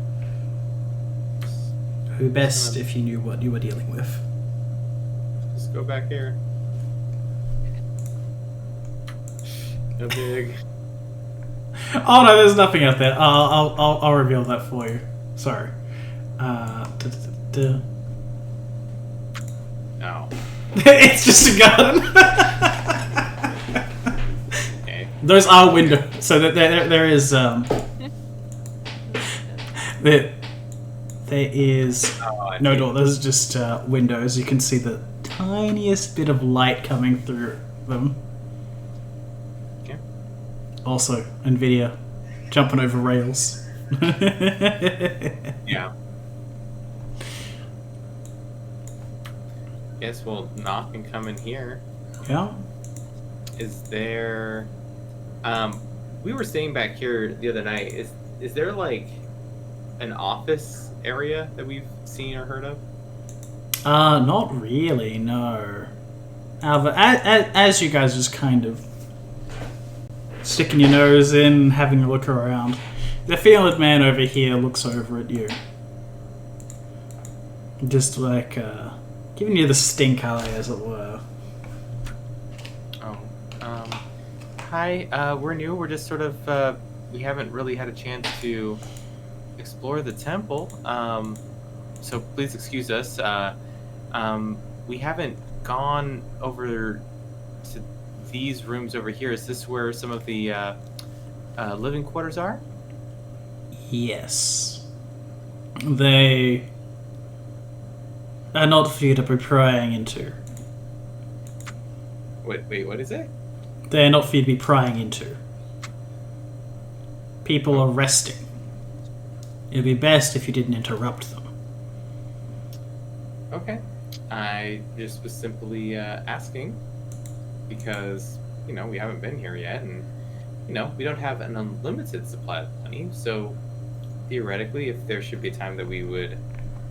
It would be best if you knew what you were dealing with. Just go back here. No big. Oh no, there's nothing out there. I'll reveal that for you. Sorry. No. It's just a garden. Okay. Those are windows, so that there is there is no door. There's just windows. You can see the tiniest bit of light coming through them. Okay. Also, NVIDIA jumping over rails. Yeah. Guess we'll knock and come in here. Yeah. Is there? We were staying back here the other night. Is there like an office area that we've seen or heard of? Not really. No. But as you guys just kind of sticking your nose in, having a look around, the field man over here looks over at you, just like giving you the stink eye, as it were. Oh. Hi, we're new. We're just sort of, we haven't really had a chance to explore the temple. So please excuse us. We haven't gone over to these rooms over here. Is this where some of the living quarters are? Yes. They are not for you to be prying into. Wait, what is it? They are not for you to be prying into. People are resting. It would be best if you didn't interrupt them. Okay. I just was simply asking because, we haven't been here yet, and, we don't have an unlimited supply of money, so theoretically, if there should be a time that we would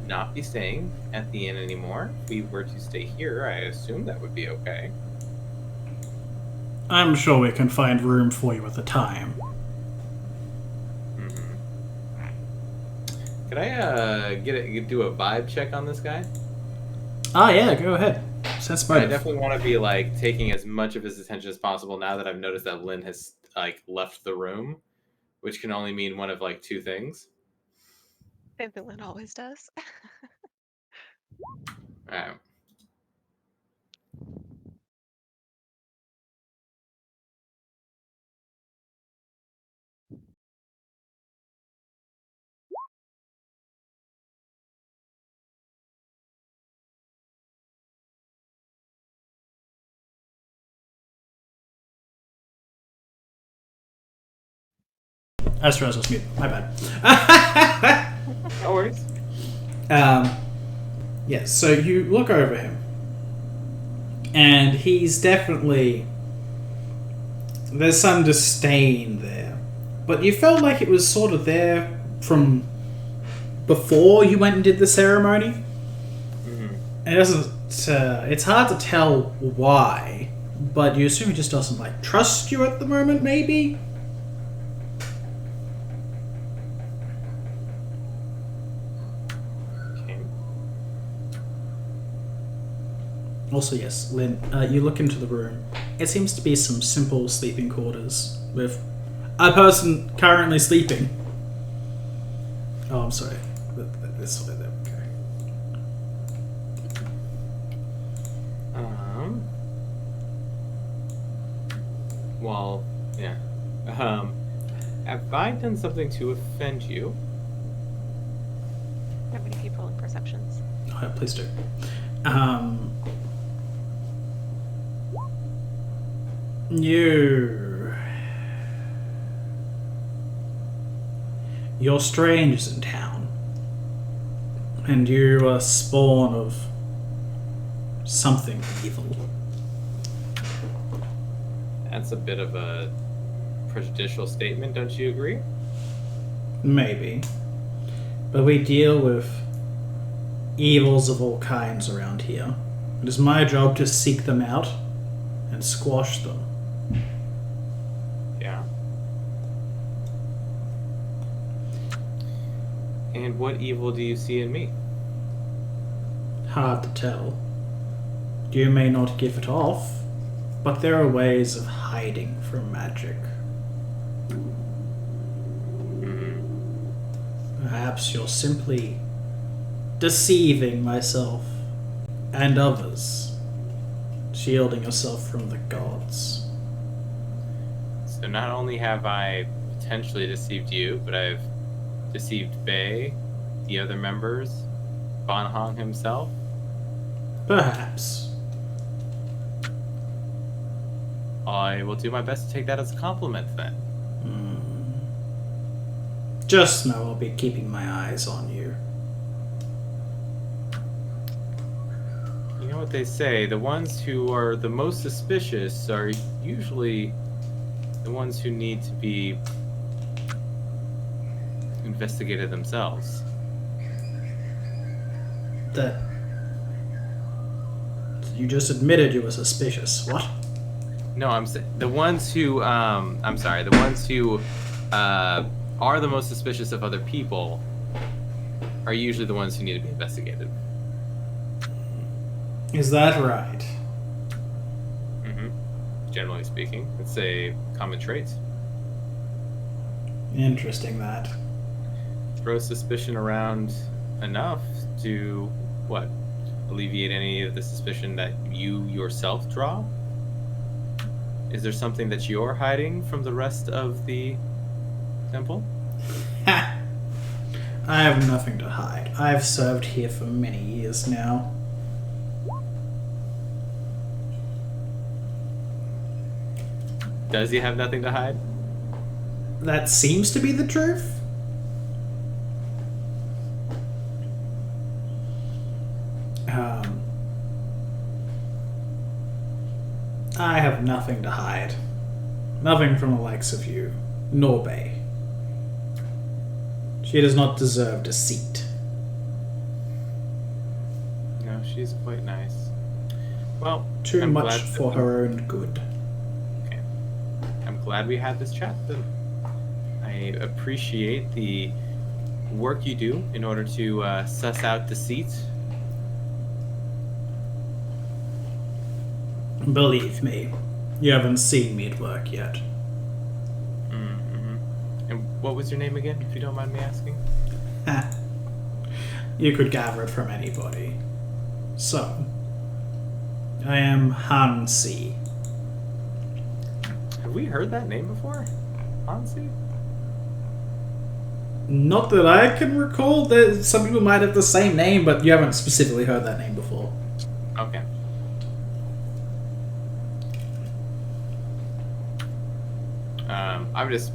not be staying at the inn anymore, if we were to stay here, I assume that would be okay. I'm sure we can find room for you at the time. Could I do a vibe check on this guy? Ah, yeah, go ahead. Sense I motive. definitely want to be taking as much of his attention as possible now that I've noticed that Lynn has left the room, which can only mean one of two things. Same thing Lynn always does. Alright. I just realized I was mute. My bad. No worries. Yeah, so you look over him, and he's definitely... There's some disdain there. But you felt like it was sort of there from before you went and did the ceremony. Mm-hmm. It doesn't... it's hard to tell why, but you assume he just doesn't, trust you at the moment, maybe? Also, yes, Lynn, you look into the room. It seems to be some simple sleeping quarters with a person currently sleeping. Oh, I'm sorry. This way there. Okay. Well, yeah. Have I done something to offend you? How many people in perceptions? Oh, yeah, please do. You're strangers in town, and you are spawn of something evil. That's a bit of a prejudicial statement, don't you agree? Maybe. But we deal with evils of all kinds around here. It is my job to seek them out and squash them. Yeah. And what evil do you see in me? Hard to tell. You may not give it off, but there are ways of hiding from magic. Perhaps you're simply deceiving myself and others, shielding yourself from the gods. So not only have I potentially deceived you, but I've deceived Bei, the other members, Ban Hong himself. Perhaps. I will do my best to take that as a compliment then. Just know I'll be keeping my eyes on you. You know what they say, the ones who are the most suspicious are usually the ones who need to be investigated themselves. That... You just admitted you were suspicious. What? No, I'm saying the ones who, the ones who, are the most suspicious of other people are usually the ones who need to be investigated. Is that right? Mm-hmm. generally speaking. It's a common trait. Interesting that. Throw suspicion around enough to, what, alleviate any of the suspicion that you yourself draw? Is there something that you're hiding from the rest of the temple? Ha! I have nothing to hide. I've served here for many years now. Does he have nothing to hide? That seems to be the truth. I have nothing to hide. Nothing from the likes of you, nor Bay. She does not deserve a seat. No, she's quite nice. Well, Too I'm much glad for that- her own good. Okay. I'm glad we had this chat then. I appreciate the work you do in order to suss out deceit. Believe me, you haven't seen me at work yet. Mm-hmm. And what was your name again, if you don't mind me asking? You could gather it from anybody. So, I am Hansi. Have we heard that name before? Hansi? Not that I can recall. Some people might have the same name, but you haven't specifically heard that name before. Okay. I'm just,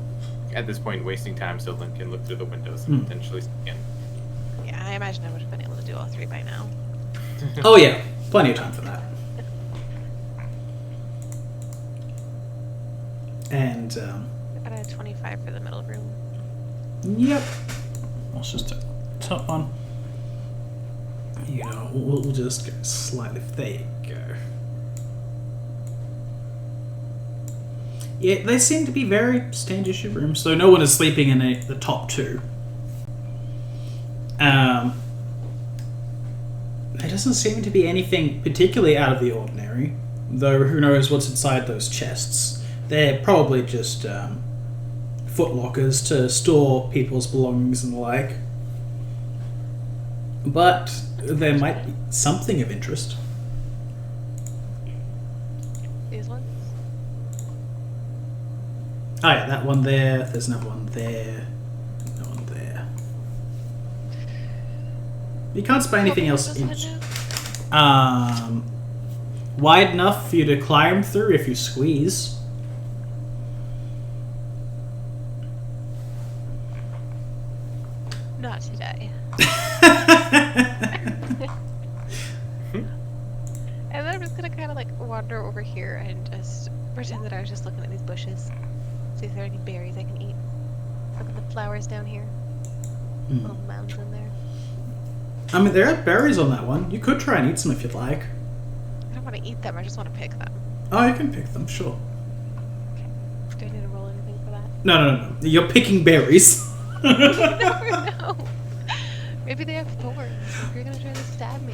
at this point, wasting time so Lynn can look through the windows and potentially sneak in. Yeah, I imagine I would have been able to do all three by now. Oh yeah, plenty of time for that. And, I got a 25 for the middle room. yep. Let's just top one. You know, we'll just go slightly. There you go. Yeah, they seem to be very standard issue rooms, so no one is sleeping in the top two. There doesn't seem to be anything particularly out of the ordinary, though who knows what's inside those chests. They're probably just footlockers to store people's belongings and the like. But there might be something of interest. These ones? Oh yeah, that one there. There's another one there. Another one there. You can't spy anything else. This In, window? wide enough for you to climb through if you squeeze. Not today. And then I'm just gonna kind of like wander over here and just pretend that I was just looking at these bushes. See if there are any berries I can eat. Look at the flowers down here. Little mounds in there. I mean, there are berries on that one. You could try and eat some if you'd like. I don't want to eat them, I just want to pick them. Oh, you can pick them, sure. Do I need to roll anything for that? No. You're picking berries. You never know. Maybe they have thorns. If you're gonna try to stab me.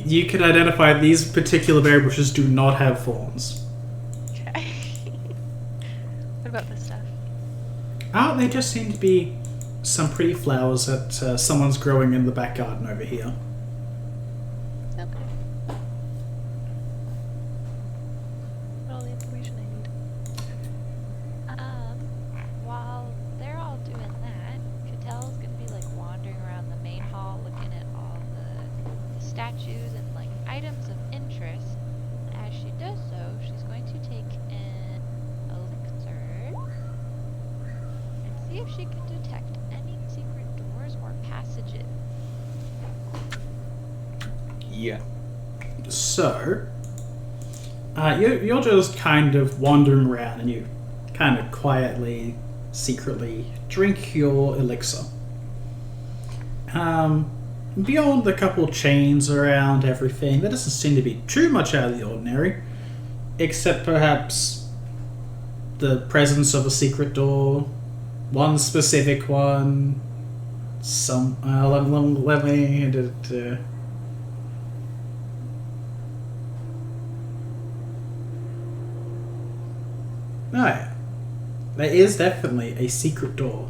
You can identify these particular berry bushes do not have thorns. Okay. What about this stuff? Oh, they just seem to be some pretty flowers that someone's growing in the back garden over here. Okay. All the information I need. While they're all doing that, Catel's gonna be like wandering around the main hall looking at all the statues and like items of interest. As she does so, she's going to take an elixir and see if she can detect any secret doors or passages. Yeah. So, you're just kind of wandering around and you kind of quietly, secretly drink your elixir. Beyond the couple chains around everything, there doesn't seem to be too much out of the ordinary, except perhaps the presence of a secret door, one specific one, let me Oh yeah. There is definitely a secret door.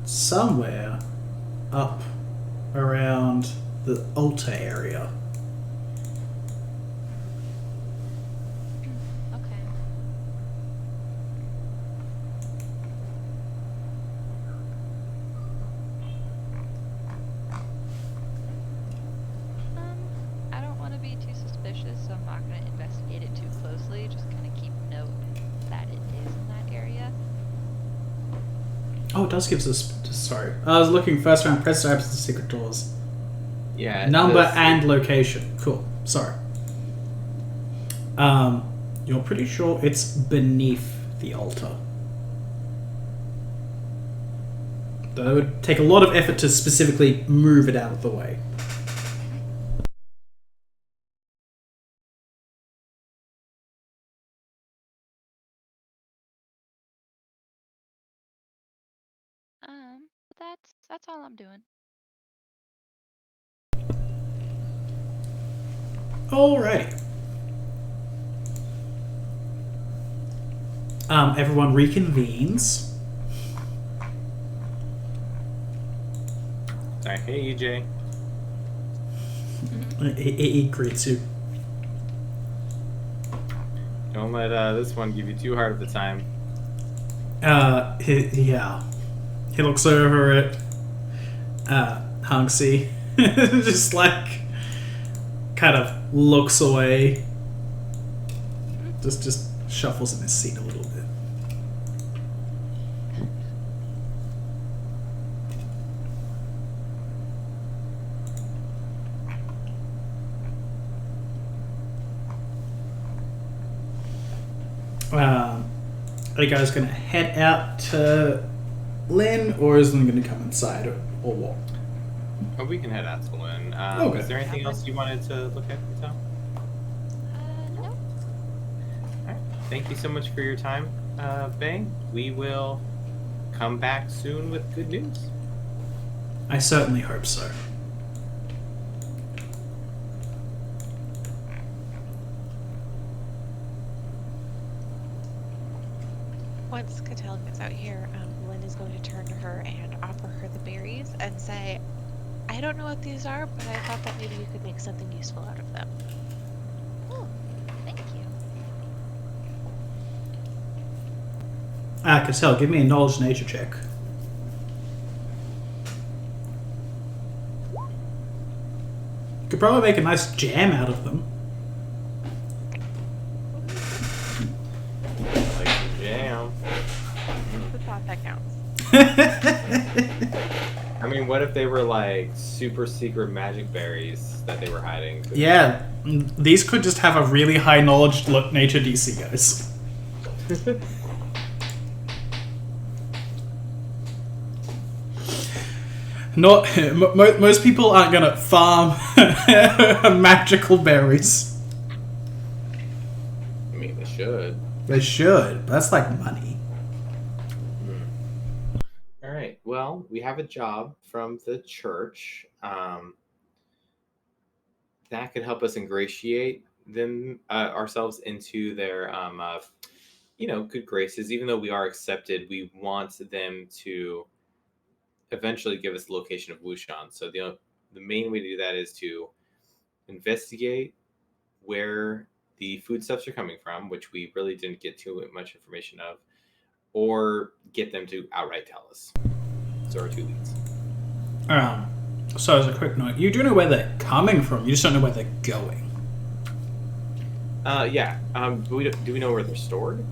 Somewhere up around the altar area. Okay. I don't want to be too suspicious, so I'm not going to investigate it too closely. Just kind of keep note that it is in that area. Oh, it does give us. Sorry. I was looking first around press to absence of secret doors. Yeah. Number this- and location. Cool. Sorry. You're pretty sure it's beneath the altar. Though it would take a lot of effort to specifically move it out of the way. But that's all I'm doing. Alrighty. Everyone reconvenes. Sorry. Hey, EJ. He greets you. Don't let this one give you too hard of the time. Yeah. He looks over at Hunksy. Just like kind of looks away. Just shuffles in his seat a little bit. Are you guys gonna head out to Lynn, or is Lynn gonna come inside, or what? Oh, we can head out to Lynn. Okay. Is there anything else you wanted to look at, Patel? No. Alright. Thank you so much for your time, Faye. We will come back soon with good news. I certainly hope so. Once Cattell gets out here, Lynn is going to turn to her and offer her the berries and say, I don't know what these are, but I thought that maybe you could make something useful out of them. Oh, thank you. Cattell, give me a knowledge nature check. Could probably make a nice jam out of them. Like some jam. The thought that counts. I mean, what if they were like super secret magic berries that they were hiding? Yeah, these could just have a really high knowledge nature DC, guys. Not most people aren't gonna farm magical berries. I mean, they should. They should, but that's like money. All right. Well, we have a job from the church that could help us ingratiate them ourselves into their good graces. Even though we are accepted, we want them to eventually give us the location of Wuxian. So the main way to do that is to investigate where the foodstuffs are coming from, which we really didn't get too much information of, or get them to outright tell us. So our two leads. So as a quick note, you do know where they're coming from. You just don't know where they're going. Yeah. Do we know where they're stored?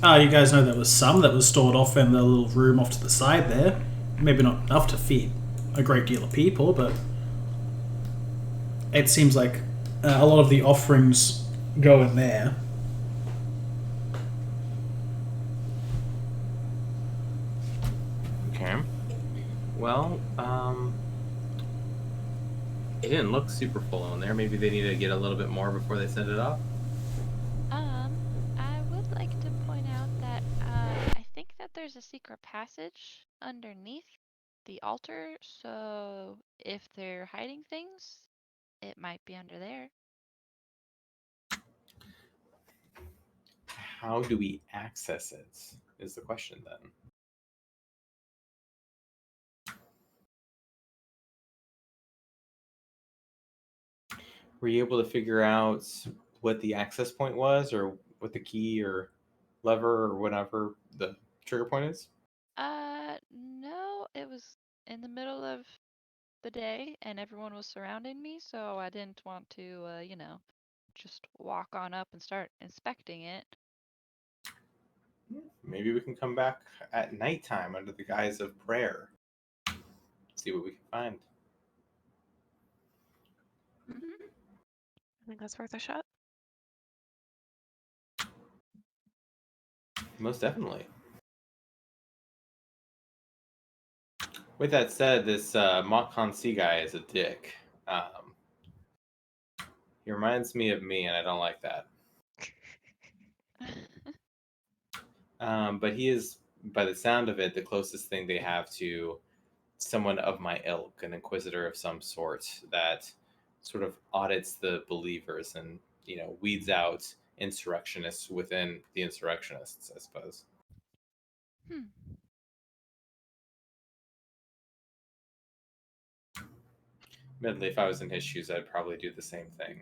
You guys know there was some that was stored off in the little room off to the side there. Maybe not enough to feed a great deal of people, but it seems like a lot of the offerings go in there. Okay. Well, it didn't look super full in there. Maybe they need to get a little bit more before they send it off. I would like to point out that I think that there's a secret passage underneath the altar, so if they're hiding things, it might be under there. How do we access it? Is the question then. Were you able to figure out what the access point was, or what the key or lever or whatever the trigger point is? No, it was in the middle of the day and everyone was surrounding me, so I didn't want to, just walk on up and start inspecting it. Maybe we can come back at nighttime under the guise of prayer. See what we can find. I think that's worth a shot. Most definitely. With that said, this Mokkan Sea guy is a dick. He reminds me of me, and I don't like that. But he is, by the sound of it, the closest thing they have to someone of my ilk, an inquisitor of some sort that sort of audits the believers and, weeds out insurrectionists within the insurrectionists, I suppose. Admittedly, if I was in his shoes, I'd probably do the same thing.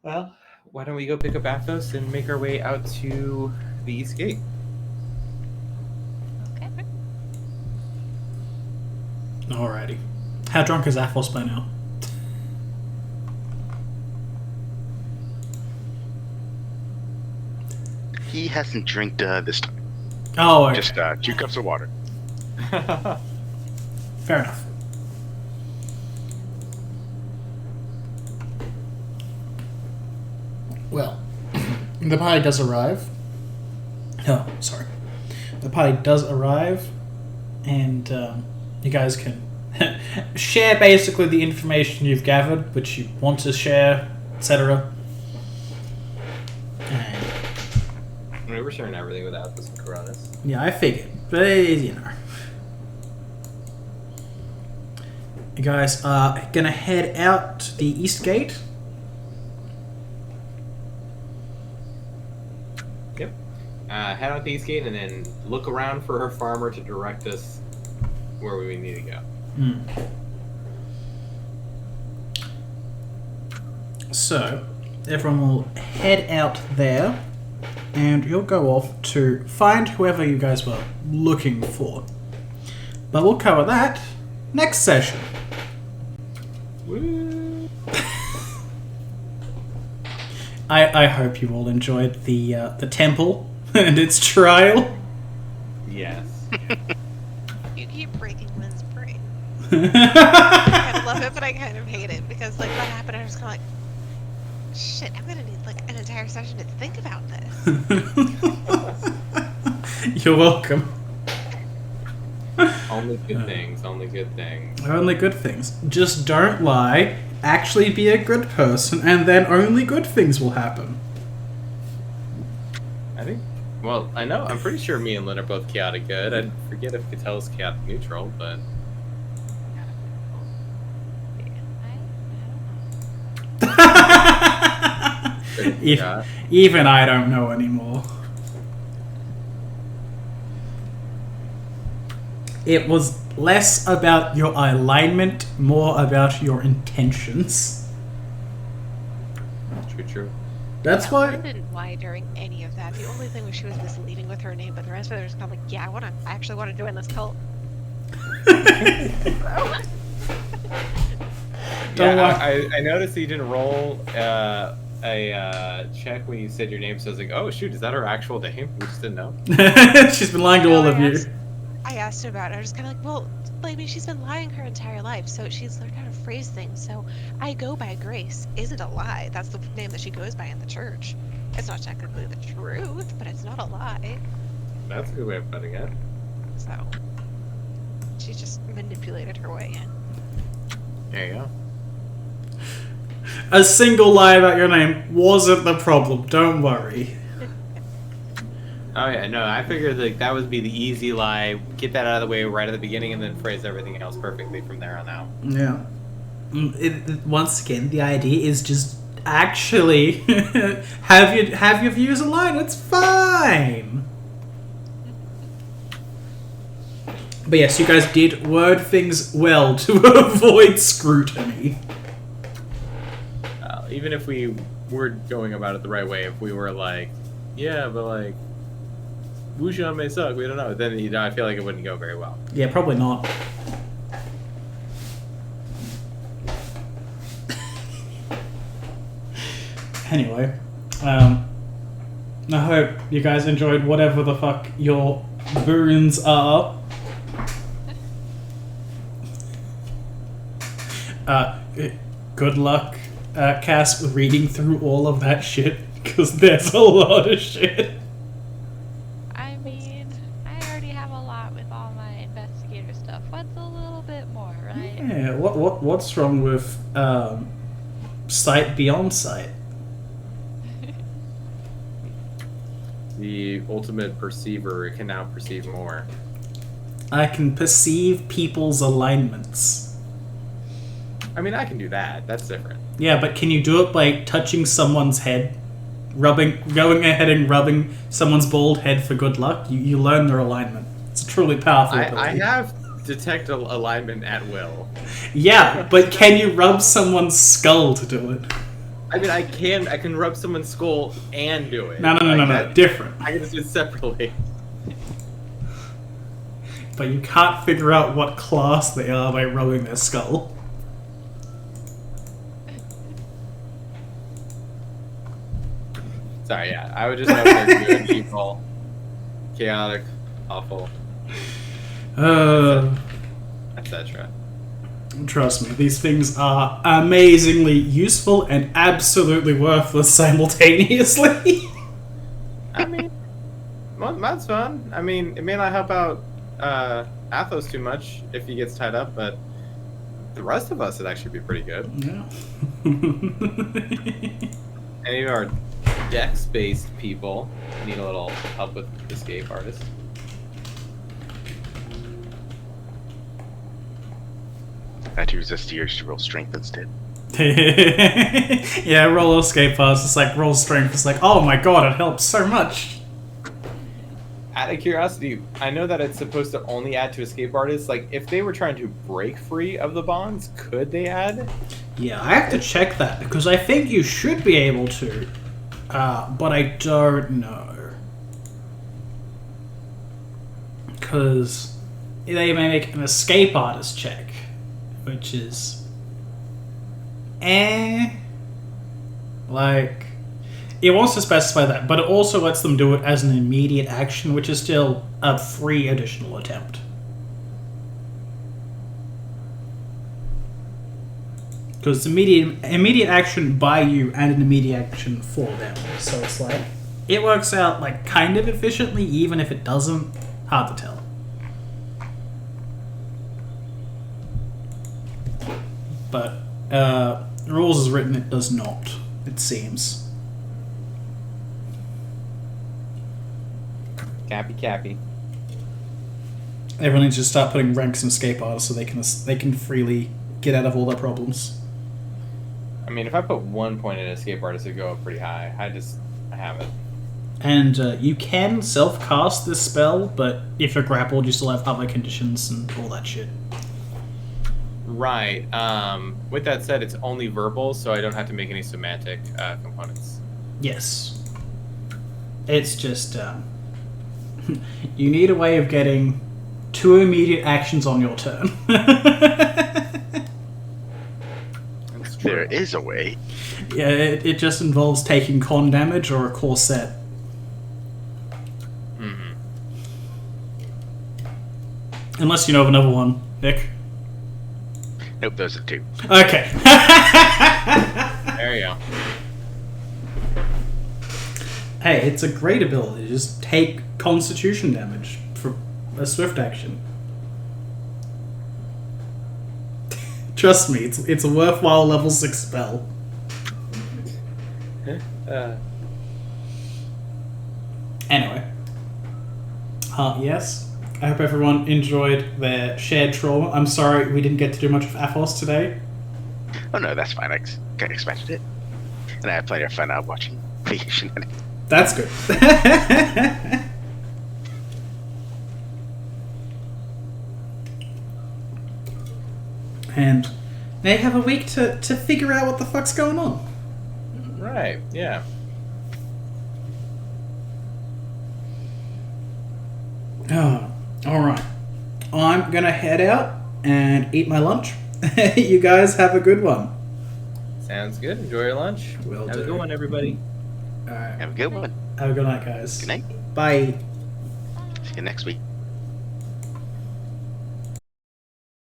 Well, why don't we go pick up Athos and make our way out to the East Gate? Okay. Alrighty. How drunk is Athos by now? He hasn't drank this time. Oh, okay. Just 2 cups of water. Fair enough. Well, the party does arrive. Oh, sorry. The party does arrive, and you guys can share basically the information you've gathered, which you want to share, etc. We were sharing everything with Athos and Coronis. Yeah, I figured, but you know. You guys are gonna head out the East Gate. Yep. Head out the East Gate and then look around for her farmer to direct us where we need to go. So, everyone will head out there, and you'll go off to find whoever you guys were looking for. But we'll cover that next session. Woo! I hope you all enjoyed the temple and its trial. Yes. You keep breaking Lynn's brain. I kind of love it, but I kind of hate it because, like, what happened? I was kind of like, shit, I'm gonna need like an entire session to think about this. You're welcome. Only good things. Only good things. Only good things. Just don't lie. Actually be a good person, and then only good things will happen. I think. Well, I know. I'm pretty sure me and Lynn are both chaotic good. I forget if Catel's chaotic neutral, but. Even I don't know anymore. It was less about your alignment, more about your intentions. True. That's Yeah, why. Lynn didn't lie during any of that. The only thing was she was misleading with her name, but the rest of it was kind of like, yeah, I actually want to join this cult. I noticed you didn't roll a check when you said your name, so I was like, oh shoot, is that her actual name? We just didn't know. She's been lying to all of you. I asked her about it. I was kind of like, well, I mean, she's been lying her entire life, so she's learned how to phrase things. So I go by Grace. Isn't a lie. That's the name that she goes by in the church. It's not technically the truth, but it's not a lie. That's a good way of putting it. So she just manipulated her way in. There you go. A single lie about your name wasn't the problem. Don't worry. Oh yeah, no, I figured like that would be the easy lie. Get that out of the way right at the beginning, and then phrase everything else perfectly from there on out. Yeah. Once again, the idea is just actually have your views aligned. It's fine. But yes, you guys did word things well to avoid scrutiny. Even if we were going about it the right way, if we were like, yeah, but like, Wuxian may suck, we don't know, then I feel like it wouldn't go very well. Yeah, probably not. Anyway, I hope you guys enjoyed whatever the fuck your boons are. Good luck, Cass, reading through all of that shit, because there's a lot of shit. I mean, I already have a lot with all my investigator stuff. What's a little bit more, right? Yeah, what's wrong with sight beyond sight? The ultimate perceiver can now perceive more. I can perceive people's alignments. I mean, I can do that. That's different. Yeah, but can you do it by touching someone's head? Going ahead and rubbing someone's bald head for good luck? You learn their alignment. It's a truly powerful ability. I have detect alignment at will. Yeah, but can you rub someone's skull to do it? I mean, I can rub someone's skull and do it. No, different. I can just do it separately. But you can't figure out what class they are by rubbing their skull. Sorry, yeah. I would just know they're good people. Chaotic, awful, etc. Trust me, these things are amazingly useful and absolutely worthless simultaneously. I mean, well, that's fun. I mean, it may not help out Athos too much if he gets tied up, but the rest of us would actually be pretty good. Yeah. Any of our dex-based people need a little help with escape artists. I had to use STRs to roll strength instead. Yeah, roll escape artists. It's like roll strength. It's like, oh my god, it helps so much. Out of curiosity, I know that it's supposed to only add to escape artists. Like, if they were trying to break free of the bonds, could they add? Yeah, I have to check that because I think you should be able to, but I don't know. Because they may make an escape artist check, which is, like, it wants to specify that, but it also lets them do it as an immediate action, which is still a free additional attempt. Because it's immediate action by you and an immediate action for them. So it's like, it works out like kind of efficiently, even if it doesn't. Hard to tell. But rules as written, it does not, it seems. Cappy. Everyone needs to start putting ranks in escape artists so they can freely get out of all their problems. I mean, if I put 1 point in escape artist, it'd go up pretty high. I have it. And you can self-cast this spell, but if you're grappled, you still have other conditions and all that shit. Right. With that said, it's only verbal, so I don't have to make any semantic components. Yes. It's just, you need a way of getting 2 immediate actions on your turn. There is a way. Yeah, it just involves taking con damage or a corset. Mm-hmm. Unless you know of another one, Nick. Nope, those are 2. Okay. There you go. Hey, it's a great ability. Just take constitution damage for a swift action. Trust me, it's a worthwhile level 6 spell. Uh, Anyway, Yes. I hope everyone enjoyed their shared trauma. I'm sorry we didn't get to do much of Athos today. Oh no, that's fine. I expected it. And I had plenty of fun watching the shenanigans. That's good. And now you have a week to figure out what the fuck's going on. Right. Yeah. Oh, alright. I'm gonna head out and eat my lunch. You guys have a good one. Sounds good. Enjoy your lunch. Will Have do. a good one, everybody. Alright. Have a good one. Have a good night, guys. Good night. Bye. See you next week.